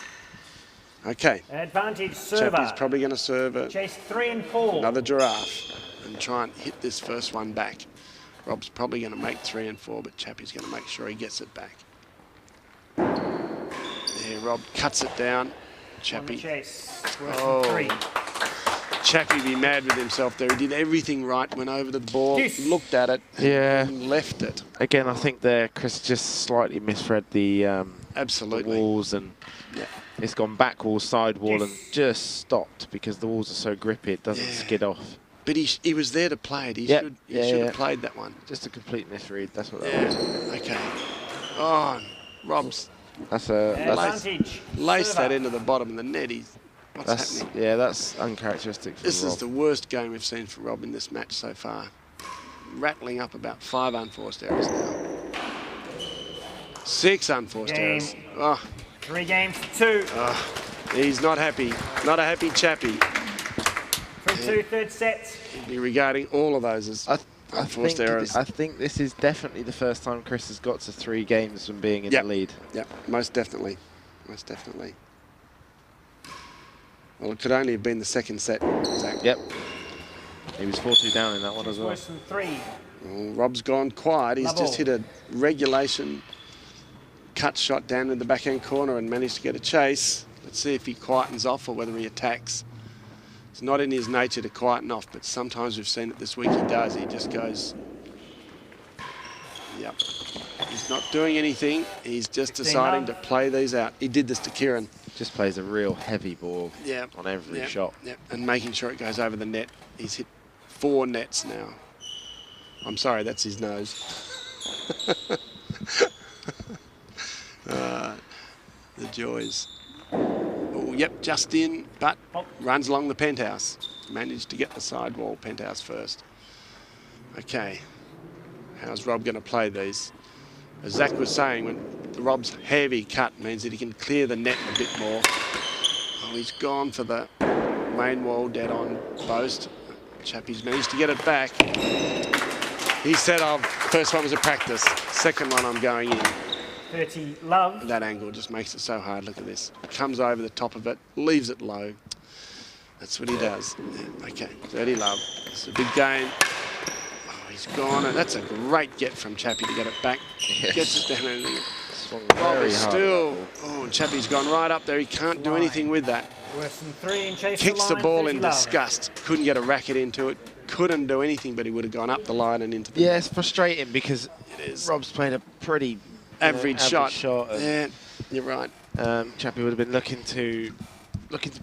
Okay. Advantage server. Chappie's probably going to serve a Chase 3 and 4. another giraffe and try and hit this first one back. Rob's probably going to make 3 and 4, but Chappie's going to make sure he gets it back. Yeah, Rob cuts it down. Chappie. Chase. Oh. 3. Chappie be mad with himself there. He did everything right, went over to the ball, looked at it, and left it. Again, I think there Chris just slightly misread the, absolutely. The walls, and it's gone back wall, side wall, and just stopped because the walls are so grippy it doesn't skid off. But he was there to play it. He should have played that one. Just a complete misread. That's what that was. Okay. Oh, Rob's. That's laced that into the bottom of the net. What's happening? Yeah, that's uncharacteristic for This Rob. is the worst game we've seen for Rob in this match so far. Rattling up about 5 unforced errors now. 6 unforced errors. Oh. 3 games to 2. Oh. He's not happy. Not a happy Chappie. 3-2 third sets. He'd be regarding all of those as unforced errors. I think this is definitely the first time Chris has got to 3 games from being in the lead. Yep, most definitely. Most definitely. Well, it could only have been the second set, Zach. Yep. He was 4-2 down in that one as well. Worse than 3. Well, Rob's gone quiet. He's just hit a regulation cut shot down in the backhand corner and managed to get a chase. Let's see if he quietens off or whether he attacks. It's not in his nature to quieten off, but sometimes we've seen it this week. He does. He just goes. Yep. He's not doing anything. He's just deciding to play these out. He did this to Kieran. Just plays a real heavy ball on every shot. Yep. And making sure it goes over the net. He's hit 4 nets now. I'm sorry, that's his nose. The joys. Oh, yep, just in, but runs along the penthouse. Managed to get the sidewall penthouse first. Okay, how's Rob going to play these? As Zach was saying, when Rob's heavy cut means that he can clear the net a bit more. Oh, he's gone for the main wall dead on post. Chappie's managed to get it back. He said, first one was a practice. Second one I'm going in. 30 love. That angle just makes it so hard. Look at this. Comes over the top of it, leaves it low. That's what he does. Yeah, okay, 30 love. It's a big game. Oh, he's gone, and that's a great get from Chappie to get it back. Gets it down and Rob is still. Oh, and Chappie's gone right up there. He can't do anything with that. Worse than 3 and chase Kicks the ball in love. disgust. Couldn't get a racket into it. Couldn't do anything, but he would have gone up the line and into the net. It's frustrating because Rob's played a pretty average shot. Yeah, you're right. Chappie would have been looking to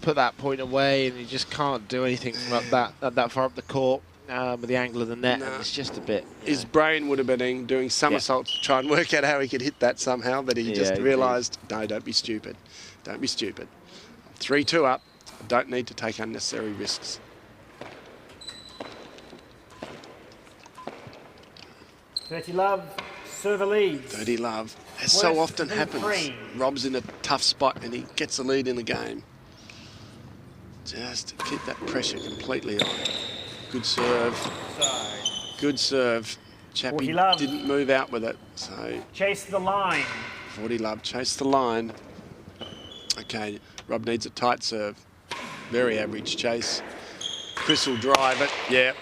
put that point away, and he just can't do anything from that far up the court with the angle of the net. And it's just a bit. His brain would have been doing somersaults to try and work out how he could hit that somehow, but he just realised, no, don't be stupid. Don't be stupid. 3-2 up. I don't need to take unnecessary risks. 30 love. Server leads. 30 love. as so Worse often than happens, 3. Rob's in a tough spot and he gets the lead in the game. Just to keep that pressure completely on. Good serve. Good serve. Chappie didn't move out with it, so... Chase the line. 40 love, chase the line. Okay, Rob needs a tight serve. Very average chase. Chris will drive it, yeah.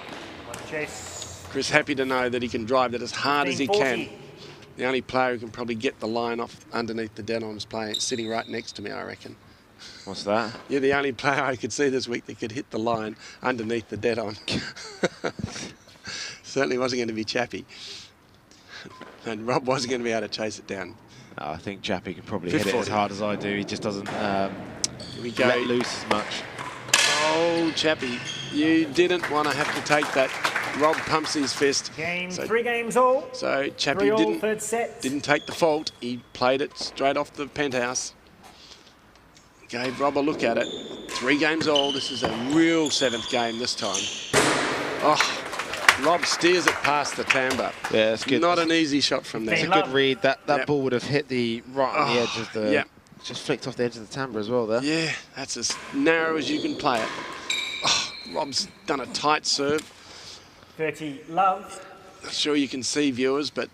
Chase. Chris happy to know that he can drive that as hard as he can. The only player who can probably get the line off underneath the dead arm's playing, sitting right next to me, I reckon. What's that? You're the only player I could see this week that could hit the line underneath the dead on. Certainly wasn't going to be Chappie. And Rob wasn't going to be able to chase it down. No, I think Chappie can probably hit it as hard as I do. He just doesn't let loose as much. Oh, Chappie, you didn't want to have to take that. Rob pumps his fist. Three games all. So Chappie didn't take the fault. He played it straight off the penthouse. Gave Rob a look at it. 3 games all. This is a real 7th game this time. Oh, Rob steers it past the tambour. Yeah, that's good. Not an easy shot from there. It's a good read. That ball would have hit right on the edge of the... Yep. Just flicked off the edge of the tambour as well there. Yeah, that's as narrow as you can play it. Oh, Rob's done a tight serve. 30 love. Not sure you can see, viewers, but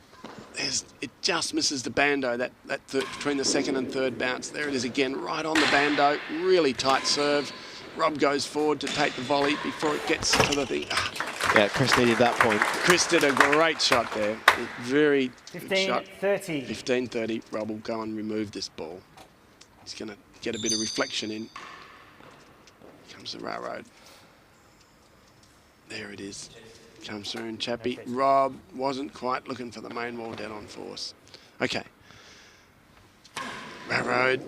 it just misses the bando, between the second and third bounce. There it is again, right on the bando. Really tight serve. Rob goes forward to take the volley before it gets to the thing. Yeah, Chris needed that point. Chris did a great shot there. Very good shot. 15-30. 15-30. Rob will go and remove this ball. He's going to get a bit of reflection in. Comes the railroad. There it is. Comes through and Chappie. Rob wasn't quite looking for the main wall dead on force. Okay. Railroad.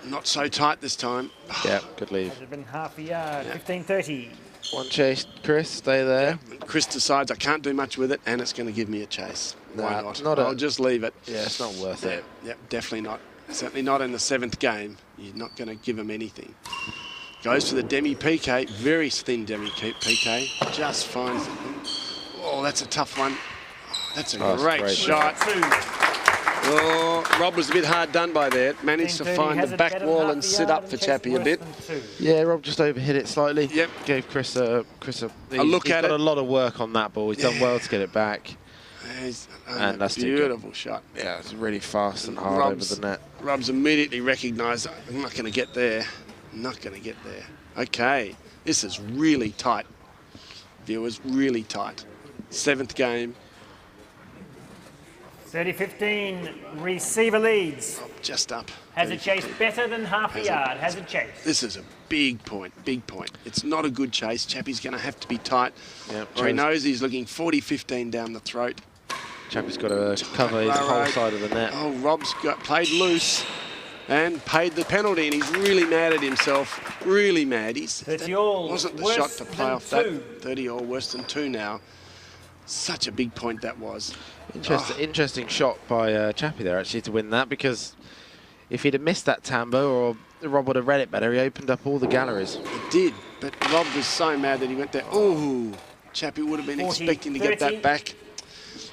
Not so tight this time. Yeah, good lead. Has been half a yard. 15-30. One chase, Chris. Stay there. Yeah. Chris decides I can't do much with it and it's going to give me a chase. Why not? I'll just leave it. Yeah, it's not worth it. Yep, definitely not. Certainly not in the 7th game. You're not going to give him anything. Goes for the demi-PK. Very thin demi-PK. Just finds it. Oh, that's a tough one. Oh, that's a great shot. Oh, Rob was a bit hard done by there. Managed to find the back wall and sit up for Chappie a bit. Yeah, Rob just overhit it slightly. Yep. Gave Chris a look at it. He's got a lot of work on that ball. He's done well to get it back. And that's a beautiful shot. Yeah, it's really fast and hard over the net. Rob's immediately recognised, I'm not going to get there. Not going to get there. Okay, this is really tight. Viewers, really tight. 7th game. 30-15, receiver leads. Just up. Has a chase better than half a yard. Has a chase. This is a big point, big point. It's not a good chase. Chappie's going to have to be tight. Yep, or he knows he's looking 40-15 down the throat. Chappie's got to cover his whole side of the net. Oh, Rob's played loose and paid the penalty, and he's really mad at himself. Really mad. That wasn't the shot to play off that. 30 all, worse than 2 now. Such a big point that was. Interesting shot by Chappie there, actually, to win that, because if he'd have missed that tambo, or Rob would have read it better, he opened up all the galleries. He did, but Rob was so mad that he went there. Oh, Chappie would have been expecting to get that back.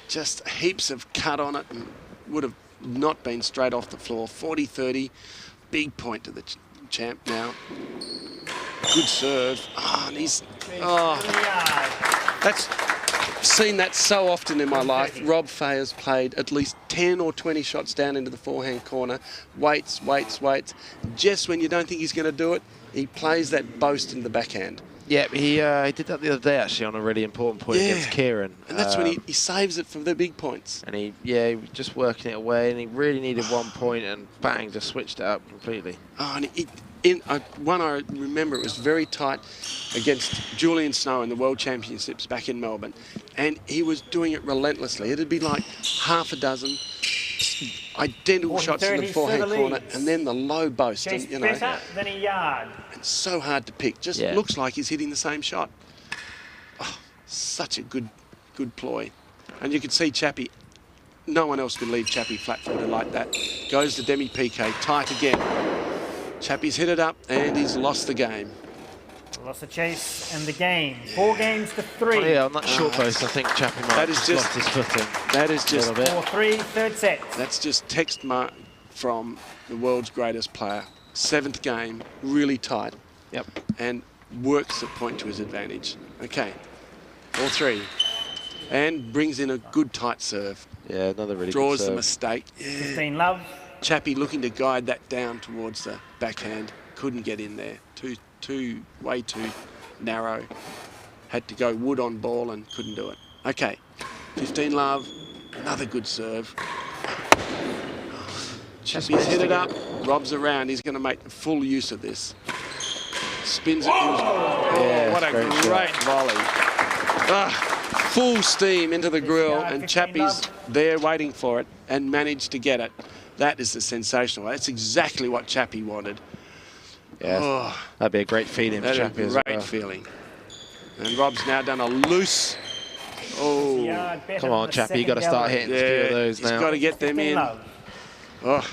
Just heaps of cut on it, and would have not been straight off the floor. 40-30, big point to the champ now. Good serve. Oh, and he's... Oh, that's... Seen that so often in my life. Rob Fahey has played at least 10 or 20 shots down into the forehand corner. Waits. Just when you don't think he's going to do it, he plays that boast in the backhand. Yeah, he did that the other day, actually, on a really important point against Kieran. And that's when he saves it for the big points. And he was just working it away, and he really needed 1 point, and bang, just switched it up completely. Oh, and one I remember, it was very tight against Julian Snow in the World Championships back in Melbourne, and he was doing it relentlessly. It'd be like half a dozen identical shots in the forehand corner, and then the low boast. And, better than a yard. It's so hard to pick. Just looks like he's hitting the same shot. Oh, such a good ploy. And you can see Chappie. No one else can leave Chappie flat-footed like that. Goes to demi-PK, tight again. Chappie's hit it up and he's lost the game. Lost the chase and the game. 4 games to 3. Oh, yeah, on that short post, I think Chappie might have just lost his footing. That is just 4-3, third set. That's just text mark from the world's greatest player. 7th game, really tight. Yep. And works the point to his advantage. Okay, 4-3. And brings in a good tight serve. Yeah, another really Draws good serve. the mistake. Yeah. 15 love. Chappie looking to guide that down towards the backhand. Couldn't get in there. Way too narrow. Had to go wood on ball and couldn't do it. Okay, 15 love. Another good serve. Chappie's hit it up. Rob's around. He's going to make full use of this. Spins it. Yeah, what a great volley. Full steam into the grill, and Chappie's there waiting for it and managed to get it. That is the sensational. That's exactly what Chappie wanted. Yeah, that'd be a great feeling for Chappie as well. Great feeling. And Rob's now done a loose. Oh, come on, Chappie, you got to start hitting a few of those now. He's got to get them in. Oh,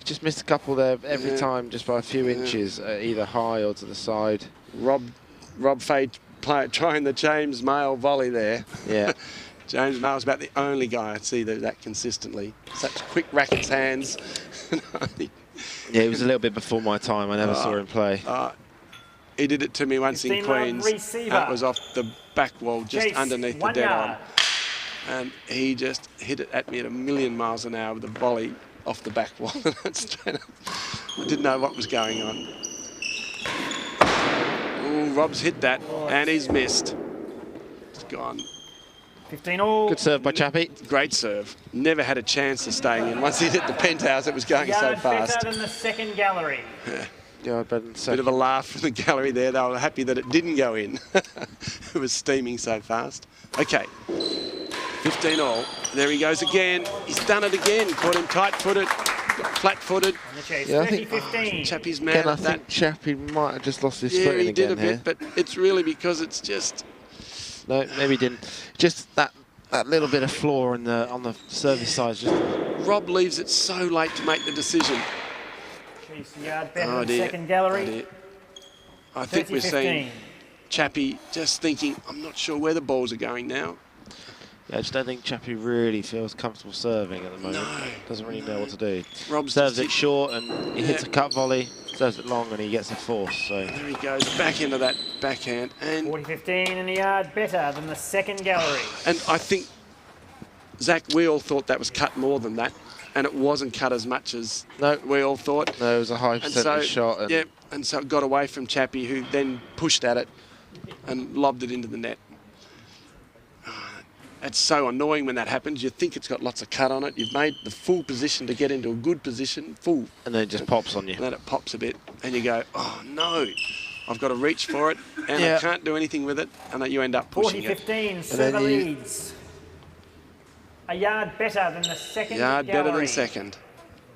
just missed a couple there every time, just by a few inches, either high or to the side. Rob Fahey trying the James Mail volley there. Yeah. James Mail's about the only guy I'd see that consistently. Such quick rackets hands. Yeah, it was a little bit before my time. I never saw him play. He did it to me once in Queens. That was off the back wall, just underneath the dead on. And he just hit it at me at 1,000,000 miles an hour with a volley off the back wall. Straight up. I didn't know what was going on. Ooh, Rob's hit that, and he's missed. It's gone. 15 all. Good serve by Chappie. Great serve. Never had a chance of staying in. Once he hit the penthouse, it was going so fast. Better than the second gallery. Yeah, better than the second. Bit of a laugh from the gallery there. They were happy that it didn't go in. It was steaming so fast. Okay, 15 all. There he goes again. He's done it again. Caught him tight-footed, flat-footed. On the chase, Yeah, 30-15. Chappie's mad Again, I at think that. Chappie might have just lost his Yeah, footing he did again a bit, here. but it's really because it's just... No, maybe he didn't. Just that little bit of flaw on the service side. Just Rob leaves it so late to make the decision. Chase yard better than the second gallery. I think we're seeing Chappie just thinking, I'm not sure where the balls are going now. Yeah, I just don't think Chappie really feels comfortable serving at the moment. No. Doesn't really know what to do. Rob serves it short and he hits a cut volley, serves it long and he gets a force. So there he goes, back into that backhand. And 40-15 in the yard better than the second gallery. And I think, Zach, we all thought that was cut more than that. And it wasn't cut as much as we all thought. No, it was a high percentage shot. And yeah, and so it got away from Chappie, who then pushed at it and lobbed it into the net. It's so annoying when that happens. You think it's got lots of cut on it. You've made the full position to get into a good position, full. And then it just pops on you. And then it pops a bit, and you go, oh no, I've got to reach for it, and I can't do anything with it, and then you end up pushing 40-15, server leads. A yard better than the second gallery. Better than second.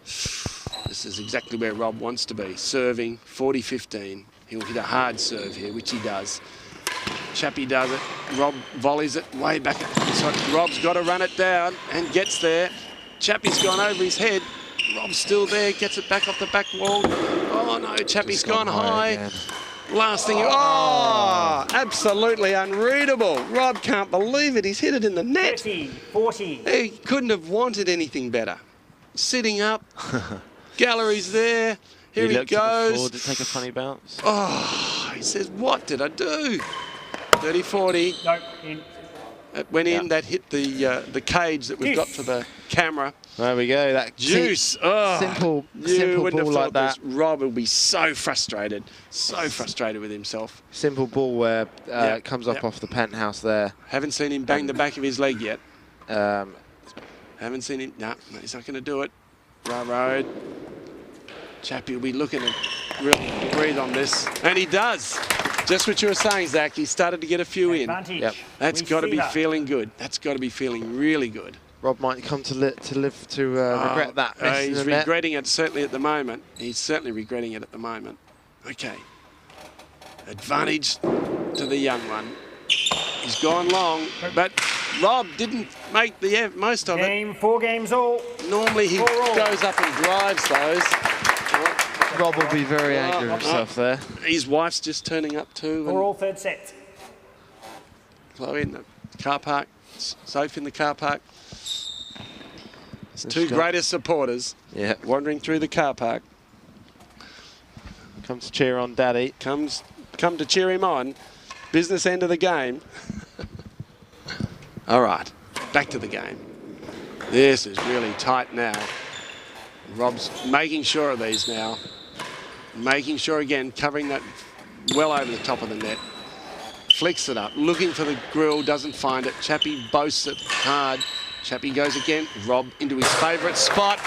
This is exactly where Rob wants to be. Serving, 40-15. He'll hit a hard serve here, which he does. Chappie does it. Rob volleys it way back. So Rob's got to run it down and gets there. Chappie's gone over his head. Rob's still there, gets it back off the back wall. Oh no, Chappie's gone high. Last thing, absolutely unreadable. Rob can't believe it. He's hit it in the net. 30-40. He couldn't have wanted anything better. Sitting up, gallery's there. Here he goes. Did it take a funny bounce? Oh, he says, what did I do? 30-40. No, in. It went in, that hit the cage that we've got for the camera. There we go, that juice. Simple ball like that. Rob will be so frustrated with himself. Simple ball where it comes up off the penthouse there. Haven't seen him bang the back of his leg yet. Haven't seen him. No, he's not going to do it. Road. Chappie will be looking to really breathe on this. And he does. Just what you were saying, Zach. He started to get a few in. Yep. That's got to be feeling good. That's got to be feeling really good. Rob might come to regret that miss. He's regretting it certainly at the moment. He's certainly regretting it at the moment. Okay. Advantage to the young one. He's gone long, but Rob didn't make the most of it. 4 games all. Normally he goes up and drives those. Rob will be very angry with himself there. His wife's just turning up too. For all third set. Chloe in the car park. Sophie in the car park. His two greatest supporters. Yeah. Wandering through the car park. Come to cheer on Daddy. Come to cheer him on. Business end of the game. All right, back to the game. This is really tight now. Rob's making sure of these now. Making sure again, covering that well over the top of the net. Flicks it up, looking for the grill, doesn't find it. Chappie boasts it hard. Chappie goes again. Rob into his favourite spot.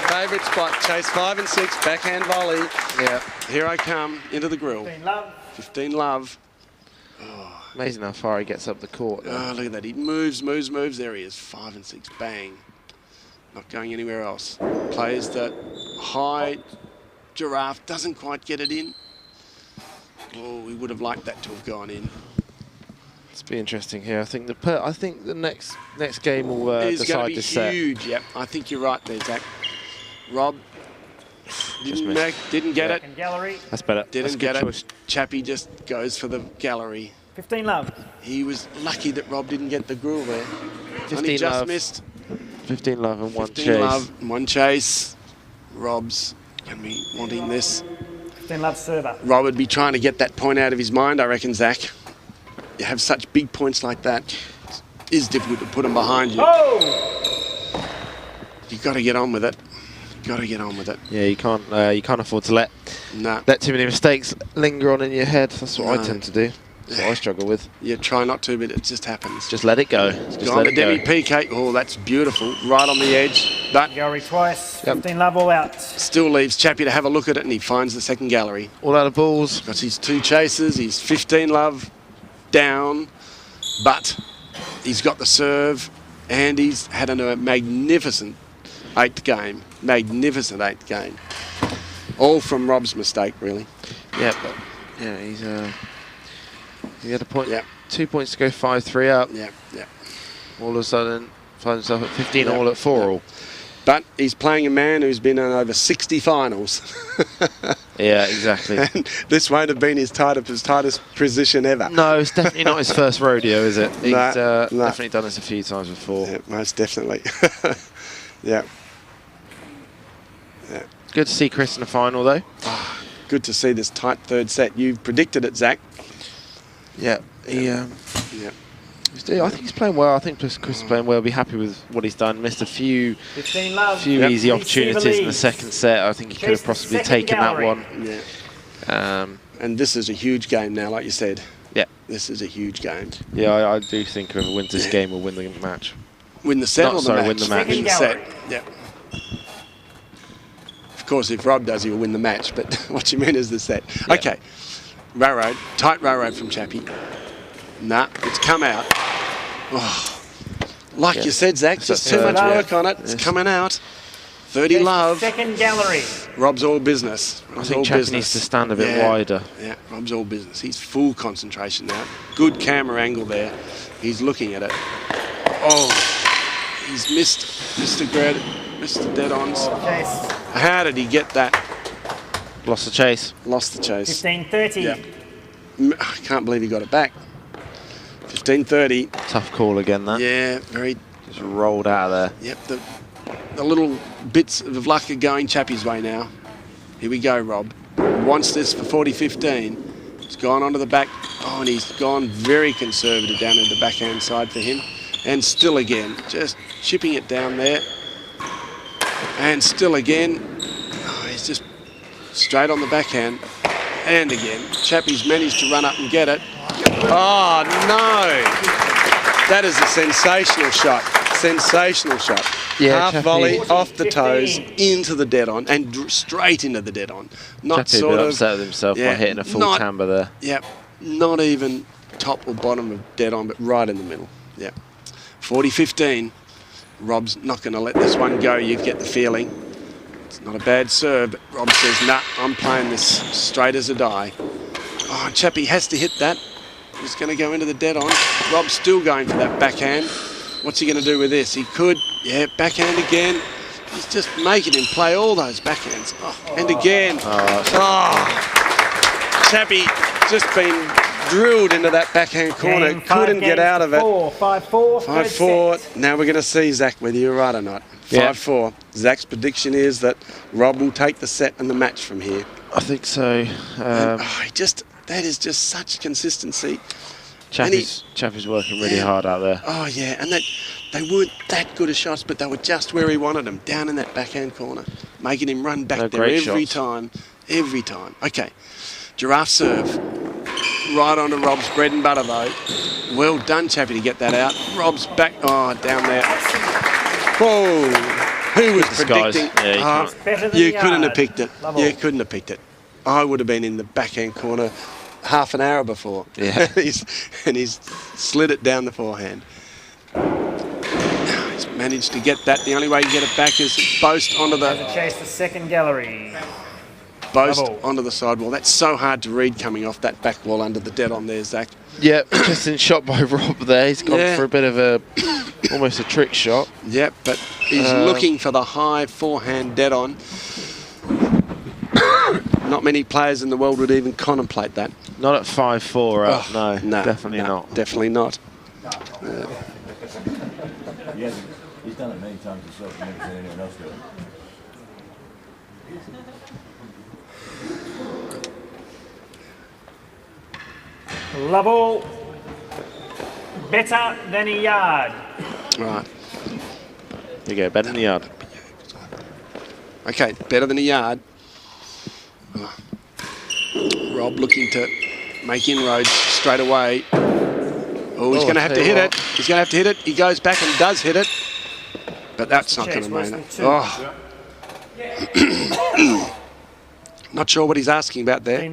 Favourite spot. Chase 5 and 6. Backhand volley. Yeah. Here I come into the grill. 15 love. 15 love. Amazing how far he gets up the court. Oh, look at that. He moves, moves, moves. There he is. 5 and 6. Bang. Not going anywhere else. Plays the high giraffe. Doesn't quite get it in. Oh, we would have liked that to have gone in. It's be interesting here. I think the next game will decide the set. It's going to be huge. Yep. I think you're right there, Zach. Rob didn't get it. Second gallery. That's better. Didn't get it. Chappie just goes for the gallery. 15 love. He was lucky that Rob didn't get the gruel there. 15 Only just love. missed. 15 love and 1 chase. 15 love and 1 chase. Rob's going to be wanting this. 15 love server. Rob would be trying to get that point out of his mind, I reckon, Zach. You have such big points like that. It is difficult to put them behind you. Oh! You've got to get on with it. Got to get on with it. Yeah, you can't afford to let too many mistakes linger on in your head. That's what I tend to do. That's what I struggle with. You try not to, but it just happens. Just let it go. Just Gone to Debbie PK. Oh, that's beautiful. Right on the edge. But gallery twice. 15 love all out. Still leaves Chappie to have a look at it, and he finds the second gallery. All out of balls. Got his 2 chases. He's 15 love down, but he's got the serve, and he's had a magnificent 8th game. Magnificent 8th game. All from Rob's mistake, really. Yeah, but yeah, he had a point. Yeah. 2 points to go, 5-3 up. Yeah, yeah. All of a sudden, finds himself at 15 all at 4 all. But he's playing a man who's been in over 60 finals. Yeah, exactly. And this won't have been his tightest position ever. No, it's definitely not his first rodeo, is it? He's No. definitely done this a few times before. Yeah, most definitely. Yeah. Yeah. Good to see Chris in the final, though. Good to see this tight third set. You predicted it, Zach. Yeah, Yeah. I think he's playing well. I think Chris is playing well. He'll be happy with what he's done. Missed a few 15 love. easy opportunities in the second set. I think he could have possibly taken that one. Yeah. And this is a huge game now, like you said. Yeah. This is a huge game. Yeah, I do think whoever wins this game will win the match. Win the set Not or the sorry, match? win the match. Win the set. Yeah. Of course, if Rob does, he will win the match. But what you mean is the set. Yeah. Okay. Railroad. Tight railroad from Chappie. Nah, it's come out. Oh. Like you said, Zach, just too much work on it. It's coming out. 30 love. Second gallery. Rob's all business. I think Chappie needs to stand a bit wider. Yeah, Rob's all business. He's full concentration now. Good camera angle there. He's looking at it. Oh, he's missed the dead-ons. Chase. How did he get that? Lost the chase. Lost the chase. 15-30. Yeah. I can't believe he got it back. 15-30. Tough call again, that. Yeah, very. Just rolled out of there. Yep, the little bits of luck are going Chappie's way now. Here we go, Rob. Wants this for 40-15. He's gone onto the back. Oh, and he's gone very conservative down in the backhand side for him. And still again, just chipping it down there. And still again. Oh, he's just straight on the backhand. And again, Chappie's managed to run up and get it. Oh, no. That is a sensational shot. Sensational shot. Yeah, half Chappie. volley off the toes into the dead-on and straight into the dead-on. Not Chappie sort a bit of upset with himself by hitting a full camber there. Yep, not even top or bottom of dead-on, but right in the middle. Yep. 40-15. Rob's not going to let this one go, you get the feeling. It's not a bad serve, but Rob says, nah, I'm playing this straight as a die. Oh, Chappie has to hit that. He's going to go into the dead-on. Rob's still going for that backhand. What's he going to do with this? He could, yeah, backhand again. He's just making him play all those backhands. Oh, and again. Chappie just been drilled into that backhand corner. Game, Couldn't get out of it. 5-4. 5-4. Now we're going to see, Zach, whether you're right or not. 5-4. Zach's prediction is that Rob will take the set and the match from here. I think so. That is just such consistency. Chappie's working really hard out there. Oh, yeah, and they weren't that good of shots, but they were just where he wanted them, down in that backhand corner, making him run back there every time. Every time. Okay, giraffe serve. Right onto Rob's bread and butter, though. Well done, Chappie, to get that out. Rob's back. Oh, down there. Whoa. Who was predicting? Yeah, you couldn't have picked it. You couldn't have picked it. I would have been in the backhand corner half an hour before. Yeah. and he's slid it down the forehand. He's managed to get that. The only way you get it back is boast onto the... Chase the second gallery. Boast onto the sidewall. That's so hard to read coming off that back wall under the dead on there, Zach. Yeah, just in shot by Rob there. He's gone for a bit of a, almost a trick shot. Yep, but he's looking for the high forehand dead on. Not many players in the world would even contemplate that. Not at 5-4. No, definitely not. Definitely not. He's done it many times himself. I've never seen anyone else do it. Level. Better than a yard. Right. There you go, better than a yard. Okay, better than a yard. Rob looking to make inroads straight away. Oh, he's going to have to hit it. He's going to have to hit it. He goes back and does hit it. But that's not going to mean it. Oh. Not sure what he's asking about there.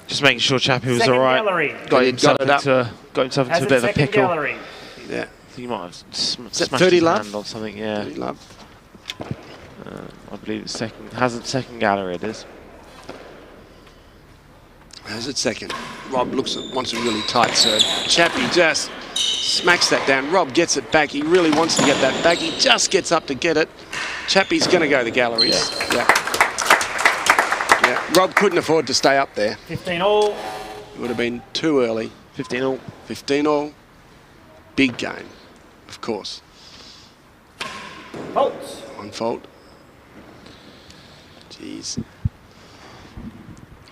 Just making sure Chappie was all right. Got himself into a bit of a pickle. Gallery. Yeah. I think he might have smashed 30 his love? hand on something, yeah. 30 love. I believe it's second. Has it second gallery, it is. How's it second? Rob wants a really tight serve. Chappie just smacks that down. Rob gets it back. He really wants to get that back. He just gets up to get it. Chappie's going to go the galleries. Yeah. Rob couldn't afford to stay up there. 15 all. It would have been too early. 15 all. 15 all. Big game, of course. Faults. On fault. Jeez.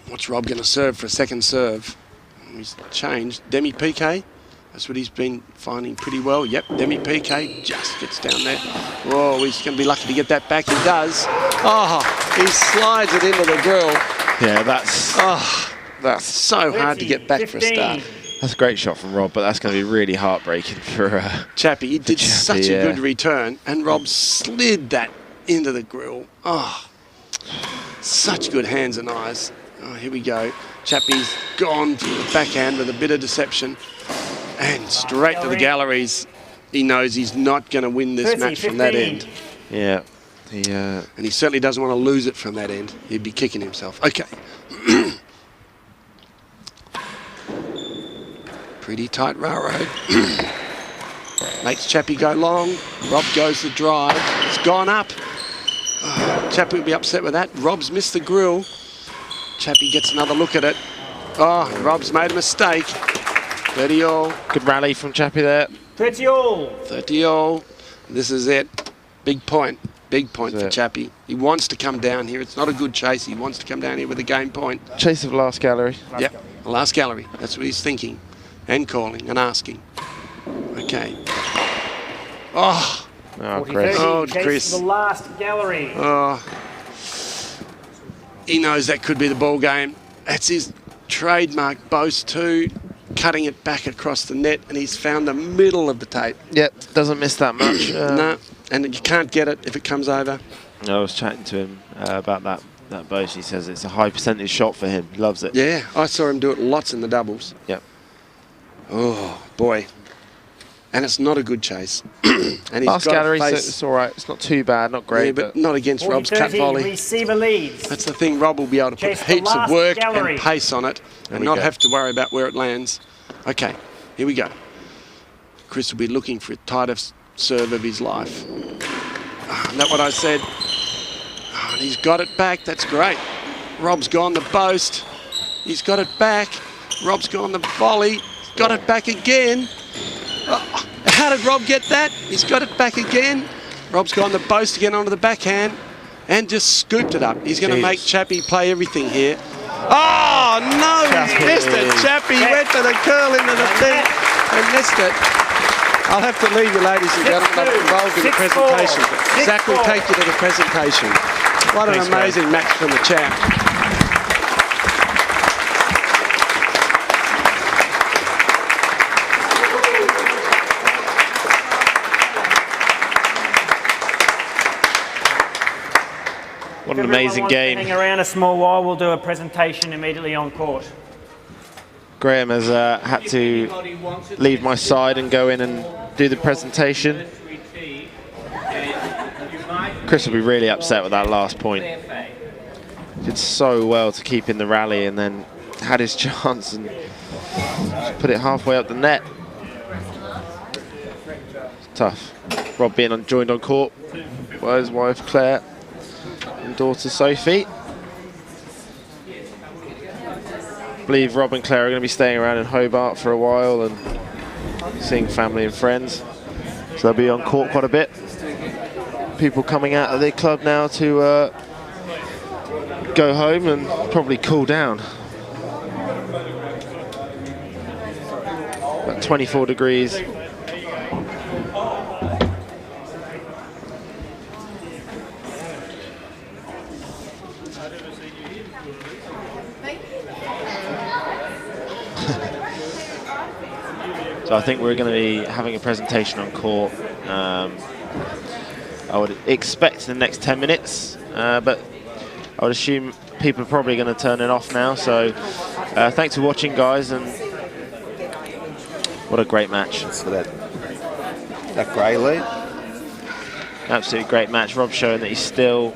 What's Rob going to serve for a second serve? He's changed. Demi-PK. That's what he's been finding pretty well. Yep, Demi-PK just gets down there. Whoa, he's going to be lucky to get that back. He does. Oh, he slides it into the grill. Yeah, that's so hard to get back for a start. That's a great shot from Rob, but that's going to be really heartbreaking for Chappie. He did such a good return, and Rob slid that into the grill. Oh, such good hands and eyes. Oh, here we go. Chappie's gone to the backhand with a bit of deception. And straight to the galleries. He knows he's not going to win this match from that end. Yeah. And he certainly doesn't want to lose it from that end. He'd be kicking himself. Okay. Pretty tight railroad. Makes Chappie go long. Rob goes the drive. It's gone up. Oh, Chappie will be upset with that. Rob's missed the grill. Chappie gets another look at it. Oh, Rob's made a mistake. 30 all. Good rally from Chappie there. 30 all. 30 all. This is it. Big point. Big point for Chappie. He wants to come down here. It's not a good chase. He wants to come down here with a game point. Chase of last gallery. Yep. Last gallery. That's what he's thinking. And calling and asking. Okay. Oh. Oh, Chris. Oh, Chris. The last gallery. Oh. He knows that could be the ball game. That's his trademark boast too. Cutting it back across the net, and he's found the middle of the tape. Yep, doesn't miss that much. No, and you can't get it if it comes over. I was chatting to him about that boast. He says it's a high percentage shot for him. He loves it. Yeah, I saw him do it lots in the doubles. Yep. Oh, boy. And it's not a good chase. And he's last got gallery, so it's all right. It's not too bad, not great. Yeah, but not against Rob's cut volley. Receiver leads. That's the thing. Rob will be able to put heaps of work and pace on it and not have to worry about where it lands. Okay, here we go. Chris will be looking for a tightest serve of his life. Isn't that what I said? Oh, and he's got it back. That's great. Rob's gone the boast. He's got it back. Rob's gone the volley. He's got it back again. Oh, how did Rob get that? He's got it back again. Rob's gone the boast again onto the backhand and just scooped it up. He's going to make Chappie play everything here. Oh, no, he's missed it. Chappie went to the curl into the thing and missed it. I'll have to leave you, ladies and gentlemen. I'm involved in the presentation. Zach will take you to the presentation. What an amazing match from the champ. What an amazing game. Hang around a small while, we'll do a presentation immediately on court. Graham has had to leave my side and go in and do the presentation. Chris will be really upset with that last point. Did so well to keep in the rally and then had his chance and just put it halfway up the net. It's tough. Rob being joined on court by his wife Claire and daughter Sophie. I believe Rob and Claire are going to be staying around in Hobart for a while and seeing family and friends. So they'll be on court quite a bit. People coming out of their club now to go home and probably cool down. About 24 degrees. So I think we're going to be having a presentation on court. I would expect in the next 10 minutes, but I would assume people are probably going to turn it off now. So thanks for watching, guys, and what a great match. So that grey lead. Absolutely great match. Rob showing that he's still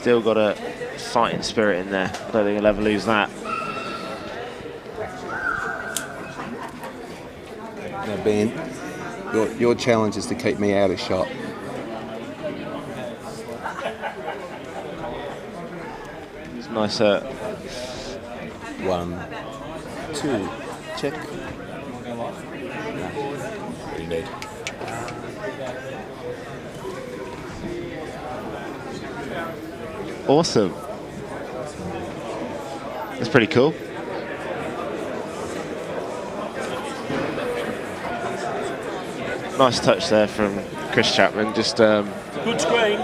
got a fighting spirit in there. I don't think he'll ever lose that. Now, Ben, your challenge is to keep me out of shot. It's nice. 1, 2, check. No, Awesome. That's pretty cool. Nice touch there from Chris Chapman. Just Good screen.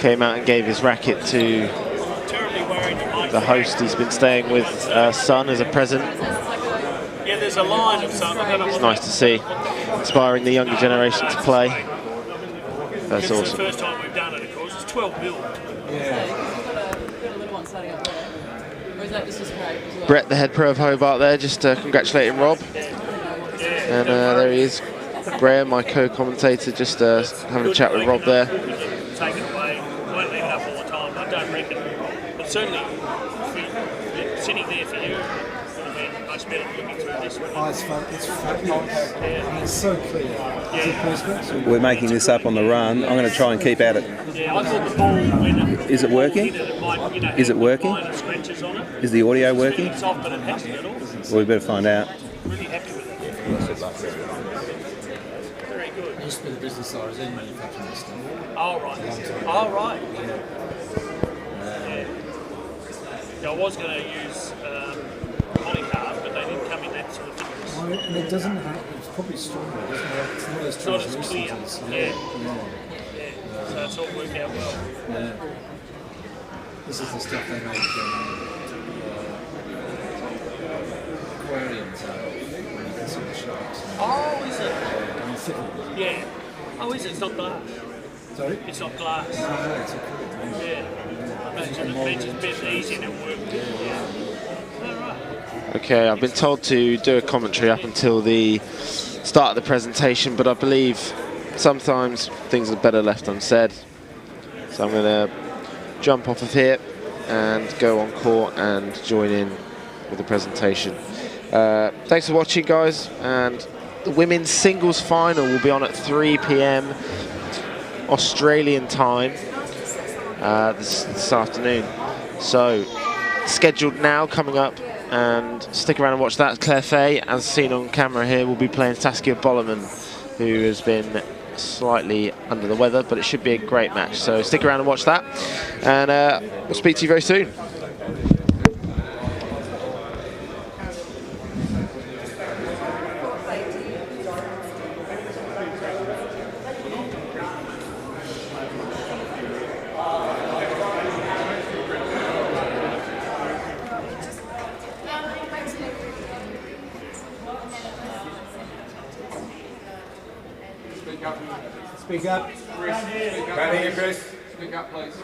came out and gave his racket to the host he's been staying with, son, as a present. Yeah, there's a line of something. It's nice to see, inspiring the younger generation to play. That's awesome. It's the first time we've done it, of course. It's 12 mil. Brett, the head pro of Hobart there, just congratulating Rob. And there he is. Graham, my co-commentator, just having a chat with Rob there. Take it away. Won't leave it up all the time. I don't reckon. But certainly, sitting there for you would have been much better than looking through this one. Oh, it's fun. It's fabulous. And it's so clear. Yeah. we're making this up on the run. I'm going to try and keep at it. Yeah, I thought the ball, when Is it working? Is it working? scratches on it. Is the audio working? It's off, but it hasn't at all. Well, we better find out. Really happy with it. Very good. I used to be the business side. I was in manufacturing this stuff. Oh, right. Oh, right. Yeah. Yeah, I was going to use polycarb, but they didn't come in that sort of thickness. Oh, and it doesn't have, it's probably stronger, doesn't it? It's not as It's not as translucent clear. as- Yeah. So it's all worked out well. Yeah. This is the stuff they make aquariums out of when you can see the sharks. Oh, is it? And thicker. Yeah. Oh, is it? It's not glass. Sorry? It's not glass. No, it's a cool. Yeah. Imagine it's a bit easier to work with. Yeah. All right. Okay, I've been told to do a commentary up until the start of the presentation, but I believe sometimes things are better left unsaid. So I'm going to jump off of here and go on court and join in with the presentation. Thanks for watching, guys, and the women's singles final will be on at 3 p.m. Australian time this afternoon. So scheduled now, coming up, and stick around and watch that. Claire Fahey, as seen on camera here, will be playing Saskia Bollerman, who has been slightly under the weather, but it should be a great match. So stick around and watch that, and we'll speak to you very soon. Speak up. Right here, Chris. Speak up, please.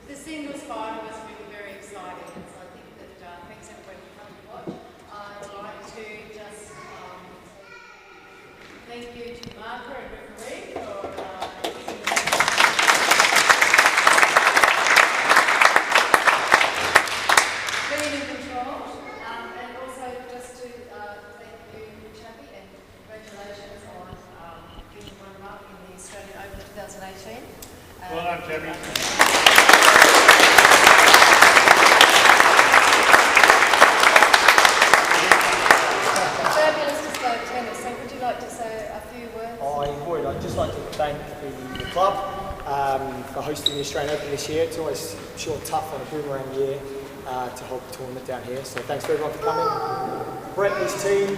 The singles final was really very exciting, and so I think that thanks everybody for coming to watch. I'd like to just thank you to Martha and referee for being in control, and also just to thank you, Chappie, and congratulations on being runner-up in the Australian Open 2018. Well done, Chappie. Fabulous display of tennis. So would you like to say a few words? I would. I'd just like to thank the club for hosting the Australian Open this year. It's always sure tough on a boomerang year to hold the tournament down here. So thanks for everyone for coming. Brett and his team,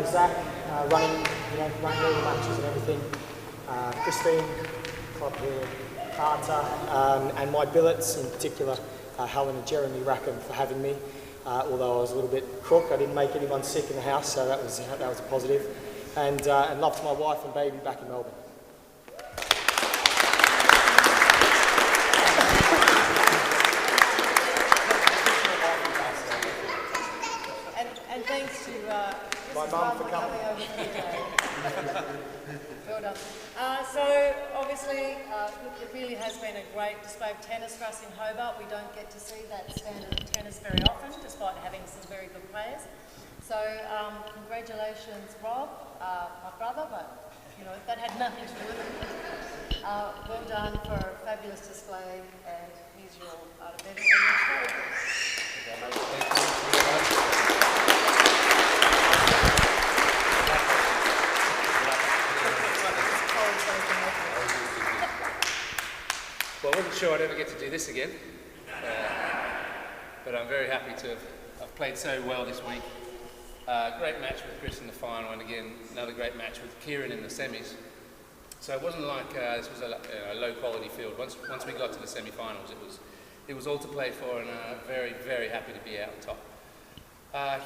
Zach running all the matches and everything. Christine, club here, Carter, and my billets in particular, Helen and Jeremy Rackham for having me. Although I was a little bit crook, I didn't make anyone sick in the house, so that was a positive. And love to my wife and baby back in Melbourne. And thanks to my mum for coming over today. Well done. So obviously, it really has been a great display of tennis for us in Hobart. We don't get to see that standard of tennis very often, despite having some very good players. So congratulations, Rob, my brother, but that had nothing to do with it. Well done for a fabulous display, and here's your medal and your trophy. Well, I wasn't sure I'd ever get to do this again, but I'm very happy to have played so well this week. Great match with Chris in the final, and again another great match with Kieran in the semis. So it wasn't like this was a low-quality field. Once we got to the semi-finals, it was all to play for, and very, very happy to be out on top.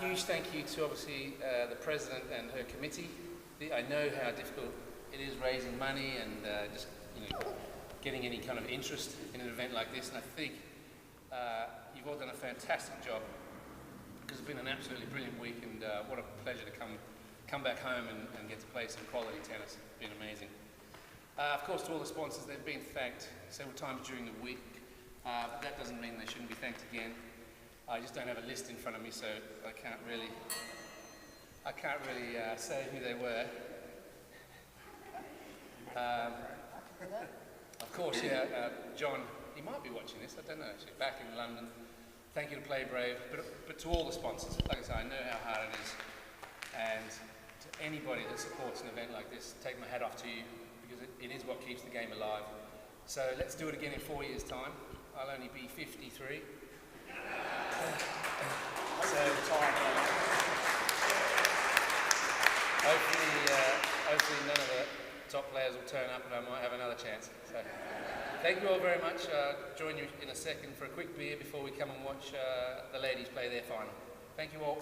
Huge thank you to obviously the president and her committee. I know how difficult it is raising money and just getting any kind of interest in an event like this, and I think you've all done a fantastic job, because it's been an absolutely brilliant week, and what a pleasure to come back home and get to play some quality tennis. It's been amazing. Of course, to all the sponsors, they've been thanked several times during the week, but that doesn't mean they shouldn't be thanked again. I just don't have a list in front of me, so I can't really say who they were. Of course, John, he might be watching this, I don't know actually, back in London. Thank you to PlayBrave, but to all the sponsors. Like I say, I know how hard it is, and to anybody that supports an event like this, take my hat off to you, because it is what keeps the game alive. So let's do it again in 4 years' time. I'll only be 53. So hopefully none of the top players will turn up, and I might have another chance. So thank you all very much. Join you in a second for a quick beer before we come and watch the ladies play their final. Thank you all.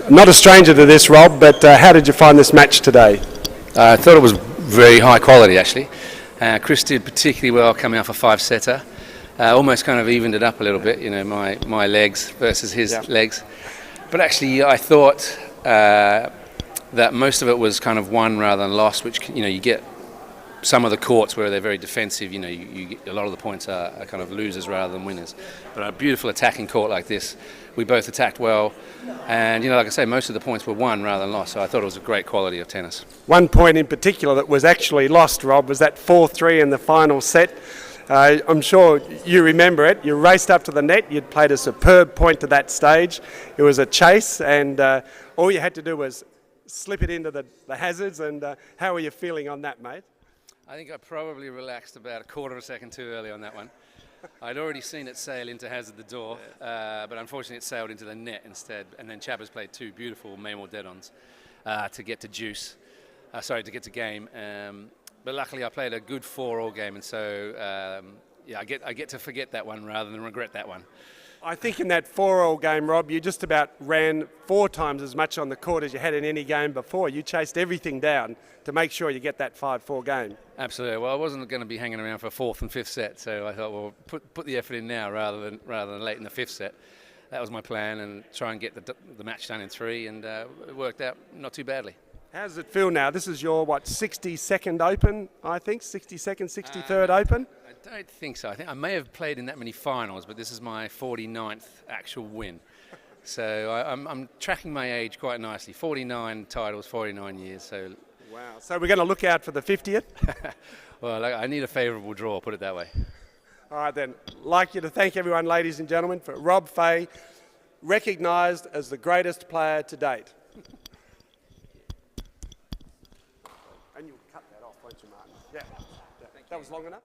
Not a stranger to this, Rob, but how did you find this match today? I thought it was very high quality, actually. Chris did particularly well coming off a five-setter. Almost kind of evened it up a little bit, you know, my legs versus his legs. But actually, I thought that most of it was kind of won rather than lost, which, you know, you get some of the courts where they're very defensive, you know, you get, a lot of the points are kind of losers rather than winners. But a beautiful attacking court like this, we both attacked well, and, you know, like I say, most of the points were won rather than lost, so I thought it was a great quality of tennis. One point in particular that was actually lost, Rob, was that 4-3 in the final set. I'm sure you remember it. You raced up to the net, you'd played a superb point to that stage. It was a chase, and all you had to do was slip it into the hazards, and how were you feeling on that, mate? I think I probably relaxed about a quarter of a second too early on that one. I'd already seen it sail into hazard the door, but unfortunately it sailed into the net instead, and then Chapman's played two beautiful Maymore dead-ons to get to to get to game. But luckily I played a good 4-all game, and so yeah, I get to forget that one rather than regret that one. I think in that 4-all game, Rob, you just about ran 4 times as much on the court as you had in any game before. You chased everything down to make sure you get that 5-4 game. Absolutely. Well, I wasn't going to be hanging around for a 4th and 5th set, so I thought, well, put the effort in now rather than late in the 5th set. That was my plan, and try and get the match done in 3, and it worked out not too badly. How does it feel now? This is your, 62nd Open, I think? 62nd, 63rd Open? I don't think so. I think I may have played in that many finals, but this is my 49th actual win. So I'm tracking my age quite nicely. 49 titles, 49 years. So. Wow. So we're going to look out for the 50th? Well, I need a favourable draw, put it that way. All right then. I'd like you to thank everyone, ladies and gentlemen, for Rob Fahey, recognised as the greatest player to date. And you'll cut that off, won't you, Martin? Yeah. That was long enough?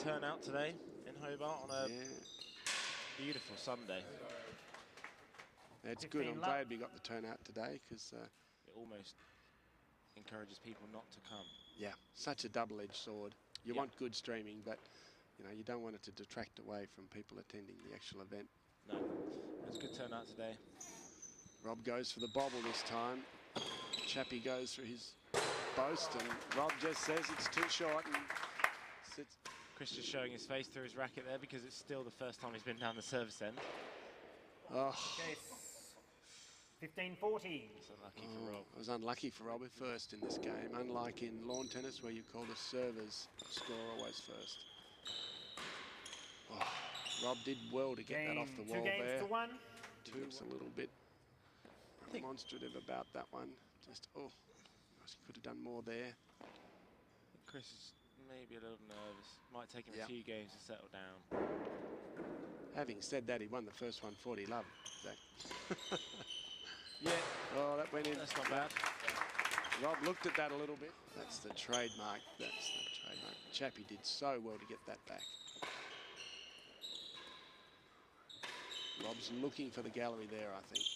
turnout today in Hobart on a beautiful Sunday. It's good. I'm glad we got the turnout today because it almost encourages people not to come. Yeah, such a double-edged sword. You want good streaming, but you know you don't want it to detract away from people attending the actual event. No, it's a good turnout today. Rob goes for the bobble this time. Chappie goes for his boast, and Rob just says it's too short and sits. Chris just showing his face through his racket there because it's still the first time he's been down the service end. Oh. Yes. 15-40. It's unlucky for Rob. It was unlucky for Rob at first in this game, unlike in lawn tennis where you call the server's score always first. Oh, Rob did well to get that off the wall there. 2 games to 1. Looks a little bit demonstrative about that one. Just, he could have done more there. Chris is maybe a little nervous. Might take him a few games to settle down. Having said that, he won the first one 40 love. Zach. Yeah. Oh, that went in. That's not bad. Rob looked at that a little bit. That's the trademark. That's the trademark. Chappie did so well to get that back. Rob's looking for the gallery there, I think.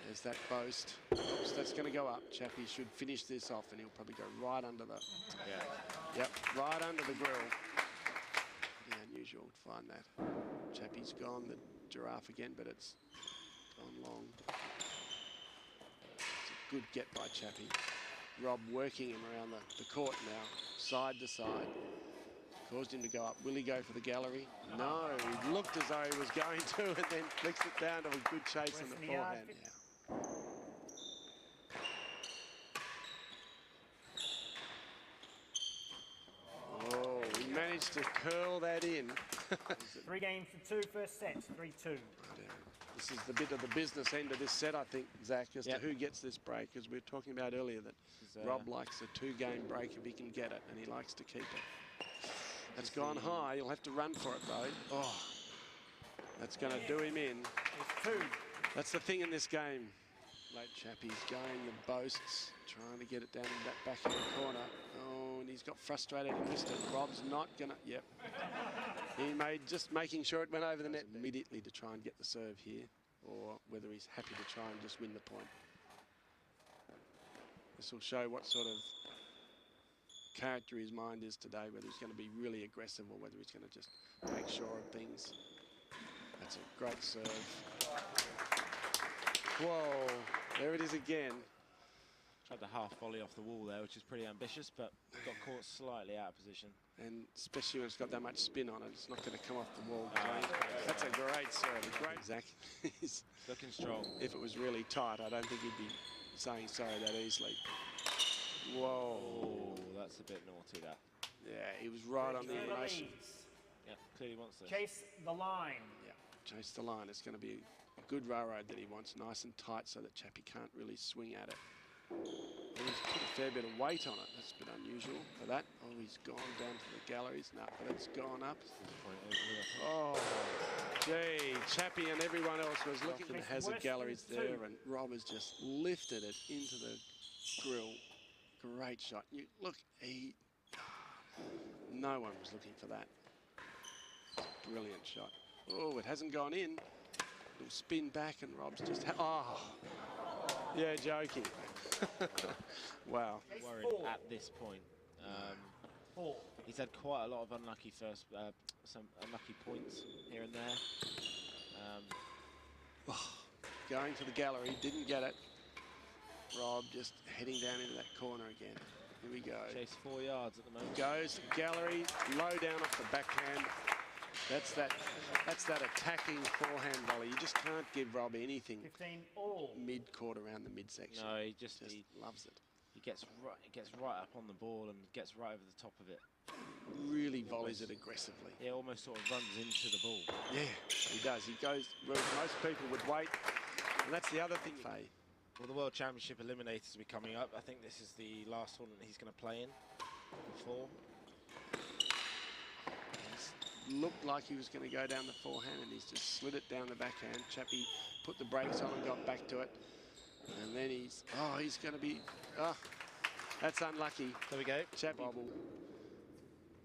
There's that boast. Oops, that's going to go up. Chappie should finish this off, and he'll probably go right under the... Yep, right under the grill. Pretty unusual to find that. Chappie's gone the giraffe again, but it's gone long. It's a good get by Chappie. Rob working him around the court now, side to side. Caused him to go up. Will he go for the gallery? No, he looked as though he was going to, and then flicks it down to a good chase on the forehand. Yeah. Oh, he managed to curl that in. 3 games to 2, first set, 3-2. This is the bit of the business end of this set, I think, Zach, as to who gets this break. As we were talking about earlier, that Rob likes a 2-game break if he can get it, and he likes to keep it. That's gone high. He'll have to run for it, though. Oh, that's going to do him in. It's 2. That's the thing in this game. Late Chappie's going the boasts, trying to get it down in that back in the corner. Oh, and he's got frustrated and missed it. Rob's not going to... Yep. He made just making sure it went over the net immediately to try and get the serve here, or whether he's happy to try and just win the point. This will show what sort of character his mind is today, whether he's going to be really aggressive or whether he's going to just make sure of things. That's a great serve. Whoa, there it is again. Tried the half volley off the wall there, which is pretty ambitious, but got caught slightly out of position. And especially when it's got that much spin on it, it's not going to come off the wall. That's a great serve. Great, Zach. He's looking strong. If it was really tight, I don't think he'd be saying sorry that easily. Whoa. Oh, that's a bit naughty, that. Yeah, he was right on the animation. Yeah, clearly wants this. Chase the line. Yeah, chase the line. It's going to be a good railroad that he wants, nice and tight so that Chappie can't really swing at it. And he's put a fair bit of weight on it. That's a bit unusual for that. Oh, he's gone down to the galleries. No, but it's gone up. Oh, gee, Chappie and everyone else was looking for the hazard galleries there, and Rob has just lifted it into the grill. Great shot. You look, no one was looking for that. Brilliant shot. Oh, it hasn't gone in. It'll spin back, and Rob's just... yeah, joking. Wow. Worried at this point. He's had quite a lot of unlucky some unlucky points here and there. Going to the gallery, didn't get it. Rob just heading down into that corner again. Here we go. Chase 4 yards at the moment. Goes gallery, low down off the backhand. That's that attacking forehand volley. You just can't give Rob anything 15 all. Mid-court around the midsection. No, he loves it. He gets right up on the ball and gets right over the top of it. Really volleys it aggressively. Yeah, almost sort of runs into the ball. Yeah, he does. He goes where most people would wait. And that's the other thing, Fahey. Well, the World Championship Eliminators will be coming up. I think this is the last tournament he's going to play in before. Looked like he was going to go down the forehand, and he's just slid it down the backhand. Chappie put the brakes on and got back to it. And then he's going to be, that's unlucky. There we go. Chappie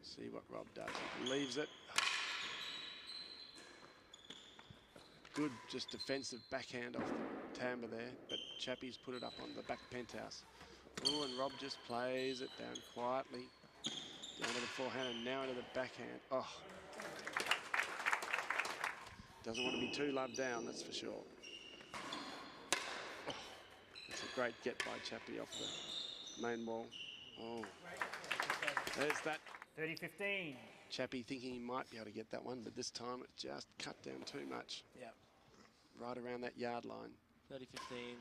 See what Rob does. He leaves it. Good, just defensive backhand off the timbre there, but Chappie's put it up on the back penthouse. Oh, and Rob just plays it down quietly. Down to the forehand and now into the backhand. Oh. Doesn't want to be too loved down, that's for sure. Oh, that's a great get by Chappie off the main wall. Oh, there's that. 30-15. Chappie thinking he might be able to get that one, but this time it just cut down too much. Yeah. Right around that yard line. 30-15.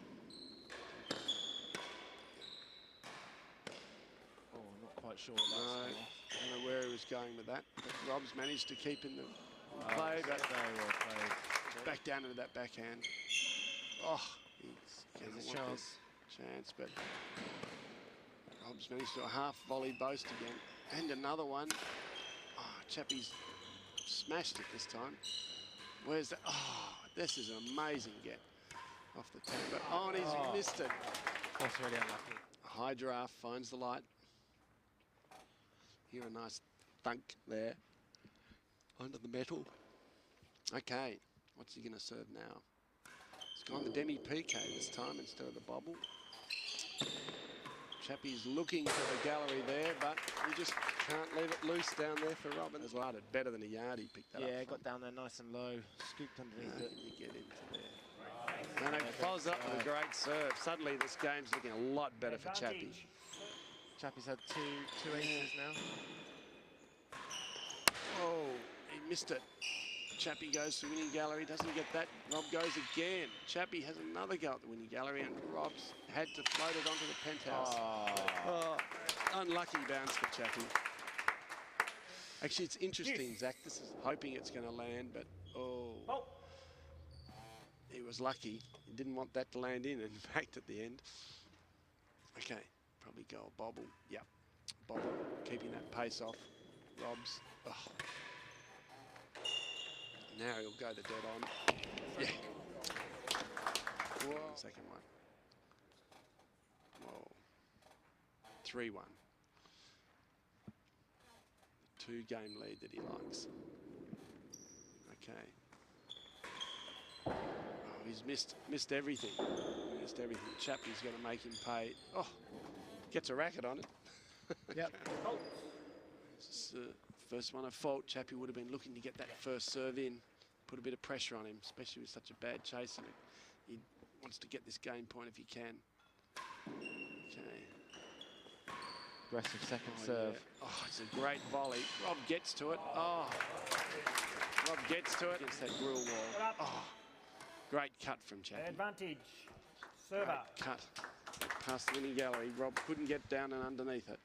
Oh, I'm not quite sure what that's No, I don't know where he was going with that. But Rob's managed to keep in the play, but very well played. Back down into that backhand. Oh, he's going There's to a want chance. this chance, but Rob's managed to do a half volley boast again. And another one. Oh, Chappie's smashed it this time. Where's that? Oh, this is an amazing get off the tee. But oh, and he's missed it. That's really unlucky. A high draft finds the light. Hear a nice thunk there under the metal. Okay, what's he going to serve now? He's gone the demi-PK this time instead of the bobble. Chappie's looking for the gallery there, but he just can't leave it loose down there for Robin. Has landed better than a yard. He picked that up. Yeah, got down there nice and low, scooped underneath it. Can you get into there? And it follows up with a great serve. Suddenly this game's looking a lot better for Chappie. Chappie's had two aces now. Oh, he missed it. Chappie goes to winning gallery, doesn't get that. Rob goes again. Chappie has another go at the winning gallery, and Rob's had to float it onto the penthouse. Oh, unlucky bounce for Chappie. Actually, it's interesting, Zach. This is hoping it's going to land, but he was lucky. He didn't want that to land in fact, at the end. Okay, probably go a bobble. Yep, bobble, keeping that pace off. Rob's. Oh. Now he'll go the dead on. Yeah. Whoa. Second one. Whoa. 3-1. 2-game lead that he likes. Okay. Oh, he's missed everything. Missed everything. Chappie's going to make him pay. Oh, gets a racket on it. Yep. This is first one of fault. Chappie would have been looking to get that first serve in, put a bit of pressure on him, especially with such a bad chase on it. He wants to get this game point if he can. Okay. Aggressive second serve. Yeah. Oh, it's a great volley. Rob gets to it. Oh, Rob gets to it. Against that grill wall. Oh, great cut from Chappie. Advantage. Server. Great cut. Past the winning gallery. Rob couldn't get down and underneath it.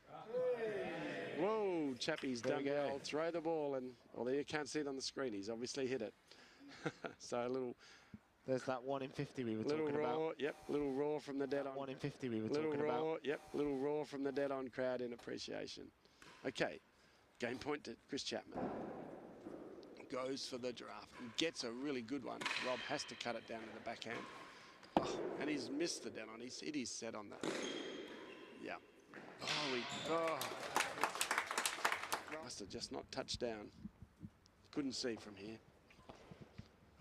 Whoa, Chappie's done well. Throw the ball, and although you can't see it on the screen, he's obviously hit it. So a little. There's that 1 in 50 we were talking about. Yep, little roar from the dead on. 1 in 50 we were talking about. Yep, little roar from the dead on crowd in appreciation. Okay, game point to Chris Chapman. Goes for the giraffe and gets a really good one. Rob has to cut it down to the backhand. Oh, and he's missed the dead on. He's hit his set on that. Yeah. Must have just not touched down. Couldn't see from here.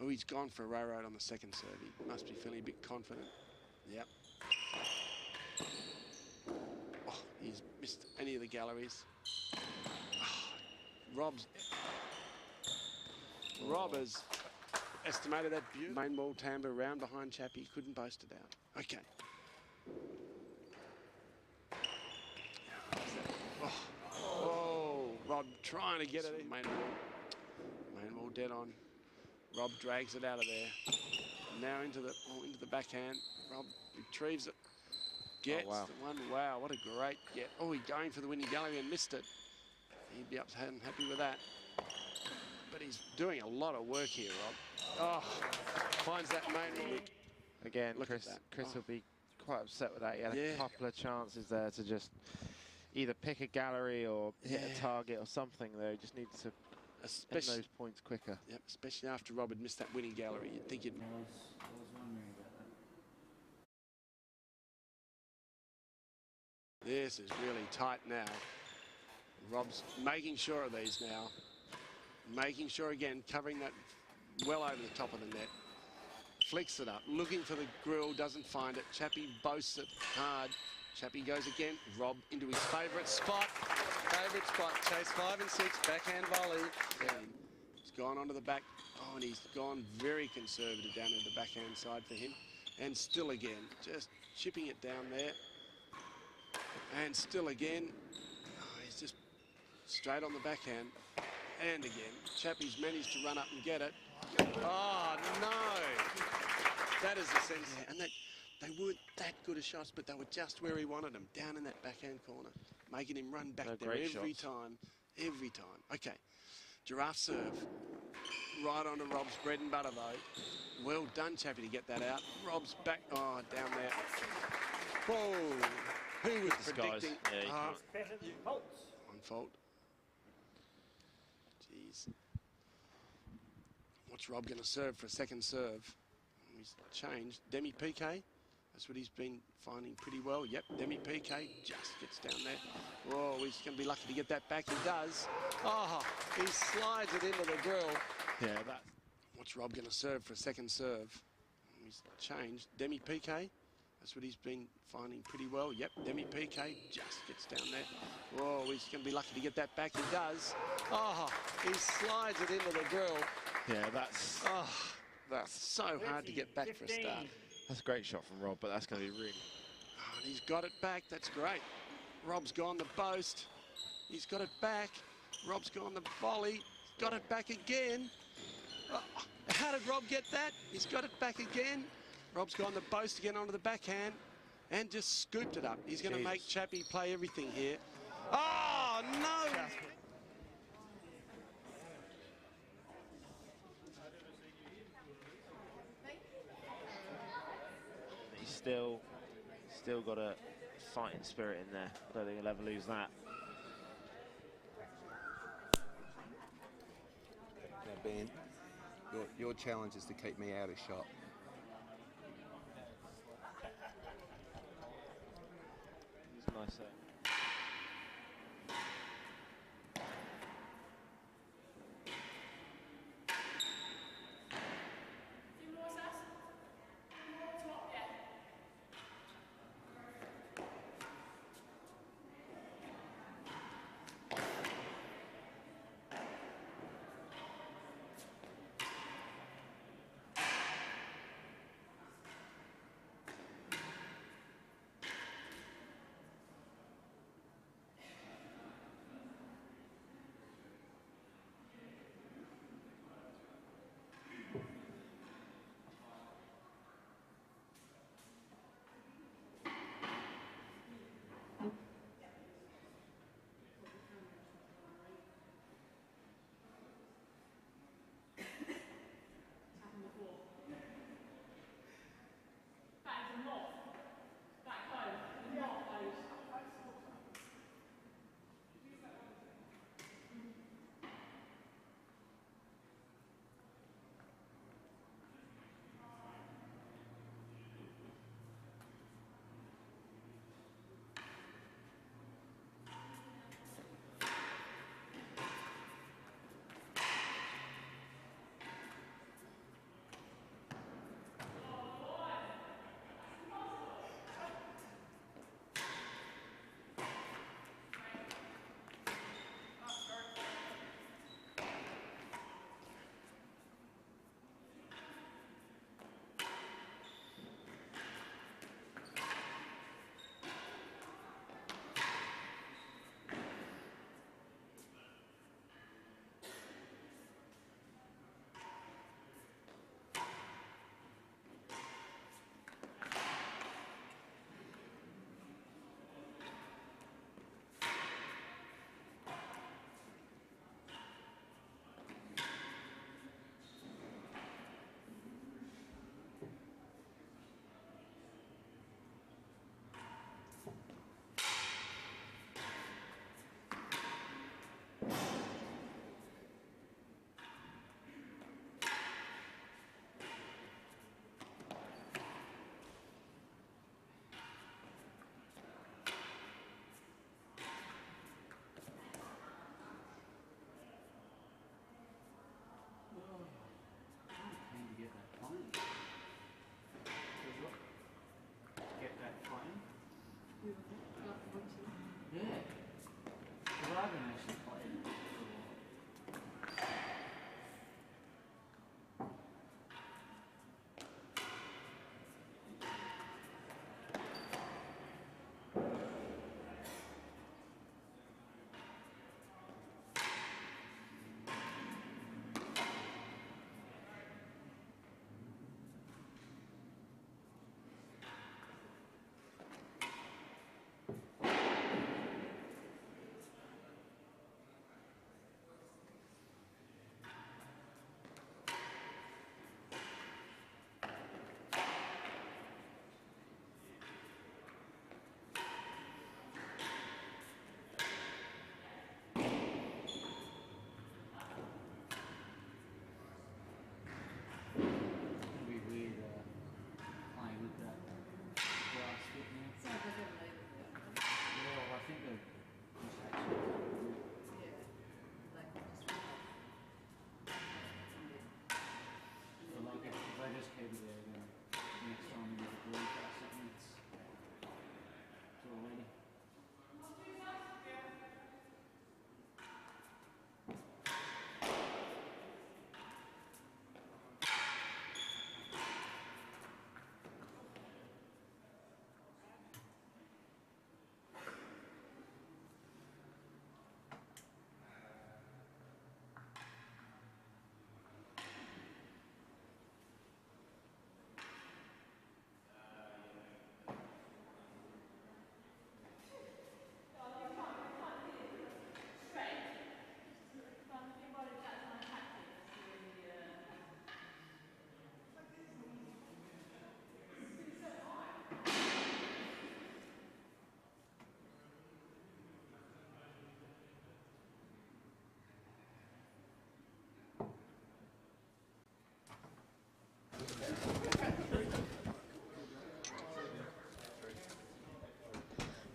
Oh, he's gone for a railroad on the second serve. He must be feeling a bit confident. Yep. Oh, he's missed any of the galleries. Oh, Rob has estimated that beautiful main ball timbre round behind Chappie. Couldn't boast it out. Okay. Oh, Rob trying to get it in. Main ball dead on. Rob drags it out of there. Now into the backhand. Rob retrieves it. Gets the one. Wow, what a great get. Oh, he's going for the winning gallery and missed it. He'd be happy with that. But he's doing a lot of work here, Rob. Oh, finds that main ball. Again, Look Chris will be quite upset with that. He had a couple of chances there to just either pick a gallery or hit a target or something there. He just needs to hit those points quicker. Yep, especially after Rob had missed that winning gallery. You'd think he'd... I was wondering about that. This is really tight now. Rob's making sure of these now. Making sure again, covering that well over the top of the net. Flicks it up, looking for the grill, doesn't find it. Chappie boasts it hard. Chappie goes again. Rob into his favourite spot. Favourite spot. Chase 5 and 6. Backhand volley. And it's gone onto the back. Oh, and he's gone very conservative down to the backhand side for him. And still again, just chipping it down there. And still again. Oh, he's just straight on the backhand. And again, Chappie's managed to run up and get it. Oh, no. That is the sense. Yeah, and they weren't that good a shots, but they were just where he wanted them, down in that backhand corner, making him run back there every time. Every time. Okay, giraffe serve. Right onto Rob's bread and butter, though. Well done, Chappie, to get that out. Rob's back. Oh, down there. Whoa. Who was predicting? Yeah, Better than Colts. On fault. Jeez. What's Rob going to serve for a second serve? He's changed. Demi PK. That's what he's been finding pretty well. Yep, Demi PK just gets down there. Oh, he's going to be lucky to get that back. He does. Oh, he slides it into the grill. Yeah, that. What's Rob going to serve for a second serve? He's changed. Demi PK. That's what he's been finding pretty well. Yep, Demi PK just gets down there. Oh, he's going to be lucky to get that back. He does. Oh, he slides it into the grill. Yeah, that's. Oh, that's so hard to get back for a start. That's a great shot from Rob, but that's going to be really. Oh, and he's got it back. That's great. Rob's gone the boast. He's got it back. Rob's gone the volley. Got it back again. Oh, how did Rob get that? He's got it back again. Rob's gone the boast again onto the backhand and just scooped it up. He's going to make Chappie play everything here. Oh, no! He's still got a fighting spirit in there. I don't think he'll ever lose that. Now, Ben, your challenge is to keep me out of shot. It's nice. haven't actually played it before.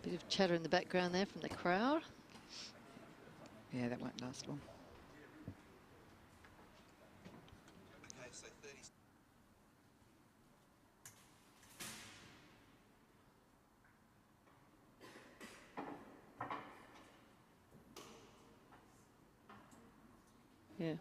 Bit of chatter in the background there from the crowd. Yeah, that won't last long. Yeah.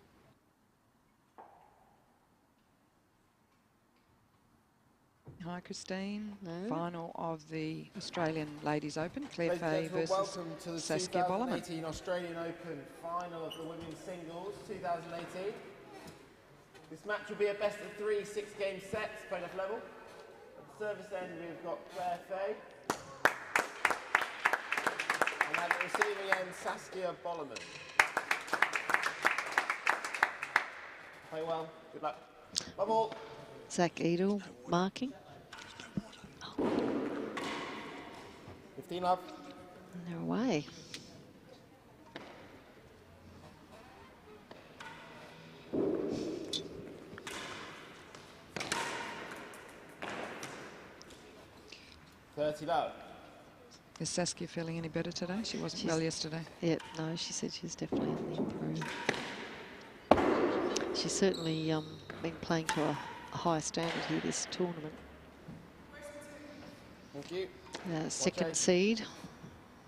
Hi, Christine. No. Final of the Australian Ladies Open. Claire Fahey versus welcome to the Saskia Bollerman. 2018 Australian Open final of the women's singles 2018. This match will be a best of 3 6-game sets, played off level. At the service end, we've got Claire Fahey. And at the receiving end, Saskia Bollerman. Play well. Good luck. Love all. Zach Edel marking. 15 love. And they're away. love. Is Saskia feeling any better today? She wasn't well yesterday. Yeah, no, she said she's definitely improved. She's certainly been playing to a higher standard here this tournament. Thank you. Second seed.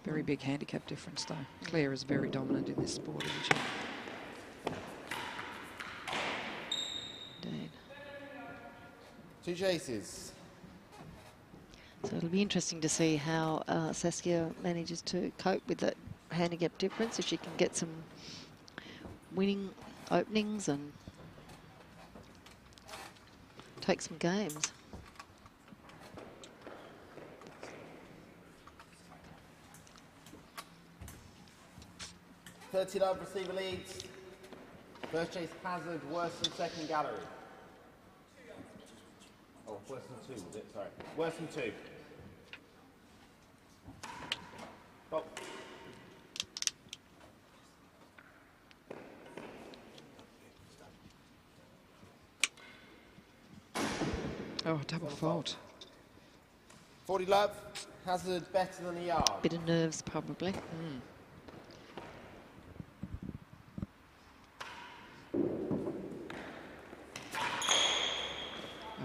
Very big handicap difference, though. Claire is very dominant in this sport, isn't she? Indeed. 2 chases. So it'll be interesting to see how Saskia manages to cope with that handicap difference, if she can get some winning openings and take some games. Love, receiver leads. First chase Hazard, worse than second gallery. Oh, worse than 2, was it? Sorry. Worse than 2. Oh. Oh, double fault. 40 love, Hazard better than a yard. Bit of nerves, probably.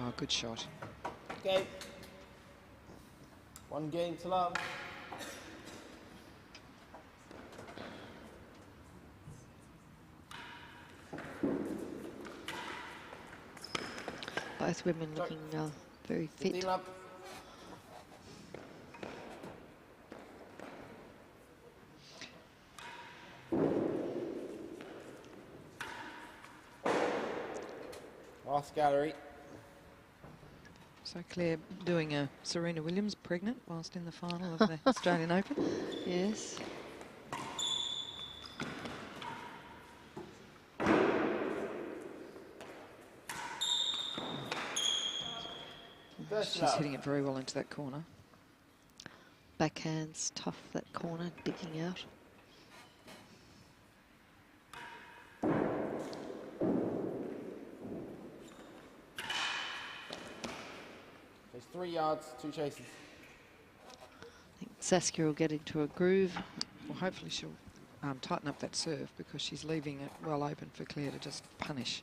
Oh, good shot. Okay. 1 game to love. Both women looking very fit. Last gallery. So Claire doing a Serena Williams pregnant whilst in the final of the Australian Open. Yes. She's hitting it very well into that corner. Backhand's tough, that corner, digging out. There's 3 yards, 2 chases. I think Saskia will get into a groove. Well, hopefully she'll tighten up that serve because she's leaving it well open for Claire to just punish.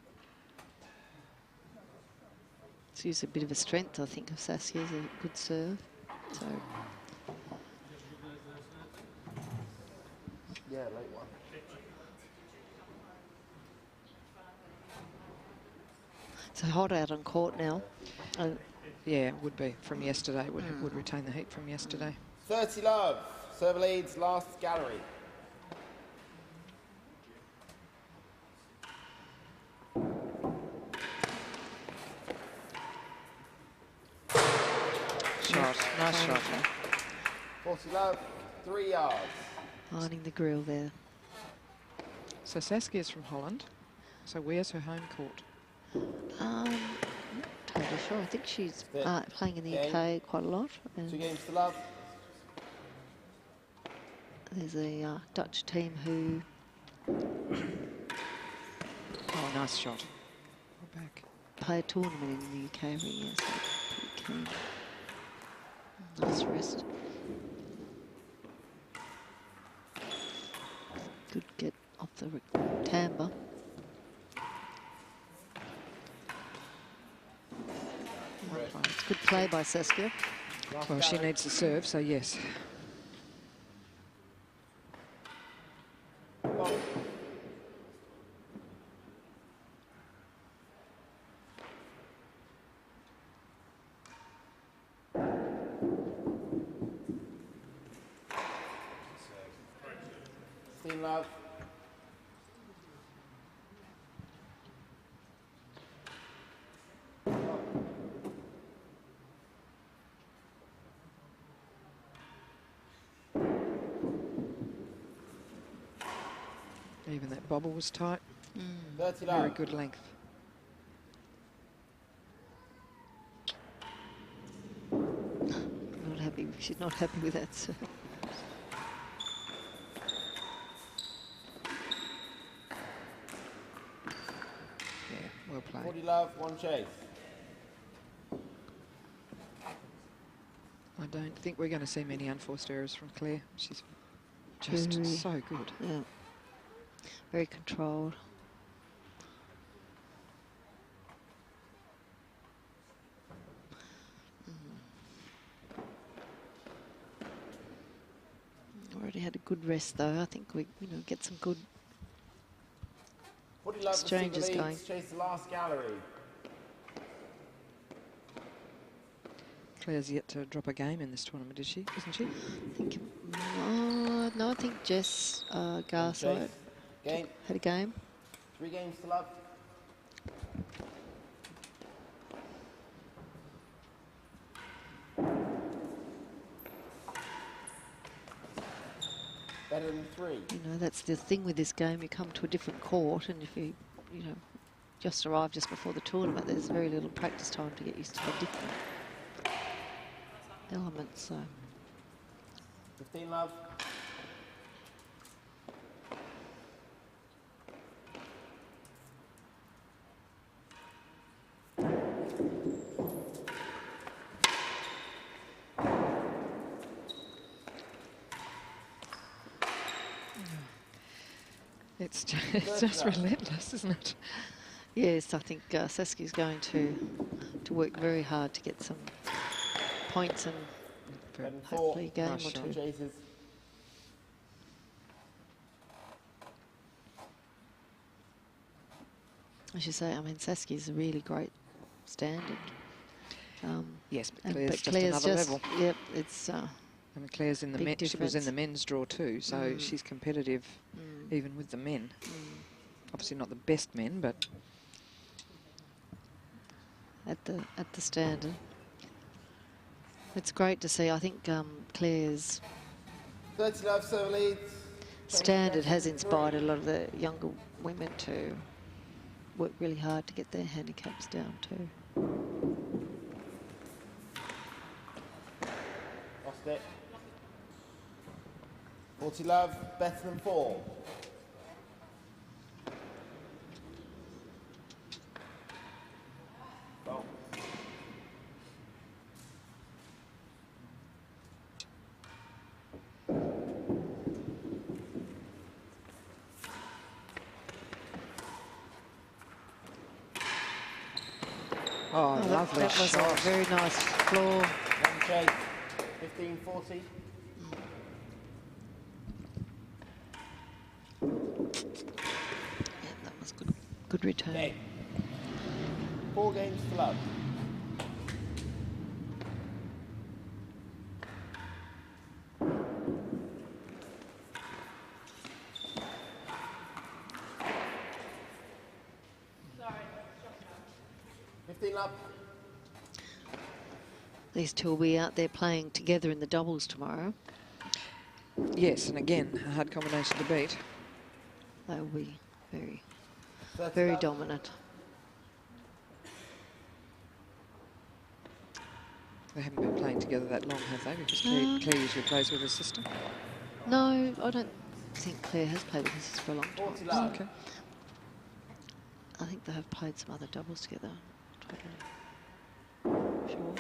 It's used a bit of a strength, I think, of Saskia's a good serve. So yeah, late one. it's hot out on court now. Yeah, it would be from yesterday. Would retain the heat from yesterday. 30 love. Serve leads, last gallery. Shot, nice shot. 40 love, 3 yards. Lining the grill there. So Saskia's from Holland. So where's her home court? Not totally sure. I think she's playing in the UK quite a lot. 2 games to love. There's a Dutch team who... Oh, nice shot. We're back. Play a tournament in the UK every year, so pretty keen. Nice wrist. Good get off the timbre. It's good play by Saskia. Well, she needs to serve, so yes. Love. Even that bobble was tight. 30 Very love. good length. Not happy. She's not happy with that. So. Well played. 40 love, 1 chase. I don't think we're going to see many unforced errors from Claire. She's just so good. Yeah. Very controlled. Already had a good rest though. I think we get some good exchanges going. Chase the last gallery. Claire's yet to drop a game in this tournament, is she? Isn't she? I think, no, I think Jess Garside had a game. 3 games to love. Better than 3. That's the thing with this game. You come to a different court, and if you just arrive just before the tournament, there's very little practice time to get used to the different elements. So 15 love. It's just relentless, isn't it? Yes, I think Saskia's going to work very hard to get some points and hopefully a game or 2. Chases. As you say, I mean, Saskia's a really great standard. Yes, but but Claire's just another level. Yep, it's. I mean, Claire's in the big she was in difference. the men's draw too, so she's competitive even with the men. Obviously not the best men, but at the standard. It's great to see. I think Claire's 30 love, serve leads. standard has inspired a lot of the younger women to work really hard to get their handicaps down too. Lost it. 40 love, better than 4. Oh. oh, lovely That was shot. a very nice floor. One chase, 15-40. Yeah, that was good. Good return. Okay. 4 games for love. Sorry. 15 love. These two will be out there playing together in the doubles tomorrow. Yes, and again, a hard combination to beat. They will be very, 30 very love. dominant. They haven't been playing together that long, have they? Because Claire usually plays with her sister. No, I don't think Claire has played with her sister for a long time. 40 love. Okay. I think they have played some other doubles together. Sure.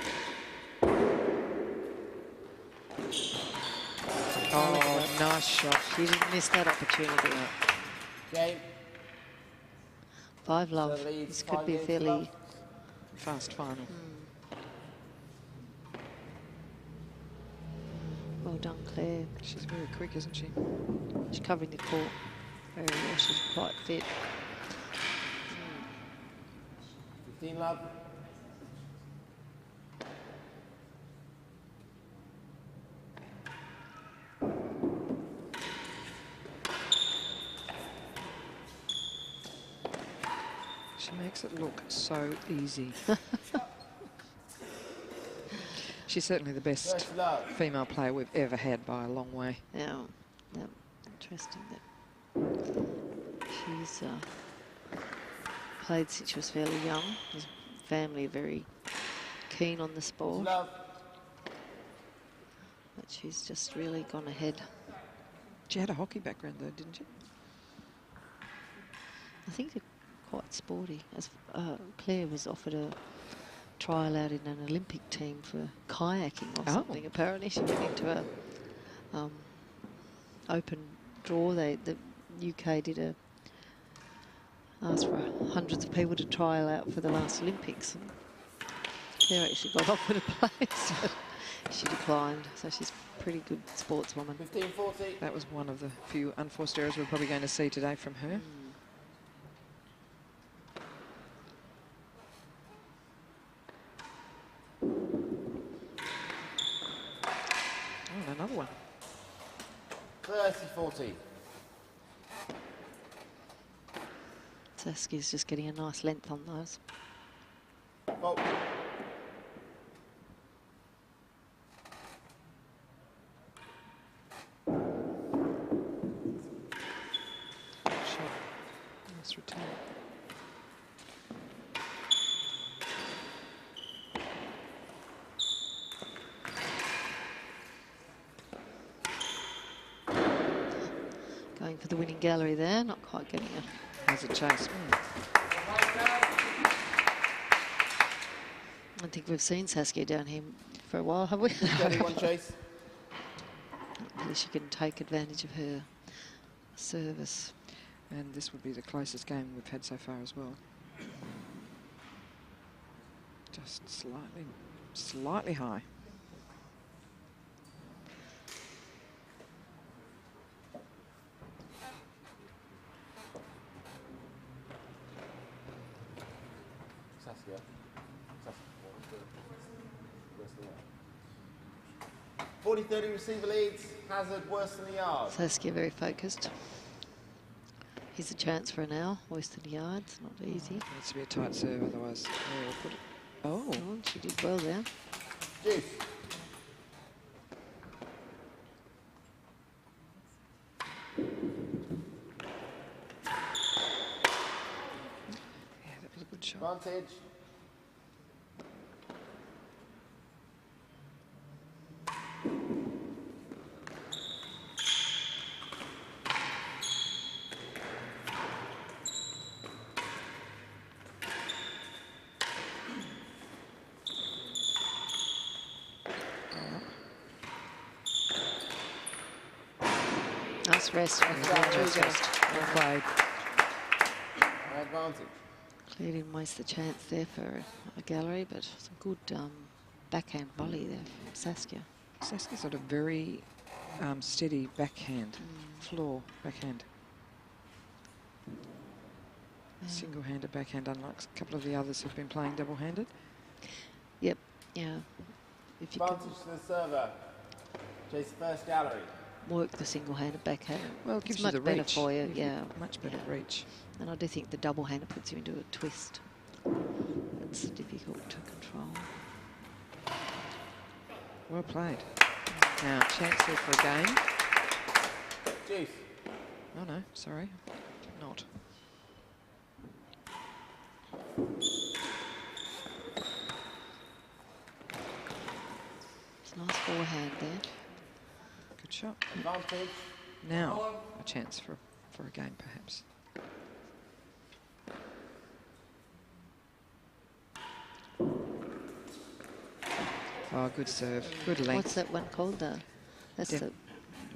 Oh, nice shot. She didn't miss that opportunity. Game. 5 love. So leads This could 5 be a games fairly love. Fast final. well done, Claire. She's very quick, isn't she? She's covering the court very well. She's quite fit. 15 love. She makes it look so easy. She's certainly the best First love. female player we've ever had by a long way. Yeah, interesting that she's played since she was fairly young. Her family are very keen on the sport, Love. but she's just really gone ahead. She had a hockey background though, didn't she? I think they're quite sporty. As Claire was offered a trial out in an Olympic team for kayaking or something. Apparently, she went into a open draw. The UK did asked for hundreds of people to trial out for the last Olympics, and Claire actually got offered a place, but she declined. So she's a pretty good sportswoman. 15-40. That was one of the few unforced errors we're probably going to see today from her. Oh, another one. 30-40. Saskia's just getting a nice length on those. Fault. Shot. Nice return. Going for the winning gallery there, not quite getting it. Has a chase. I don't think we've seen Saskia down here for a while, have we? 31 chase. Hopefully she can take advantage of her service. And this would be the closest game we've had so far as well. Just slightly high. Saskia. 40-30 receiver leads. Hazard worse than the yard. Saskia very focused. Here's a chance for an hour. Worse than the yards. Not easy. Needs to be a tight serve, otherwise we'll put it. Oh, she did well there. Juice. Yeah, that was a good shot. Advantage. Nice rest. Well played. Advantage. Claire didn't waste the chance there for a gallery, but some good backhand volley there from Saskia. Saskia's got a very steady backhand, floor backhand. Single-handed backhand, unlike a couple of the others who've been playing double-handed. Yep, yeah. If you Advantage to the server. Chase first gallery. work the single-handed backhand, well, it gives it's you much the better reach. for you. Yeah, much better reach. And I do think the double-hander puts you into a twist. It's difficult to control. Well played. Now, chance there for a game. Juice. Oh no, sorry, not. It's a nice forehand there. Good shot. Advantage. Now, a chance for a game, perhaps. Oh, good serve. Good length. What's that one called? That's the...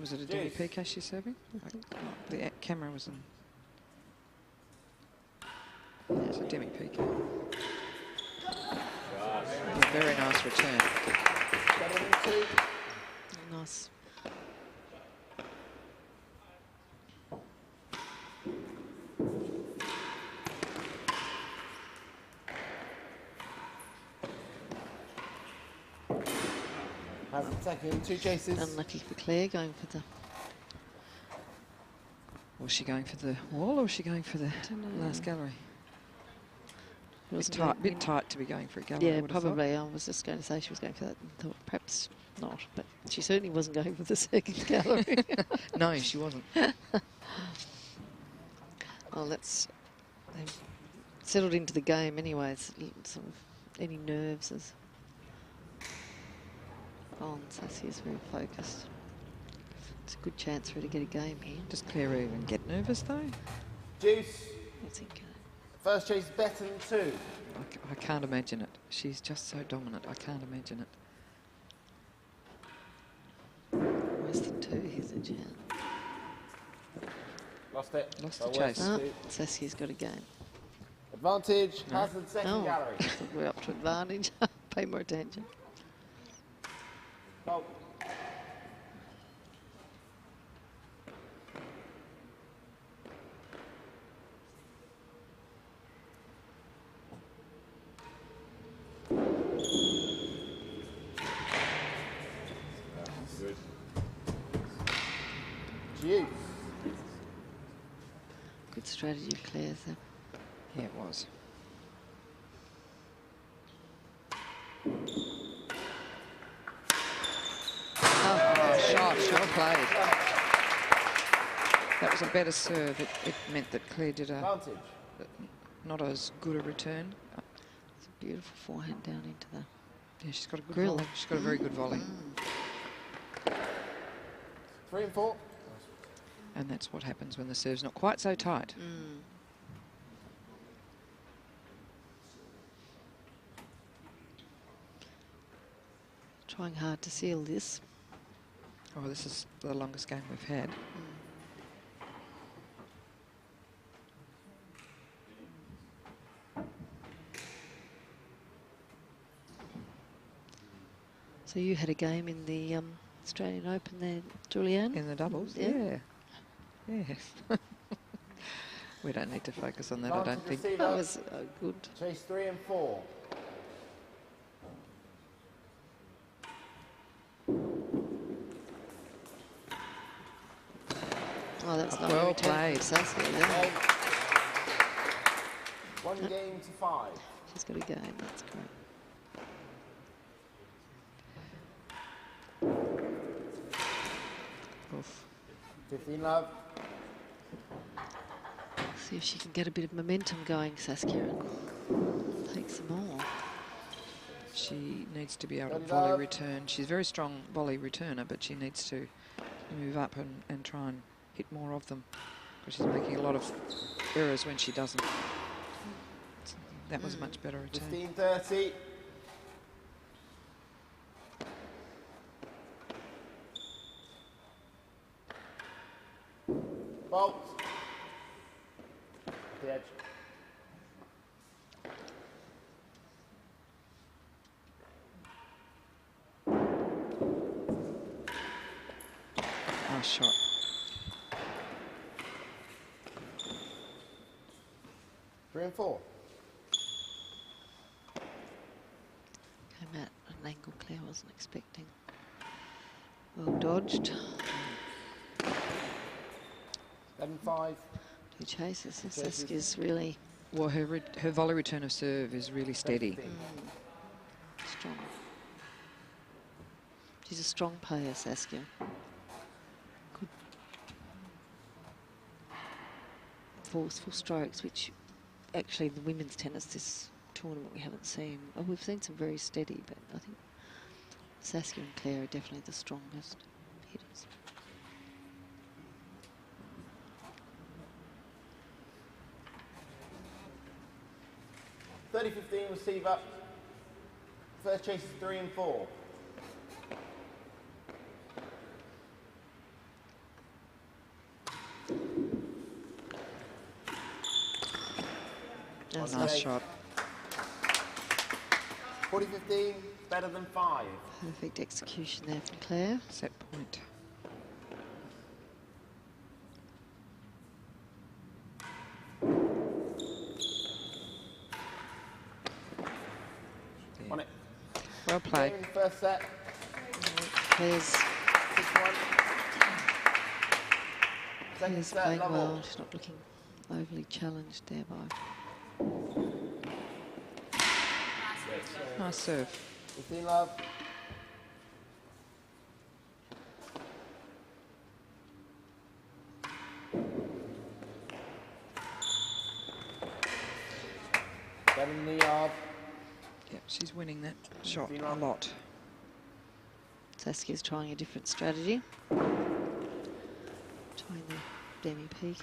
Was it a demi PK she's serving? The camera was in. Yeah, it's a demi PK. Yeah, very nice return. Nice. Has a second, 2 chases. Unlucky for Claire, going for the... Was she going for the wall or was she going for the last gallery? Bit tight to be going for a gallery. Yeah, probably. I was just going to say she was going for that and thought perhaps not, but she certainly wasn't going for the second gallery. No, she wasn't. Well, they've settled into the game anyway. It's sort of any nerves as on. Saskia's very focused. It's a good chance for her to get a game here. Does Claire even get nervous though? Juice. I think. First chase is better than 2. I can't imagine it. She's just so dominant. I can't imagine it. Worse than 2. Here's a chance. Lost it. Lost the chase. Oh, Saskia's got a game. Advantage. Hazard second gallery. We're up to advantage. Pay more attention. Oh. Good. Juice. Good strategy of Claire's there. Yeah, it was. Shot, well played. That was a better serve. It meant that Claire did not as good a return. It's a beautiful forehand down into the... Yeah, she's got a good grill. volley. She's got a very good volley. 3 and 4. And that's what happens when the serve's not quite so tight. Trying hard to seal this. Oh, this is the longest game we've had. So you had a game in the Australian Open there, Julianne? In the doubles, yeah. We don't need to focus on that, I don't think. That was good. Chase 3 and 4. brave, Saskia. Yeah. 1 game to 5. She's got a game. That's great. Oof. 15 love. See if she can get a bit of momentum going, Saskia, and take some more. She needs to be able to volley return. She's a very strong volley returner, but she needs to move up and try and hit more of them, because she's making a lot of errors when she doesn't. That was a much better return. 15-30. Bolt. The edge. Nice shot. Three and 4. Came at an angle Claire wasn't expecting. Well dodged. 11-5. Two chases. Saskia's really... Well, her volley return of serve is really steady. Strong. She's a strong player, Saskia. Good forceful strokes, which actually in the women's tennis this tournament we haven't seen. Oh, we've seen some very steady, but I think Saskia and Claire are definitely the strongest hitters. (30-15) receive up. First chase is 3 and 4. Nice shot. 40-15, better than 5. Perfect execution there from Claire. Set point. On it. Well played. First set. Claire's 6-1. Second Claire's set, playing level. well. She's not looking overly challenged there by... Nice serve. 15 love. Seven in the yard. Yep, she's winning that shot a lot. Saskia's trying a different strategy. Trying the demi-pique.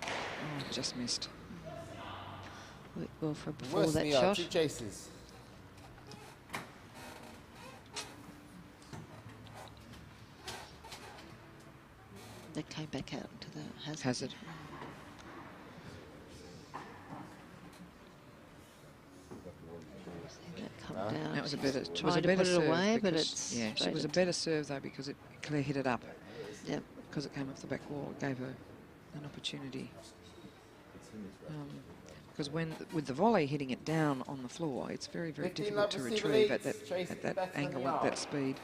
Oh, just missed. Worked well for before Worse that in the yard, shot. 2 chases. That came back out into the hazard. Hazard. See that come down. That was a better. She's It was a trying to better put it serve away, but because- it's yeah. She straight was a into- better serve though because Claire hit it up. Yep. Because it came off the back wall, it gave her an opportunity. Because with the volley hitting it down on the floor, it's very, very 15 difficult to love receiver retrieve leads. at Chase that better than angle, the at yard. that speed.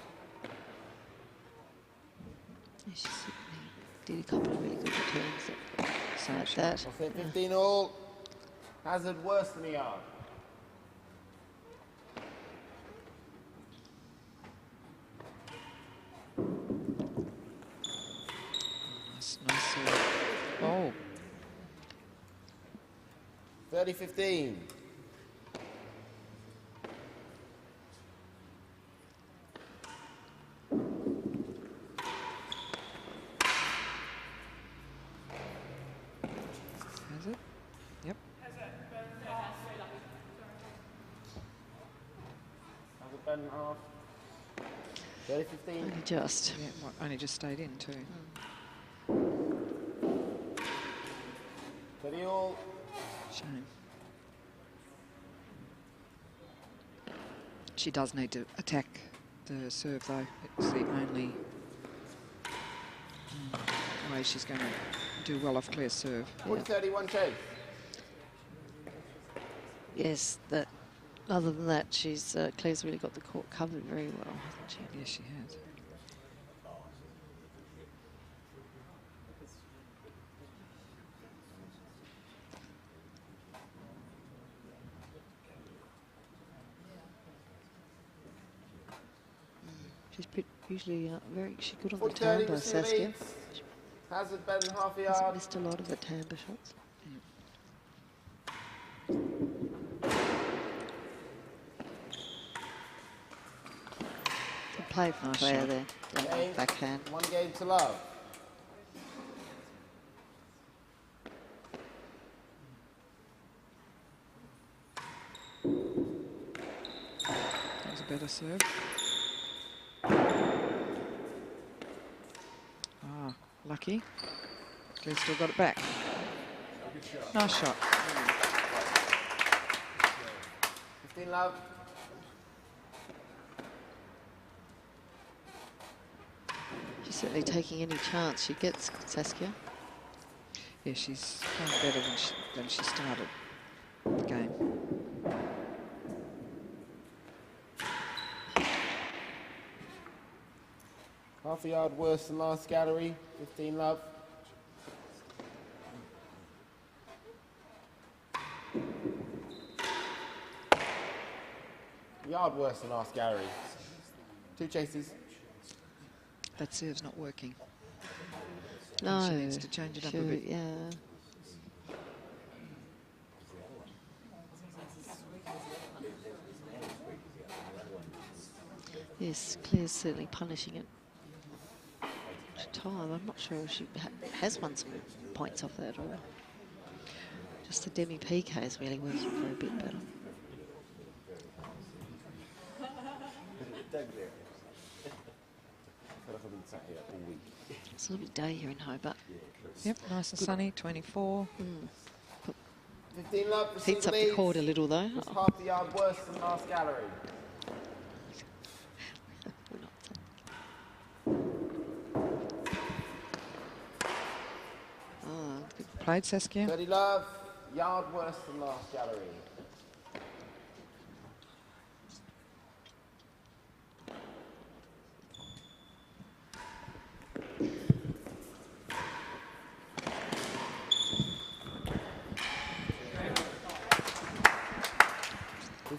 Yeah, she certainly did a couple of really good returns Same like shot. that. I'll say 15 all. Hazard worse than the yard. Nice serve. Oh, 30-15. has it? Yep. Hazard better than half. 30-15. Only just. Yeah, only just stayed in too. 30 all. Shame. She does need to attack the serve though. It's the only way she's going to do well off Claire's serve. 40-31 chase. Yes, that. Other than that, she's Claire's really got the court covered very well, hasn't she? Yes, she has. She's usually she's good on the 40-30, timbre, receive Saskia. leads. Hazard better than half a Hasn't yard. missed a lot of the timbre shots. Good play from Claire there. Game, Backhand. 1 game to love. That was a better serve. Ah, lucky. Claire still got it back. Nice shot. 15 love. She's certainly taking any chance she gets, Saskia. Yeah, she's playing better than she started the game. Half a yard worse than last gallery. 15 love. Yard worse than last gallery. 2 chases. That serve's not working. No, she needs to change it up a bit. Yeah. Yes, Claire's certainly punishing it. Time, I'm not sure if she has won some points off that, or just the demi PK is really working for a bit better. It's a lovely day here in Hobart. Yep, nice and sunny, 24. 15 love. Heats up the court a little though. It's half the yard worse than last gallery. Good played, Saskia. 30 love. Yard worse than last gallery.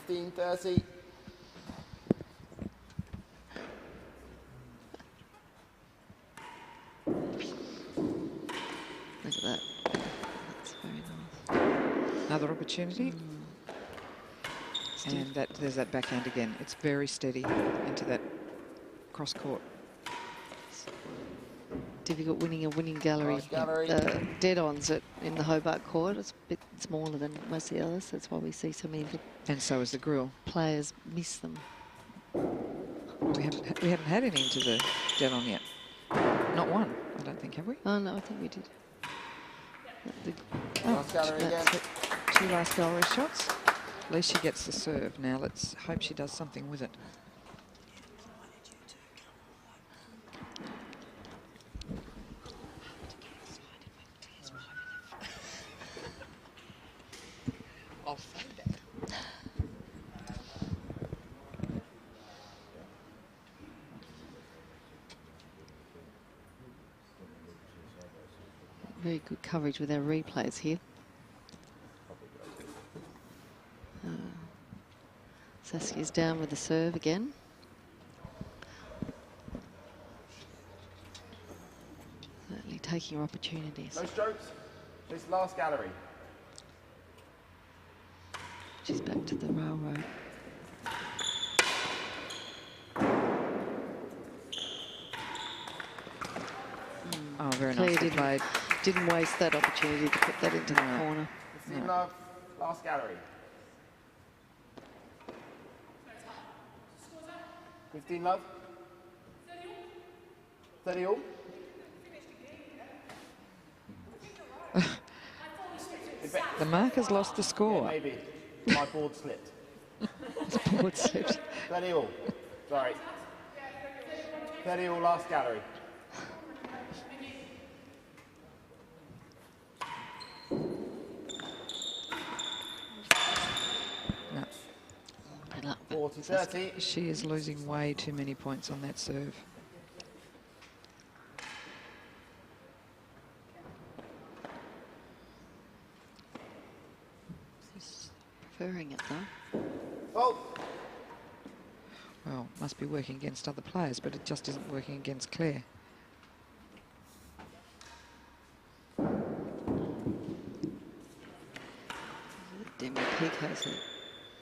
$15.30. Look at that. That's very nice. Another opportunity. And there's that backhand again. It's very steady into that cross court. Difficult winning a winning gallery. Dead-ons in the Hobart court. It's a bit smaller than most of the others. That's why we see so many of the and so is the grill. Players miss them. We haven't had any into the dead-on yet. Not one, I don't think, have we? Oh no, I think we did. Last gallery again. 2 last gallery shots. At least she gets the serve. Now let's hope she does something with it. Very good coverage with our replays here. Saskia's down with the serve again. Certainly taking her opportunities. No strokes. This last gallery. She's back to the railroad. Oh, very Claire nicely played. Didn't waste that opportunity to put that into the corner. 15 love. Last gallery. 15 love. 30 all. The marker's lost the score. Yeah, maybe. My board slipped. The board slipped. 30 all. Sorry. 30 all last gallery. No. 40-30. She is losing way too many points on that serve. She's preferring it though. Oh. well, must be working against other players, but it just isn't working against Claire. Demi Peak has a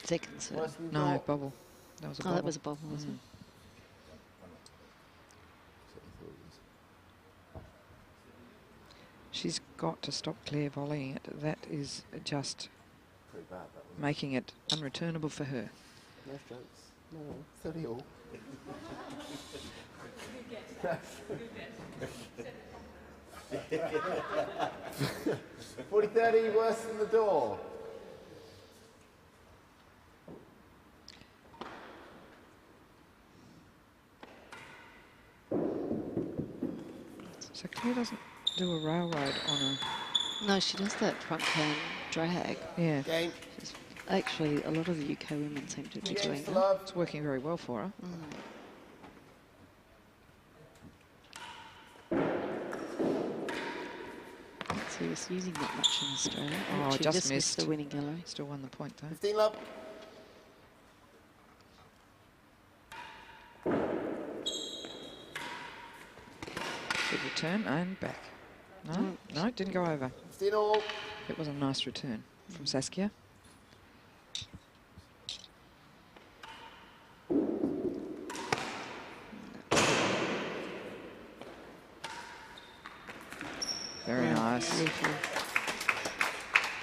second serve. No, bobble. That was a bobble. Oh, that was a bobble, was it? She's got to stop Claire volleying it. That is just making it unreturnable for her. No jokes. No, 30 all. 40-30, worse than the door. So Claire doesn't do a railroad on her. No, she does that front hand drag. Yeah. Game. Actually, a lot of the UK women seem to be doing that. It's working very well for her. So he's using that much in Australia. Oh, She just missed the winning gallery. Still won the point though. 15 love. Good return and back. No, no, it didn't go over. 15 all. It was a nice return from Saskia. Very nice.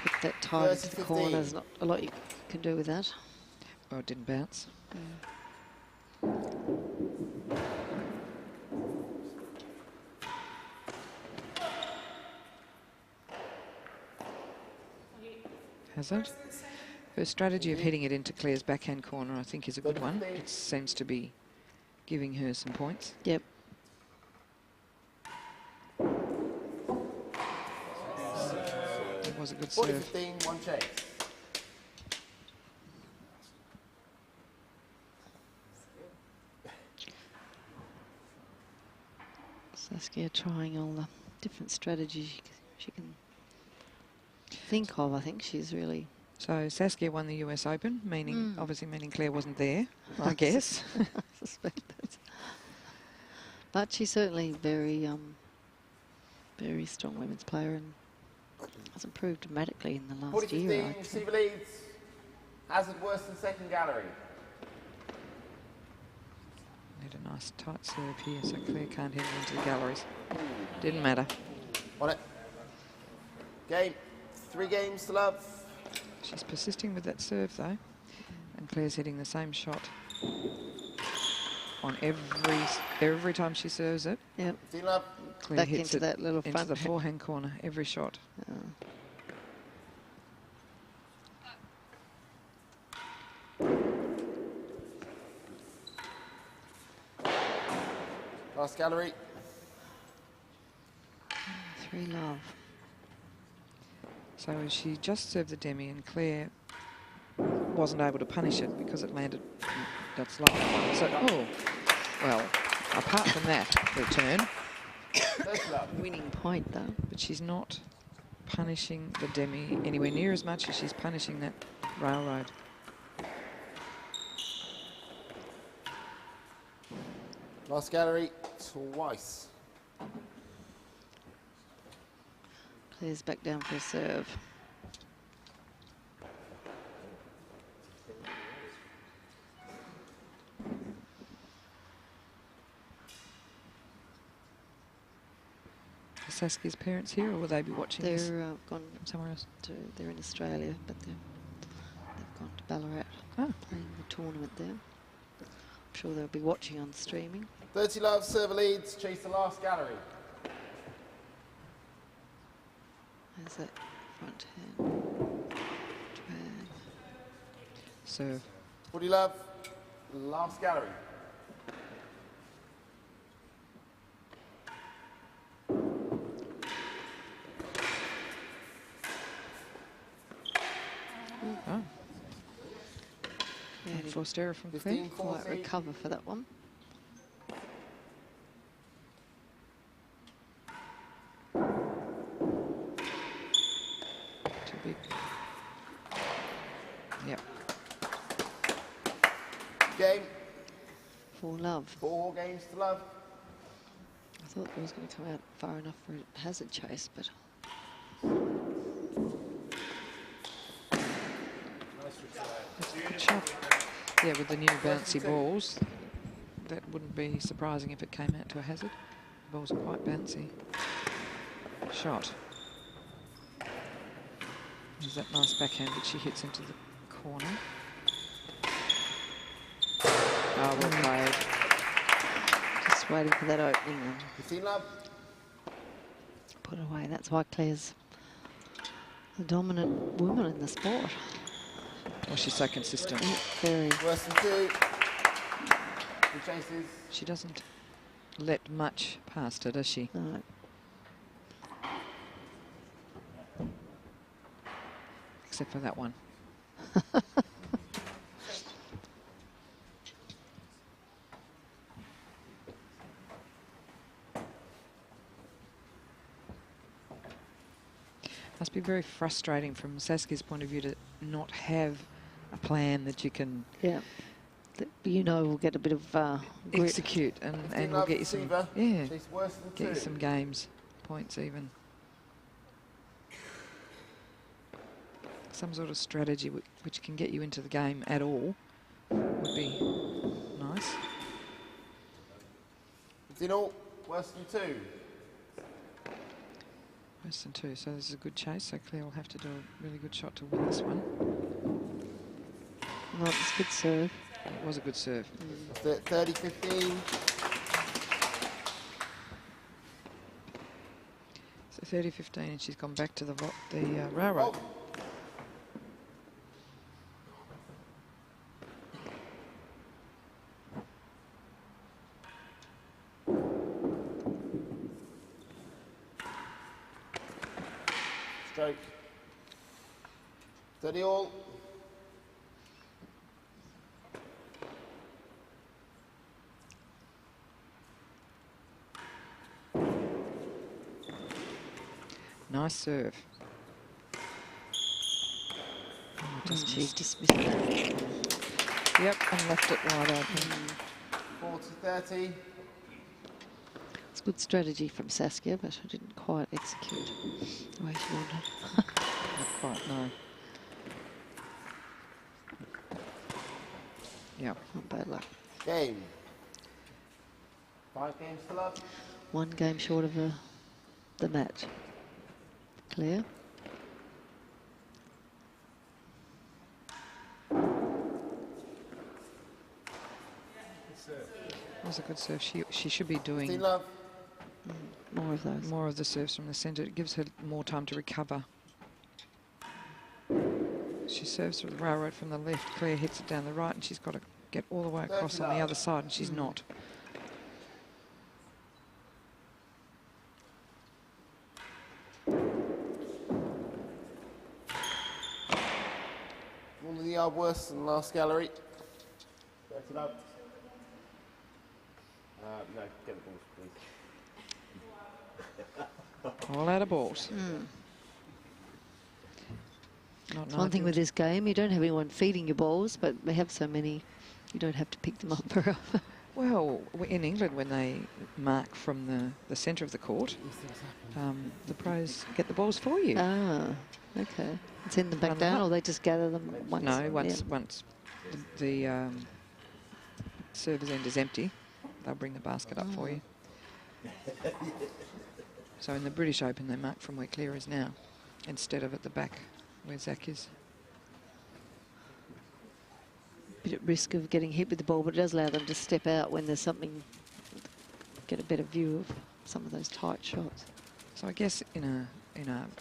Put that tight into the corner. There's not a lot you can do with that. Oh, it didn't bounce. Hazard. Her strategy of hitting it into Claire's backhand corner, I think, is a good one. It seems to be giving her some points. Yep. It was a good serve. 40-15, one chase. Saskia trying all the different strategies she can think of. I think she's really... So Saskia won the US Open, meaning obviously meaning Claire wasn't there, I guess. I suspect that. But she's certainly very, very strong women's player and has improved dramatically in the last year. 40-15, receiver leads. Hazard worse than second gallery. Need a nice tight serve here so Claire can't hit it into the galleries. Didn't matter. On it. Game. 3 games to love. She's persisting with that serve though, and Claire's hitting the same shot on every time she serves it. Yep. Claire Back hits into that little into front the forehand corner every shot. Last gallery. 3 love. So she just served the demi and Claire wasn't able to punish it because it landed that's low. So, oh, well, apart from that return, winning point though. but she's not punishing the demi anywhere near as much as she's punishing that railroad. Last gallery twice. Claire's back down for a serve. Are Saskia's parents here, or will they be watching this? They're gone somewhere else. They're in Australia, but they've gone to Ballarat playing the tournament there. I'm sure they'll be watching on streaming. 30 love, server leads, chase the last gallery. There's that front hand drag. Serve. 40 love, last gallery. Oh. Yeah, Forced error from Claire. Quite recover for that one. Too big. Yep. Game. 4 love. 4 games to love. I thought it was going to come out far enough for a hazard chase, but... That's a good shot. Yeah, with the new bouncy balls, that wouldn't be surprising if it came out to a hazard. The balls are quite bouncy. Shot. There's that nice backhand that she hits into the corner. Oh, well played. Just waiting for that opening. 15 love. Put away. That's why Claire's the dominant woman in the sport. Well, she's so consistent. Very. Worse than 2. The chases. She doesn't let much past her, does she? No. Except for that one. Must be very frustrating from Saskia's point of view to not have a plan that you can that you know will get a bit of execute and will get you some She's worse than get you 2. some games points even. Some sort of strategy which can get you into the game at all would be nice. 15 all. Worse than 2. Worse than 2, so this is a good chase. So Claire will have to do a really good shot to win this one. Well, it's a good serve. It was a good serve. 30-15. So 30-15, and she's gone back to the railroad. Stroke. 30 all. Nice serve. And she's dismissed it. Yep, and left it wide open. 40-30. It's good strategy from Saskia, but she didn't quite execute the way she wanted. Not quite, no. Yep. Not bad luck. Game. 5 games to love. 1 game short of the match. Claire. That was a good serve. She should be doing more of those. More of the serves from the centre. It gives her more time to recover. She serves through the railroad from the left. Claire hits it down the right, and she's got to get all the way across on the other side, and she's not. One of the yard worse than last gallery. 30 love. No, get the balls, please. All out of balls. It's one thing with this game, you don't have anyone feeding your balls, but we have so many, you don't have to pick them up very often. Well, in England, when they mark from the centre of the court, the pros get the balls for you. Ah, okay. Send them back down, or they just gather them once? No, once the server's end is empty, they'll bring the basket up for you. So in the British Open, they mark from where Claire is now, instead of at the back where Zach is. Bit at risk of getting hit with the ball, but it does allow them to step out when there's something, get a better view of some of those tight shots. So I guess in a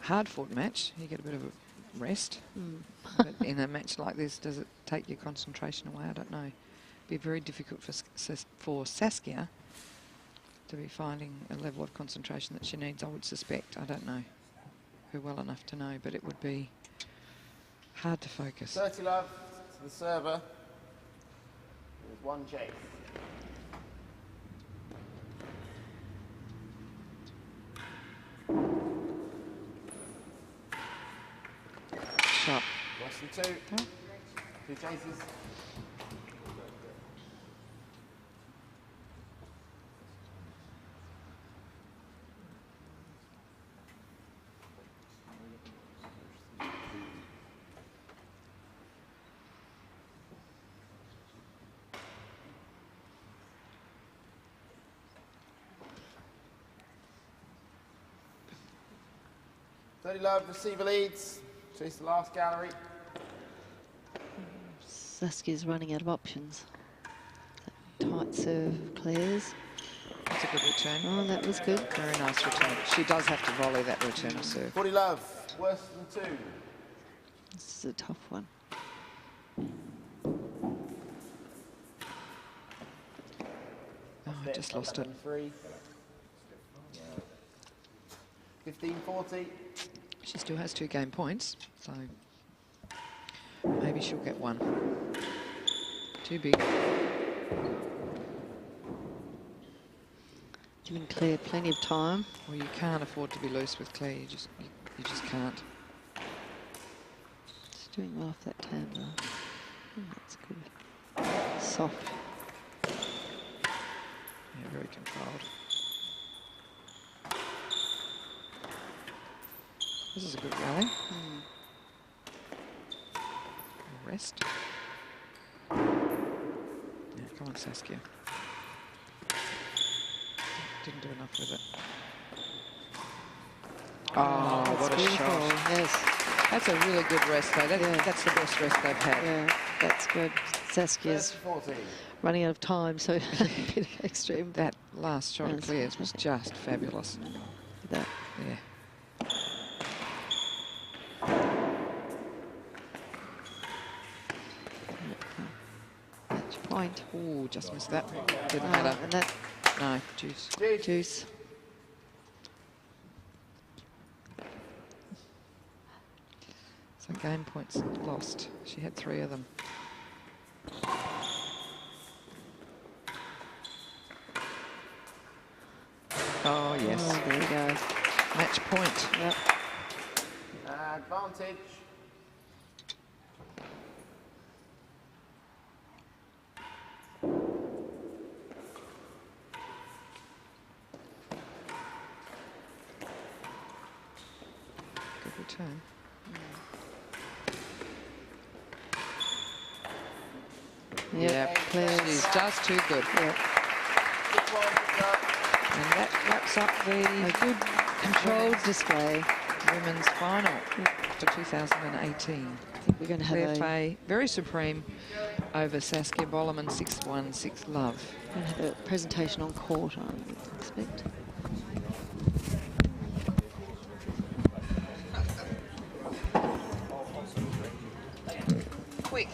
hard-fought match, you get a bit of a rest. But in a match like this, does it take your concentration away? I don't know. It'd be very difficult for Saskia to be finding a level of concentration that she needs, I would suspect. I don't know her well enough to know, but it would be hard to focus. 30 love to the server. There's 1 chase. Shot. Worse than 2. 2 chases. 30 love, receiver leads. Chase the last gallery. Saskia's running out of options. That tight serve of Claire's. That's a good return. Oh, that was good. Very nice return. She does have to volley that return of serve. 40 love, worse than 2. This is a tough one. Oh, I just lost it. 15-40. She still has 2 game points, so maybe she'll get one. Too big. Giving Claire plenty of time. Well, you can't afford to be loose with Claire. You just can't. She's doing well off that tab though. Oh, that's good. Soft. Yeah, very controlled. This is a good rally. Rest. Yeah, come on, Saskia. Didn't do enough with it. Oh, what a shot. Yes. That's a really good rest, though. That's the best rest they've had. Yeah, that's good. Saskia's running out of time, so a bit of extreme. That last shot of Claire's was just fabulous. That. Yeah. Match point. Oh, just missed that. Didn't matter. And that. No, juice. Juice. So game points lost. She had 3 of them. Oh, yes. Oh, there you go. Match point. Yep. Advantage. Good return. Yep. Claire's. She's just too good. Yep. And that wraps up A good controlled display. women's final for 2018. I think we're going to have Claire Fahey, very supreme over Saskia Bollerman, 6-1, 6 love. We're going to have a presentation on court, I would expect. Quick.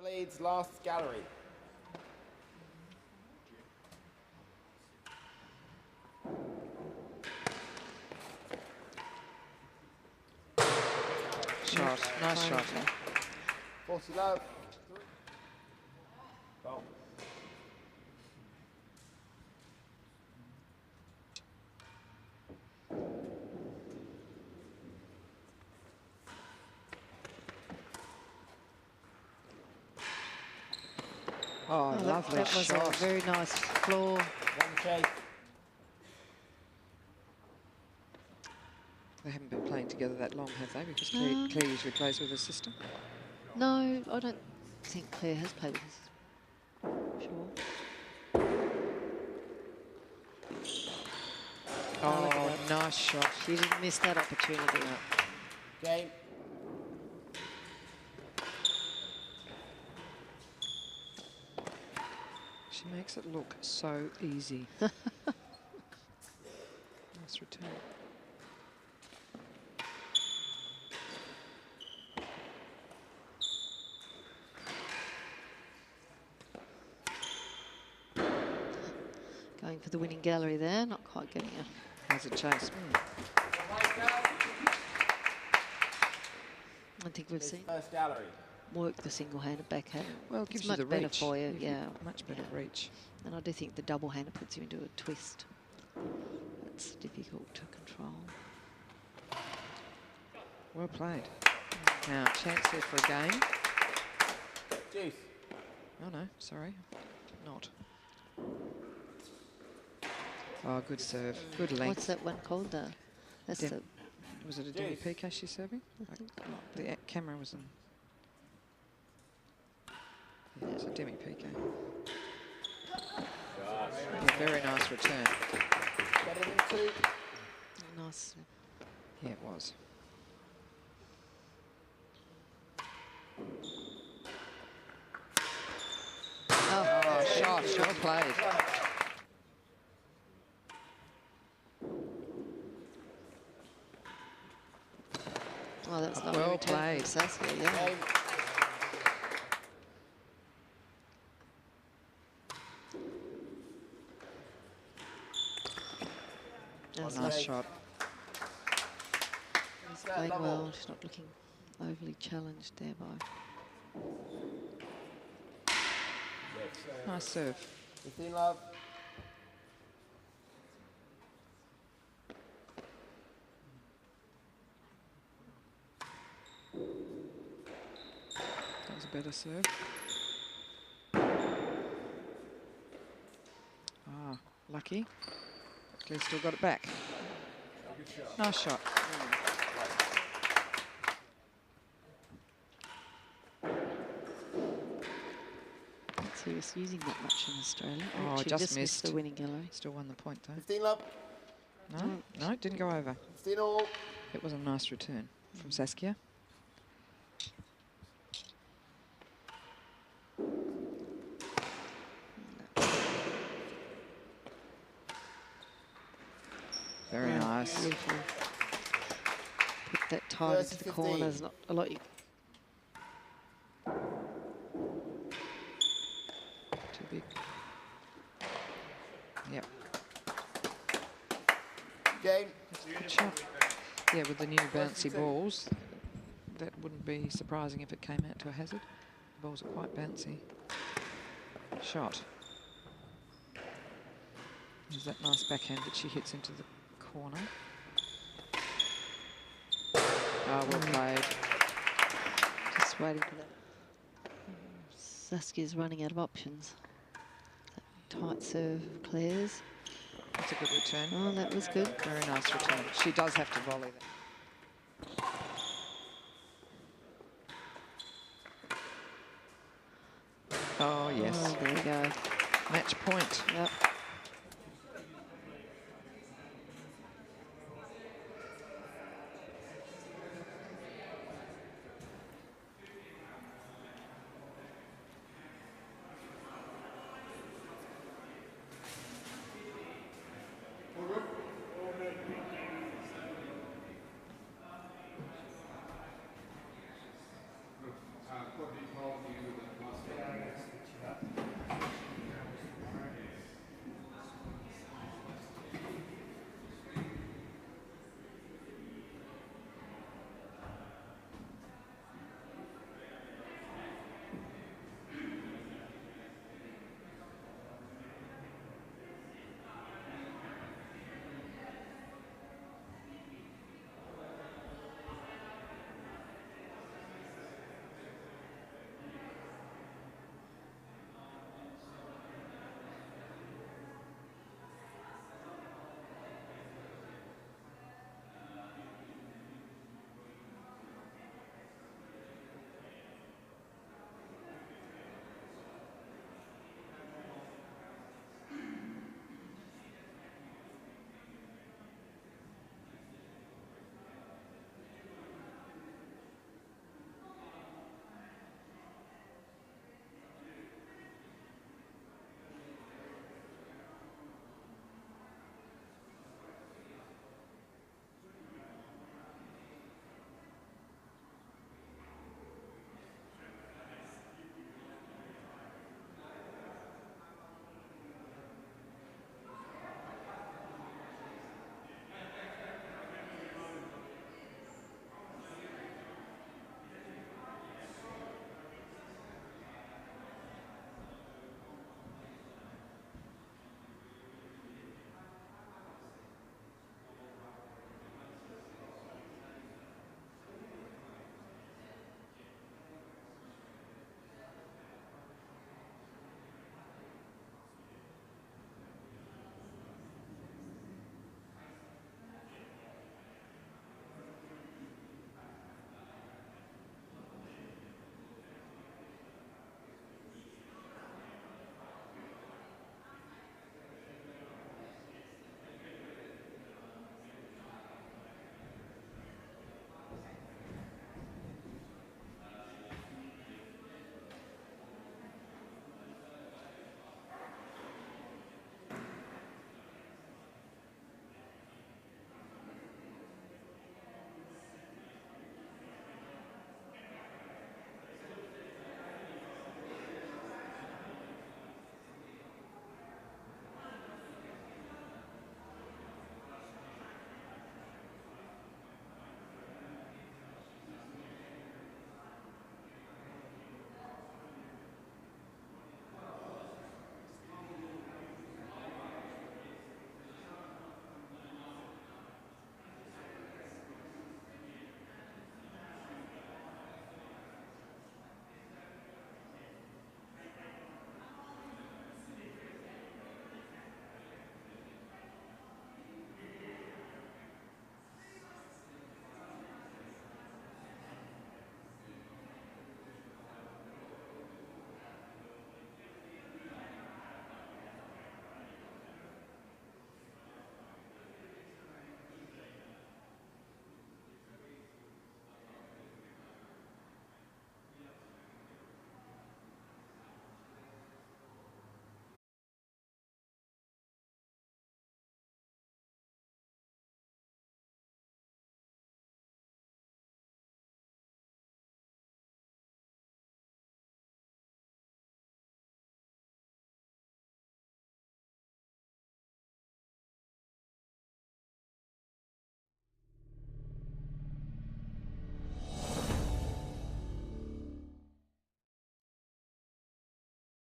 Leads last gallery. Shot. Nice shot. 40 love. Goal. Oh, lovely that was shot. a very nice floor. One chase. They haven't been playing together that long, have they? Because Claire usually plays with her sister. No, I don't think Claire has played with us. Sure. Oh, nice shot. She didn't miss that opportunity. No. Game. She makes it look so easy. Nice return. Going for the winning gallery there, not quite getting it. Has a chase. I think we've seen First gallery. work the single-handed backhand. Well, it It's gives you much the better reach. for you, Gives yeah. Much better reach. And I do think the double-hander puts you into a twist. It's difficult to control. Well played. Now, chance there for a game. Juice. Oh, no, sorry. Not. Oh, good serve. Good length. What's that one called? That's the... Was it a demi-piqué she's serving? I think The camera was in. Yeah, it's a demi-piqué. Yeah, very nice return. Better than two. Nice. Yeah, it was. Oh, shot. Well played. Oh, that's not well played. Saskia, yeah. That's Nice shot. She's played well. She's not looking overly challenged there by. Nice serve. 15 love. That was a better serve. Ah, lucky. Claire still got it back. Nice shot. He was using that much in Australia. Oh, She just missed the winning gallery. Still won the point, though. 15 love. No, it didn't go over. 15 all. It was a nice return from Saskia. Very nice. Beautiful. Put that tight into the corners. Not a lot. Too big. Yep. Game. Good shot. Yeah, with the new bouncy balls, that wouldn't be surprising if it came out to a hazard. The balls are quite bouncy. Shot. There's that nice backhand that she hits into the corner. Oh, well played. Just waiting for that. Saskia's running out of options. That tight serve of Claire's. That's a good return. Oh, that was good. Very nice return. She does have to volley that. Oh, yes. Oh, there we go. Match point. Yep.